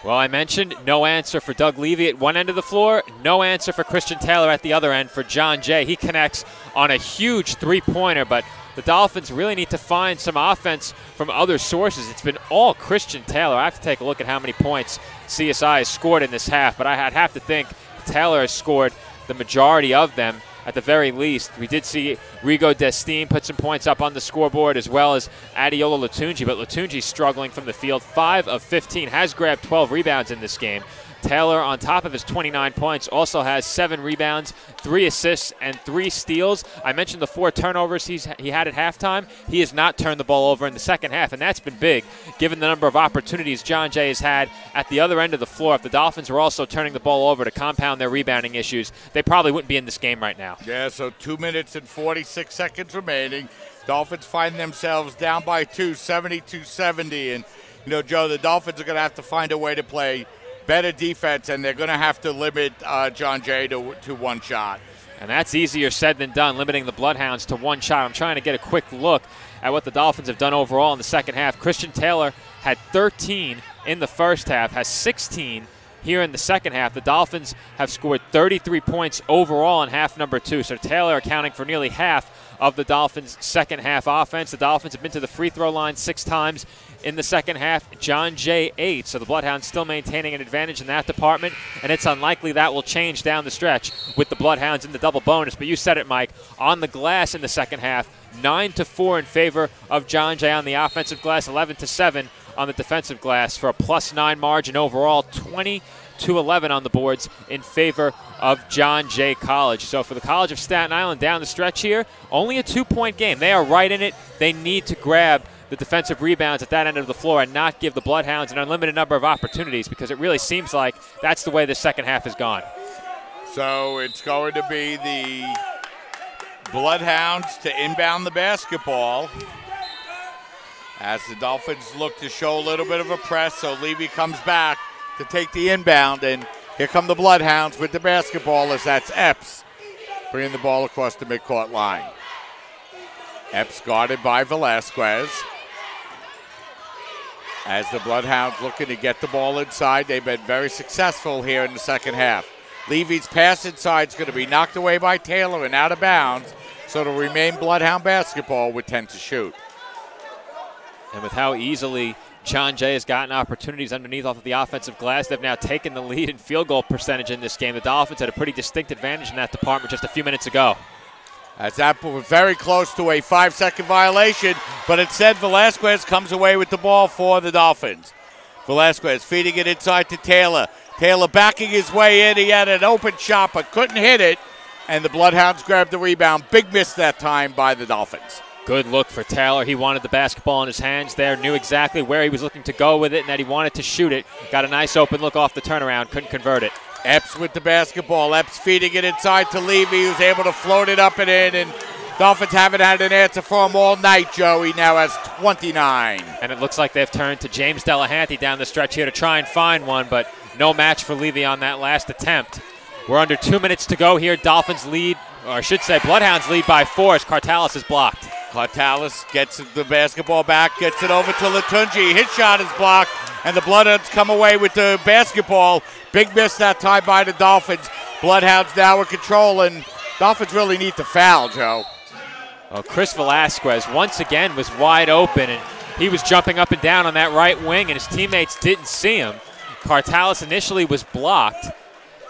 Well, I mentioned no answer for Doug Levy at one end of the floor, no answer for Christian Taylor at the other end for John Jay. He connects on a huge three-pointer, but the Dolphins really need to find some offense from other sources. It's been all Christian Taylor. I have to take a look at how many points CSI has scored in this half, but I'd have to think Taylor has scored the majority of them. At the very least, we did see Rigo Destine put some points up on the scoreboard, as well as Adeola Latunji, but Latunji's struggling from the field. 5 of 15, has grabbed 12 rebounds in this game. Taylor, on top of his 29 points, also has 7 rebounds, 3 assists, and 3 steals. I mentioned the 4 turnovers he had at halftime. He has not turned the ball over in the second half, and that's been big, given the number of opportunities John Jay has had at the other end of the floor. If the Dolphins were also turning the ball over to compound their rebounding issues, they probably wouldn't be in this game right now. Yeah, so 2 minutes and 46 seconds remaining. Dolphins find themselves down by 2, 72-70. And, you know, Joe, the Dolphins are going to have to find a way to play better defense, and they're going to have to limit John Jay to one shot. And that's easier said than done, limiting the Bloodhounds to one shot. I'm trying to get a quick look at what the Dolphins have done overall in the second half. Christian Taylor had 13 in the first half, has 16 here in the second half. The Dolphins have scored 33 points overall in half number 2. So Taylor accounting for nearly half of the Dolphins' second half offense. The Dolphins have been to the free throw line 6 times in the second half. John Jay 8. So the Bloodhounds still maintaining an advantage in that department, and it's unlikely that will change down the stretch with the Bloodhounds in the double bonus. But you said it, Mike, on the glass in the second half, 9-4 in favor of John Jay on the offensive glass, 11-7 on the defensive glass for a +9 margin overall, 20-11 on the boards in favor of John Jay College. So for the College of Staten Island down the stretch here, only a 2-point game. They are right in it. They need to grab the defensive rebounds at that end of the floor and not give the Bloodhounds an unlimited number of opportunities, because it really seems like that's the way the second half has gone. So it's going to be the Bloodhounds to inbound the basketball as the Dolphins look to show a little bit of a press. So Levy comes back to take the inbound, and here come the Bloodhounds with the basketball, as that's Epps bringing the ball across the midcourt line. Epps guarded by Velasquez. As the Bloodhounds looking to get the ball inside, they've been very successful here in the second half. Levy's pass inside is going to be knocked away by Taylor and out of bounds, so it'll remain Bloodhound basketball with 10 to shoot. And with how easily John Jay has gotten opportunities underneath off of the offensive glass, they've now taken the lead in field goal percentage in this game. The Dolphins had a pretty distinct advantage in that department just a few minutes ago. As that was very close to a 5-second violation, but it said Velasquez comes away with the ball for the Dolphins. Velasquez feeding it inside to Taylor. Taylor backing his way in. He had an open shot but couldn't hit it, and the Bloodhounds grabbed the rebound. Big miss that time by the Dolphins. Good look for Taylor. He wanted the basketball in his hands there, knew exactly where he was looking to go with it and that he wanted to shoot it. Got a nice open look off the turnaround, couldn't convert it. Epps with the basketball. Epps feeding it inside to Levy, who's able to float it up and in, and Dolphins haven't had an answer for him all night, Joe. He now has 29. And it looks like they've turned to James Delahanty down the stretch here to try and find one, but no match for Levy on that last attempt. We're under 2 minutes to go here. Dolphins lead, or I should say Bloodhounds lead by 4 as Cartalis is blocked. Cartalis gets the basketball back, gets it over to Latunji. His shot is blocked, and the Bloodhounds come away with the basketball. Big miss that time by the Dolphins. Bloodhounds now in control, and Dolphins really need to foul, Joe. Well, Chris Velasquez once again was wide open, and he was jumping up and down on that right wing, and his teammates didn't see him. Cartalis initially was blocked,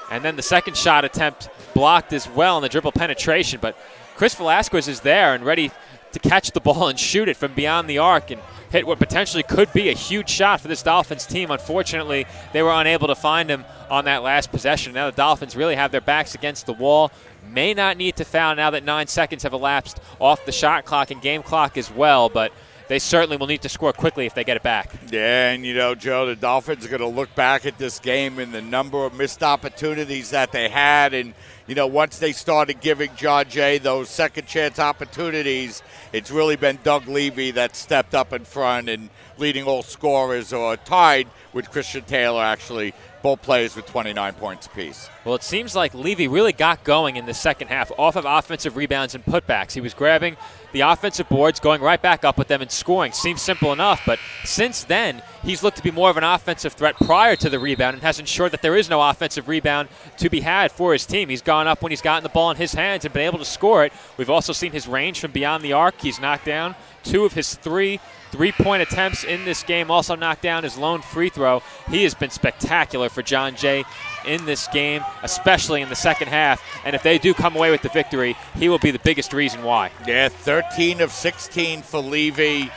and then the second shot attempt blocked as well in the dribble penetration, but Chris Velasquez is there and ready to catch the ball and shoot it from beyond the arc and hit what potentially could be a huge shot for this Dolphins team. Unfortunately, they were unable to find him on that last possession. Now the Dolphins really have their backs against the wall. May not need to foul now that 9 seconds have elapsed off the shot clock and game clock as well, but they certainly will need to score quickly if they get it back. Yeah, and Joe, the Dolphins are going to look back at this game and the number of missed opportunities that they had, and once they started giving John Jay those second chance opportunities, it's really been Doug Levy that stepped up in front and leading all scorers, or tied with Christian Taylor, actually, both players with 29 points apiece. Well, it seems like Levy really got going in the second half off of offensive rebounds and putbacks. He was grabbing the offensive boards, going right back up with them and scoring. Seems simple enough, but since then, he's looked to be more of an offensive threat prior to the rebound and has ensured that there is no offensive rebound to be had for his team. He's gone up when he's gotten the ball in his hands and been able to score it. We've also seen his range from beyond the arc. He's knocked down 2 of his 3 three-point attempts in this game, also knocked down his lone free throw. He has been spectacular for John Jay in this game, especially in the second half. And if they do come away with the victory, he will be the biggest reason why. Yeah, 13 of 16 for Levy.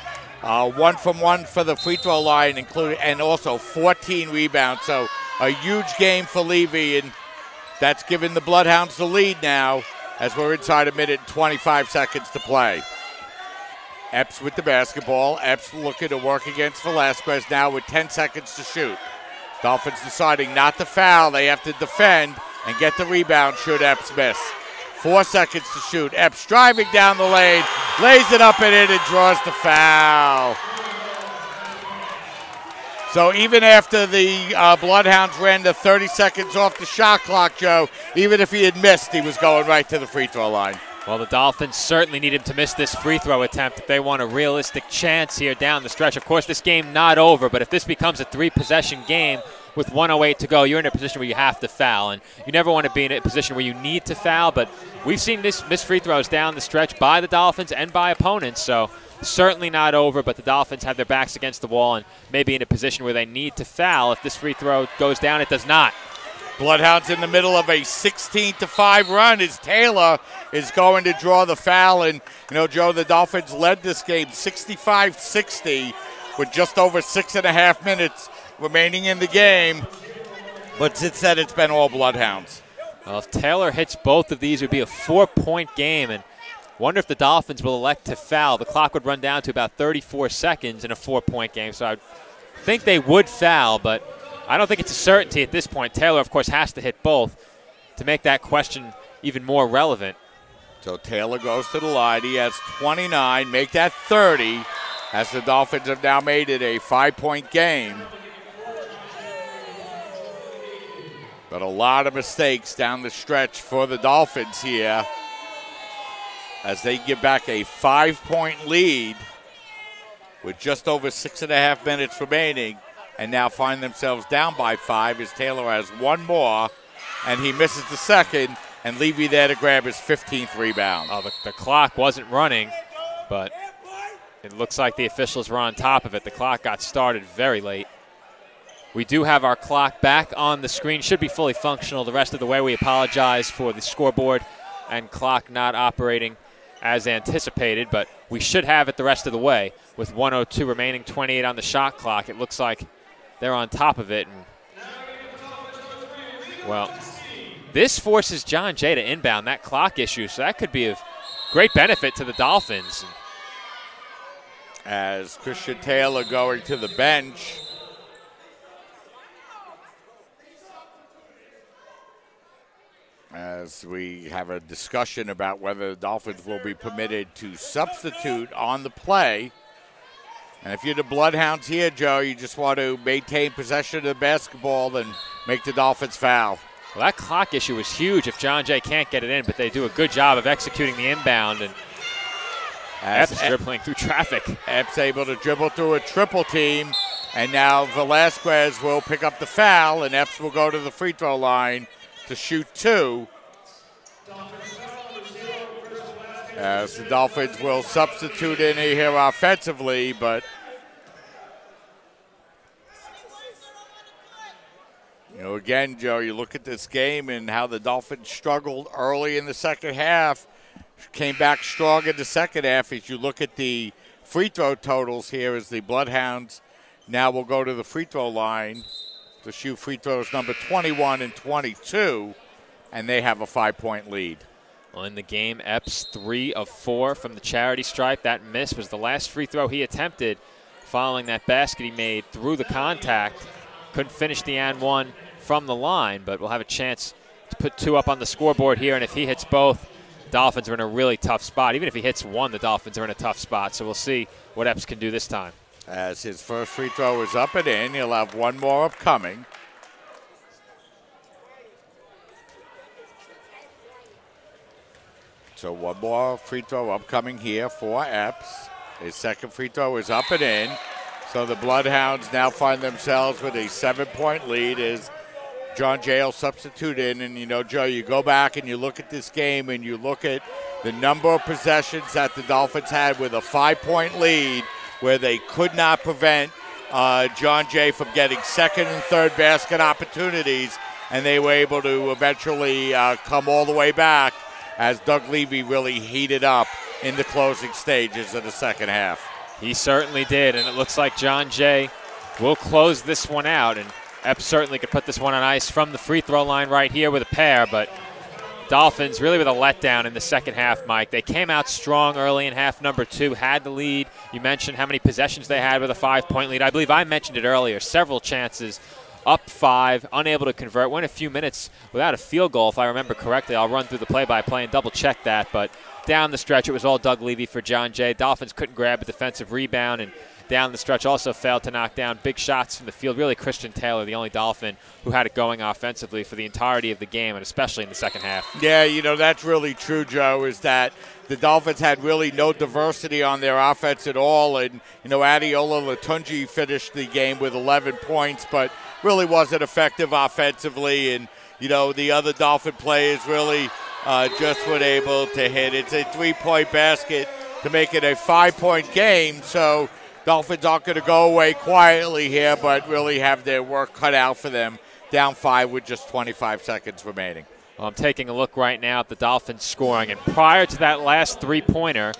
1 from 1 for the free throw line, and also 14 rebounds. So a huge game for Levy, and that's given the Bloodhounds the lead now as we're inside a minute and 25 seconds to play. Epps with the basketball. Epps looking to work against Velasquez now with 10 seconds to shoot. Dolphins deciding not to foul. They have to defend and get the rebound should Epps miss. 4 seconds to shoot. Epps driving down the lane, lays it up and in and draws the foul. So even after the Bloodhounds ran the 30 seconds off the shot clock, Joe, even if he had missed, he was going right to the free throw line. Well, the Dolphins certainly need him to miss this free throw attempt if they want a realistic chance here down the stretch. Of course, this game not over, but if this becomes a 3-possession game with 1:08 to go, you're in a position where you have to foul. And you never want to be in a position where you need to foul, but we've seen missed free throws down the stretch by the Dolphins and by opponents, so certainly not over, but the Dolphins have their backs against the wall and maybe in a position where they need to foul. If this free throw goes down, it does not. Bloodhounds in the middle of a 16-5 run as Taylor is going to draw the foul. And, Joe, the Dolphins led this game 65-60 with just over 6.5 minutes remaining in the game. But since then, it's been all Bloodhounds. Well, if Taylor hits both of these, it would be a 4-point game. And wonder if the Dolphins will elect to foul. The clock would run down to about 34 seconds in a 4-point game. So I think they would foul, but I don't think it's a certainty at this point. Taylor, of course, has to hit both to make that question even more relevant. So Taylor goes to the line. He has 29, make that 30, as the Dolphins have now made it a 5-point game. But a lot of mistakes down the stretch for the Dolphins here as they give back a 5-point lead with just over 6.5 minutes remaining, and now find themselves down by 5 as Taylor has one more, and he misses the second, and Levy there to grab his 15th rebound. Oh, the clock wasn't running, but it looks like the officials were on top of it. The clock got started very late. We do have our clock back on the screen. Should be fully functional the rest of the way. We apologize for the scoreboard and clock not operating as anticipated, but we should have it the rest of the way. With 1:02 remaining, 28 on the shot clock, it looks like they're on top of it. And, well, this forces John Jay to inbound that clock issue, so that could be of great benefit to the Dolphins. As Christian Taylor going to the bench. As we have a discussion about whether the Dolphins will be permitted to substitute on the play. And if you're the Bloodhounds here, Joe, you just want to maintain possession of the basketball and make the Dolphins foul. Well, that clock issue is huge if John Jay can't get it in, but they do a good job of executing the inbound. And Epps dribbling through traffic. Epps able to dribble through a triple team. And now Velasquez will pick up the foul, and Epps will go to the free throw line to shoot 2. As the Dolphins will substitute in here offensively, but again, Joe, you look at this game and how the Dolphins struggled early in the second half, came back strong in the second half. As you look at the free throw totals here, as the Bloodhounds now will go to the free throw line to shoot free throws number 21 and 22, and they have a 5-point lead. Well, in the game, Epps 3 of 4 from the charity stripe. That miss was the last free throw he attempted following that basket he made through the contact. Couldn't finish the and one from the line, but we'll have a chance to put 2 up on the scoreboard here, and if he hits both, Dolphins are in a really tough spot. Even if he hits 1, the Dolphins are in a tough spot, so we'll see what Epps can do this time. As his first free throw is up and in, he'll have 1 more upcoming. So 1 more free throw upcoming here for Epps. His second free throw is up and in. So the Bloodhounds now find themselves with a 7-point lead as John Jay will substitute in. And, Joe, you go back and you look at this game and you look at the number of possessions that the Dolphins had with a 5-point lead, where they could not prevent John Jay from getting second and third basket opportunities, and they were able to eventually come all the way back as Doug Levy really heated up in the closing stages of the second half. He certainly did, and it looks like John Jay will close this one out, and Epps certainly could put this one on ice from the free throw line right here with a pair, but Dolphins really with a letdown in the second half, Mike. They came out strong early in half number 2, had the lead. You mentioned how many possessions they had with a 5-point lead. I believe I mentioned it earlier. Several chances, up 5, unable to convert. Went a few minutes without a field goal, if I remember correctly. I'll run through the play-by-play and double-check that. But down the stretch, it was all Doug Levy for John Jay. Dolphins couldn't grab a defensive rebound, and down the stretch also failed to knock down big shots from the field. Really, Christian Taylor, the only Dolphin who had it going offensively for the entirety of the game, and especially in the second half. Yeah, that's really true, Joe, is that the Dolphins had really no diversity on their offense at all. And, Adeola Latunji finished the game with 11 points, but really wasn't effective offensively. And, the other Dolphin players really just weren't able to hit. It's a 3-point basket to make it a 5-point game, so Dolphins aren't going to go away quietly here, but really have their work cut out for them. Down 5 with just 25 seconds remaining. Well, I'm taking a look right now at the Dolphins scoring, and prior to that last 3-pointer,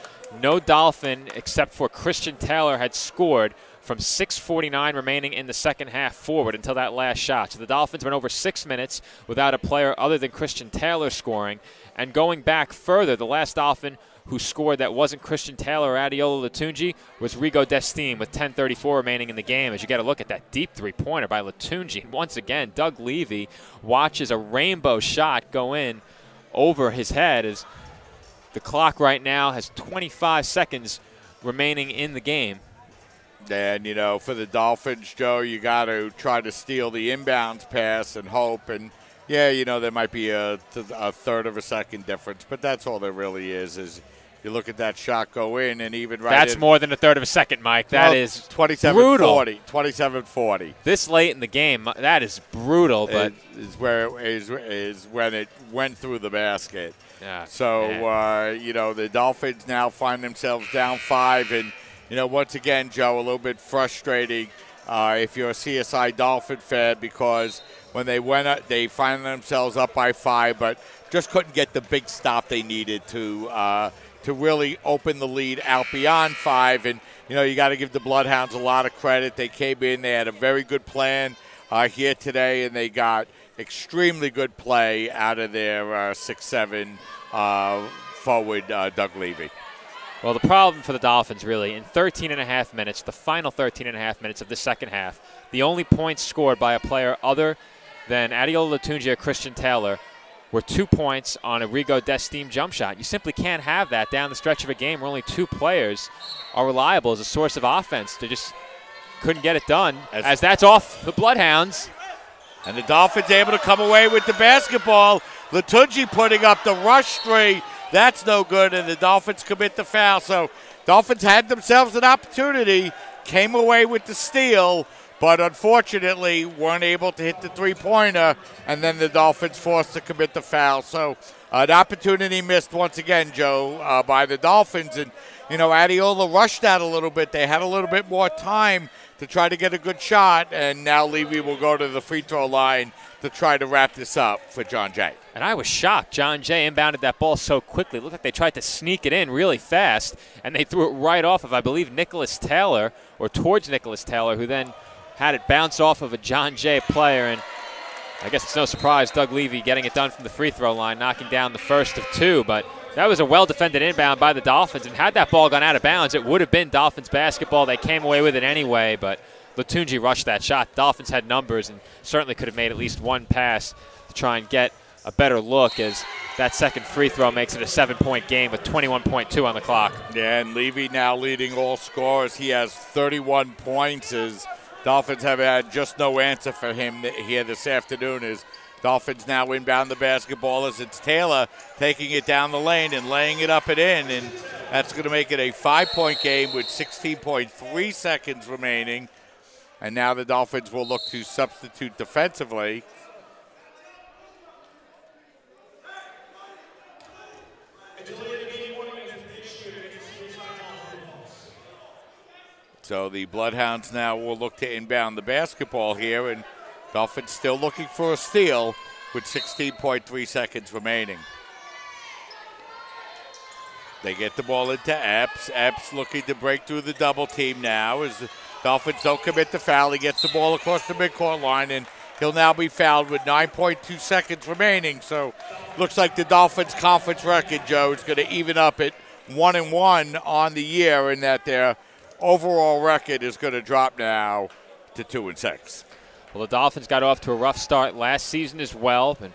no Dolphin except for Christian Taylor had scored from 6:49 remaining in the second half forward until that last shot. So the Dolphins went over 6 minutes without a player other than Christian Taylor scoring. And going back further, the last Dolphin who scored that wasn't Christian Taylor or Adeola Latunji was Rigo Destine with 10:34 remaining in the game. As you get a look at that deep 3-pointer by Latunji. And once again, Doug Levy watches a rainbow shot go in over his head as the clock right now has 25 seconds remaining in the game. And, for the Dolphins, Joe, you got to try to steal the inbounds pass and hope. And, yeah, there might be a third of a second difference, but that's all there really is you look at that shot go in, and even right That's more than a third of a second, Mike. That is 27-40. 27-40. This late in the game, that is brutal. But is when it went through the basket. Yeah, so, the Dolphins now find themselves down 5, and, once again, Joe, a little bit frustrating if you're a CSI Dolphin fan, because when they went up, they find themselves up by 5, but just couldn't get the big stop they needed to really open the lead out beyond 5. And, you got to give the Bloodhounds a lot of credit. They came in, they had a very good plan here today, and they got extremely good play out of their 6'7" forward, Doug Levy. Well, the problem for the Dolphins, really, in 13.5 minutes, the final 13.5 minutes of the second half, the only points scored by a player other than Adeola Latunji or Christian Taylor were 2 points on a Rigo Destine jump shot. You simply can't have that down the stretch of a game where only 2 players are reliable as a source of offense. They just couldn't get it done, as that's off the Bloodhounds. And the Dolphins able to come away with the basketball. Latunji putting up the rush 3 That's no good, and the Dolphins commit the foul. So Dolphins had themselves an opportunity, came away with the steal, but unfortunately weren't able to hit the three-pointer, and then the Dolphins forced to commit the foul. So an opportunity missed once again, Joe, by the Dolphins. And, Adiola rushed that a little bit. They had a little bit more time to try to get a good shot, and now Levy will go to the free throw line to try to wrap this up for John Jay. And I was shocked. John Jay inbounded that ball so quickly. It looked like they tried to sneak it in really fast, and they threw it right off of, I believe, Nicholas Taylor, or towards Nicholas Taylor, who then had it bounce off of a John Jay player. And I guess it's no surprise Doug Levy getting it done from the free throw line, knocking down the first of two. But that was a well-defended inbound by the Dolphins, and had that ball gone out of bounds, it would have been Dolphins basketball. They came away with it anyway, but Latunji rushed that shot. Dolphins had numbers and certainly could have made at least one pass to try and get a better look, as that second free throw makes it a 7-point game with 21.2 on the clock. Yeah, and Levy now leading all scorers. He has 31 points. As Dolphins have had just no answer for him here this afternoon. As Dolphins now inbound the basketball as it's Taylor taking it down the lane and laying it up and in, and that's going to make it a 5-point game with 16.3 seconds remaining. And now the Dolphins will look to substitute defensively. So the Bloodhounds now will look to inbound the basketball here, and Dolphins still looking for a steal with 16.3 seconds remaining. They get the ball into Epps. Epps looking to break through the double team now as the Dolphins don't commit the foul. He gets the ball across the midcourt line, and he'll now be fouled with 9.2 seconds remaining. So looks like the Dolphins' conference record, Joe, is going to even up at 1-1 on the year, and that their overall record is going to drop now to 2-6. Well, the Dolphins got off to a rough start last season as well, and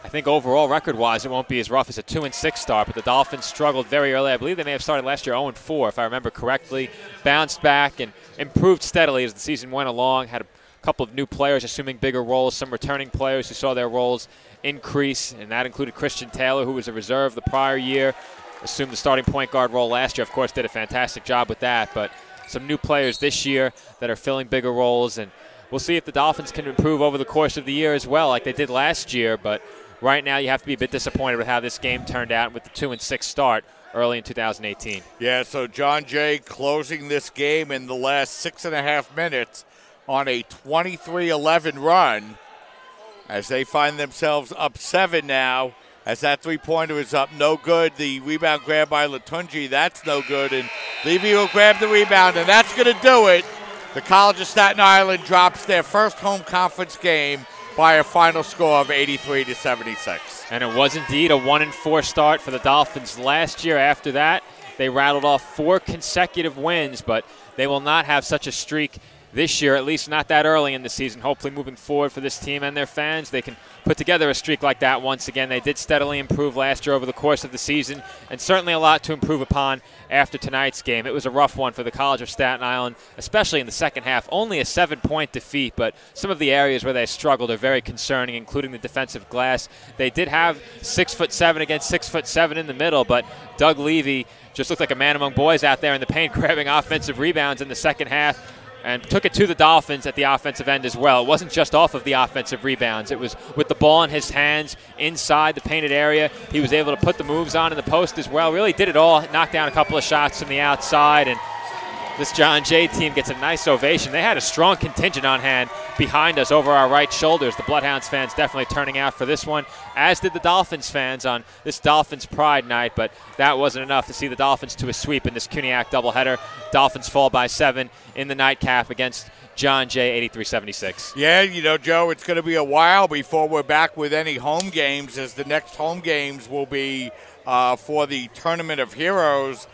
I think overall record-wise it won't be as rough as a 2-6 start, but the Dolphins struggled very early. I believe they may have started last year 0-4, if I remember correctly, bounced back and improved steadily as the season went along, had a couple of new players assuming bigger roles, some returning players who saw their roles increase, and that included Christian Taylor, who was a reserve the prior year, assumed the starting point guard role last year, of course, did a fantastic job with that, but some new players this year that are filling bigger roles, and we'll see if the Dolphins can improve over the course of the year as well, like they did last year, but right now you have to be a bit disappointed with how this game turned out with the 2-6 start early in 2018. Yeah, so John Jay closing this game in the last 6.5 minutes on a 23-11 run as they find themselves up 7 now. As that three-pointer is up, no good. The rebound grab by Latunji, that's no good. And Levy will grab the rebound, and that's going to do it. The College of Staten Island drops their first home conference game by a final score of 83-76. And it was indeed a 1-4 start for the Dolphins last year. After that, they rattled off 4 consecutive wins, but they will not have such a streak this year, at least not that early in the season. Hopefully moving forward for this team and their fans, they can put together a streak like that once again. They did steadily improve last year over the course of the season, and certainly a lot to improve upon after tonight's game. It was a rough one for the College of Staten Island, especially in the second half. Only a 7-point defeat, but some of the areas where they struggled are very concerning, including the defensive glass. They did have 6'7" against 6'7" in the middle, but Doug Levy just looked like a man among boys out there in the paint, grabbing offensive rebounds in the second half, and took it to the Dolphins at the offensive end as well. It wasn't just off of the offensive rebounds. It was with the ball in his hands inside the painted area. He was able to put the moves on in the post as well. Really did it all, knocked down a couple of shots from the outside, and this John Jay team gets a nice ovation. They had a strong contingent on hand behind us over our right shoulders. The Bloodhounds fans definitely turning out for this one, as did the Dolphins fans on this Dolphins Pride night, but that wasn't enough to see the Dolphins to a sweep in this Cuniac doubleheader. Dolphins fall by 7 in the nightcap against John Jay, 83-76. Yeah, you know, Joe, it's going to be a while before we're back with any home games, as the next home games will be for the Tournament of Heroes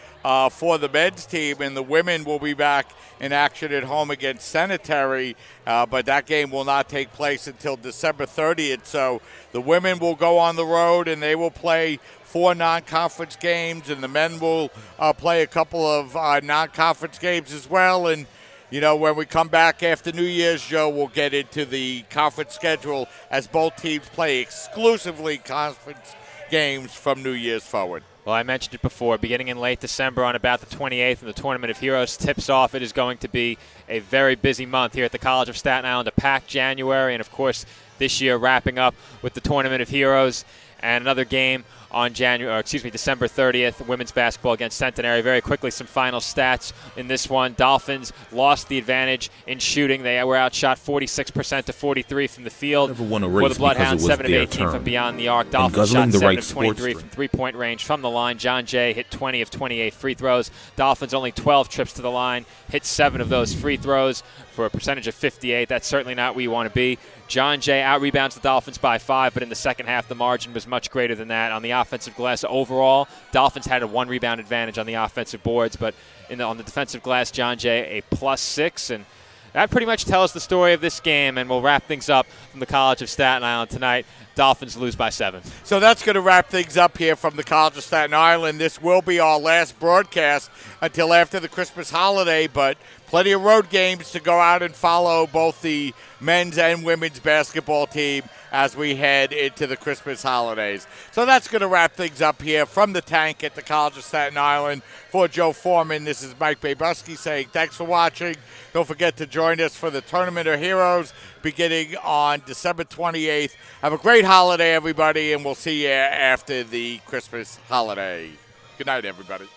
for the men's team, and the women will be back in action at home against Sanitary, but that game will not take place until December 30th. So the women will go on the road, and they will play 4 non-conference games, and the men will play a couple of non-conference games as well. And, you know, when we come back after New Year's, Joe, we'll get into the conference schedule as both teams play exclusively conference games from New Year's forward. Well, I mentioned it before, beginning in late December on about the 28th, and the Tournament of Heroes tips off. It is going to be a very busy month here at the College of Staten Island, a packed January, and of course this year wrapping up with the Tournament of Heroes and another game on December 30th, women's basketball against Centenary. Very quickly, some final stats in this one. Dolphins lost the advantage in shooting. They were outshot 46% to 43 from the field. For the Bloodhounds, 7 of 18 from beyond the arc. Dolphins shot 7 of 23 from three-point range from the line. John Jay hit 20 of 28 free throws. Dolphins only 12 trips to the line, hit 7 of those free throws for a percentage of 58. That's certainly not where you want to be. John Jay out-rebounds the Dolphins by 5, but in the second half, the margin was much greater than that. On the offensive glass overall, Dolphins had a 1-rebound advantage on the offensive boards, but on the defensive glass, John Jay a +6, and that pretty much tells the story of this game, and we'll wrap things up from the College of Staten Island tonight. Dolphins lose by 7. So that's going to wrap things up here from the College of Staten Island. This will be our last broadcast until after the Christmas holiday, but plenty of road games to go out and follow both the men's and women's basketball team as we head into the Christmas holidays. So that's going to wrap things up here from the tank at the College of Staten Island. For Joe Foreman, this is Mike Babuski saying thanks for watching. Don't forget to join us for the Tournament of Heroes beginning on December 28th. Have a great holiday, everybody, and we'll see you after the Christmas holiday. Good night, everybody.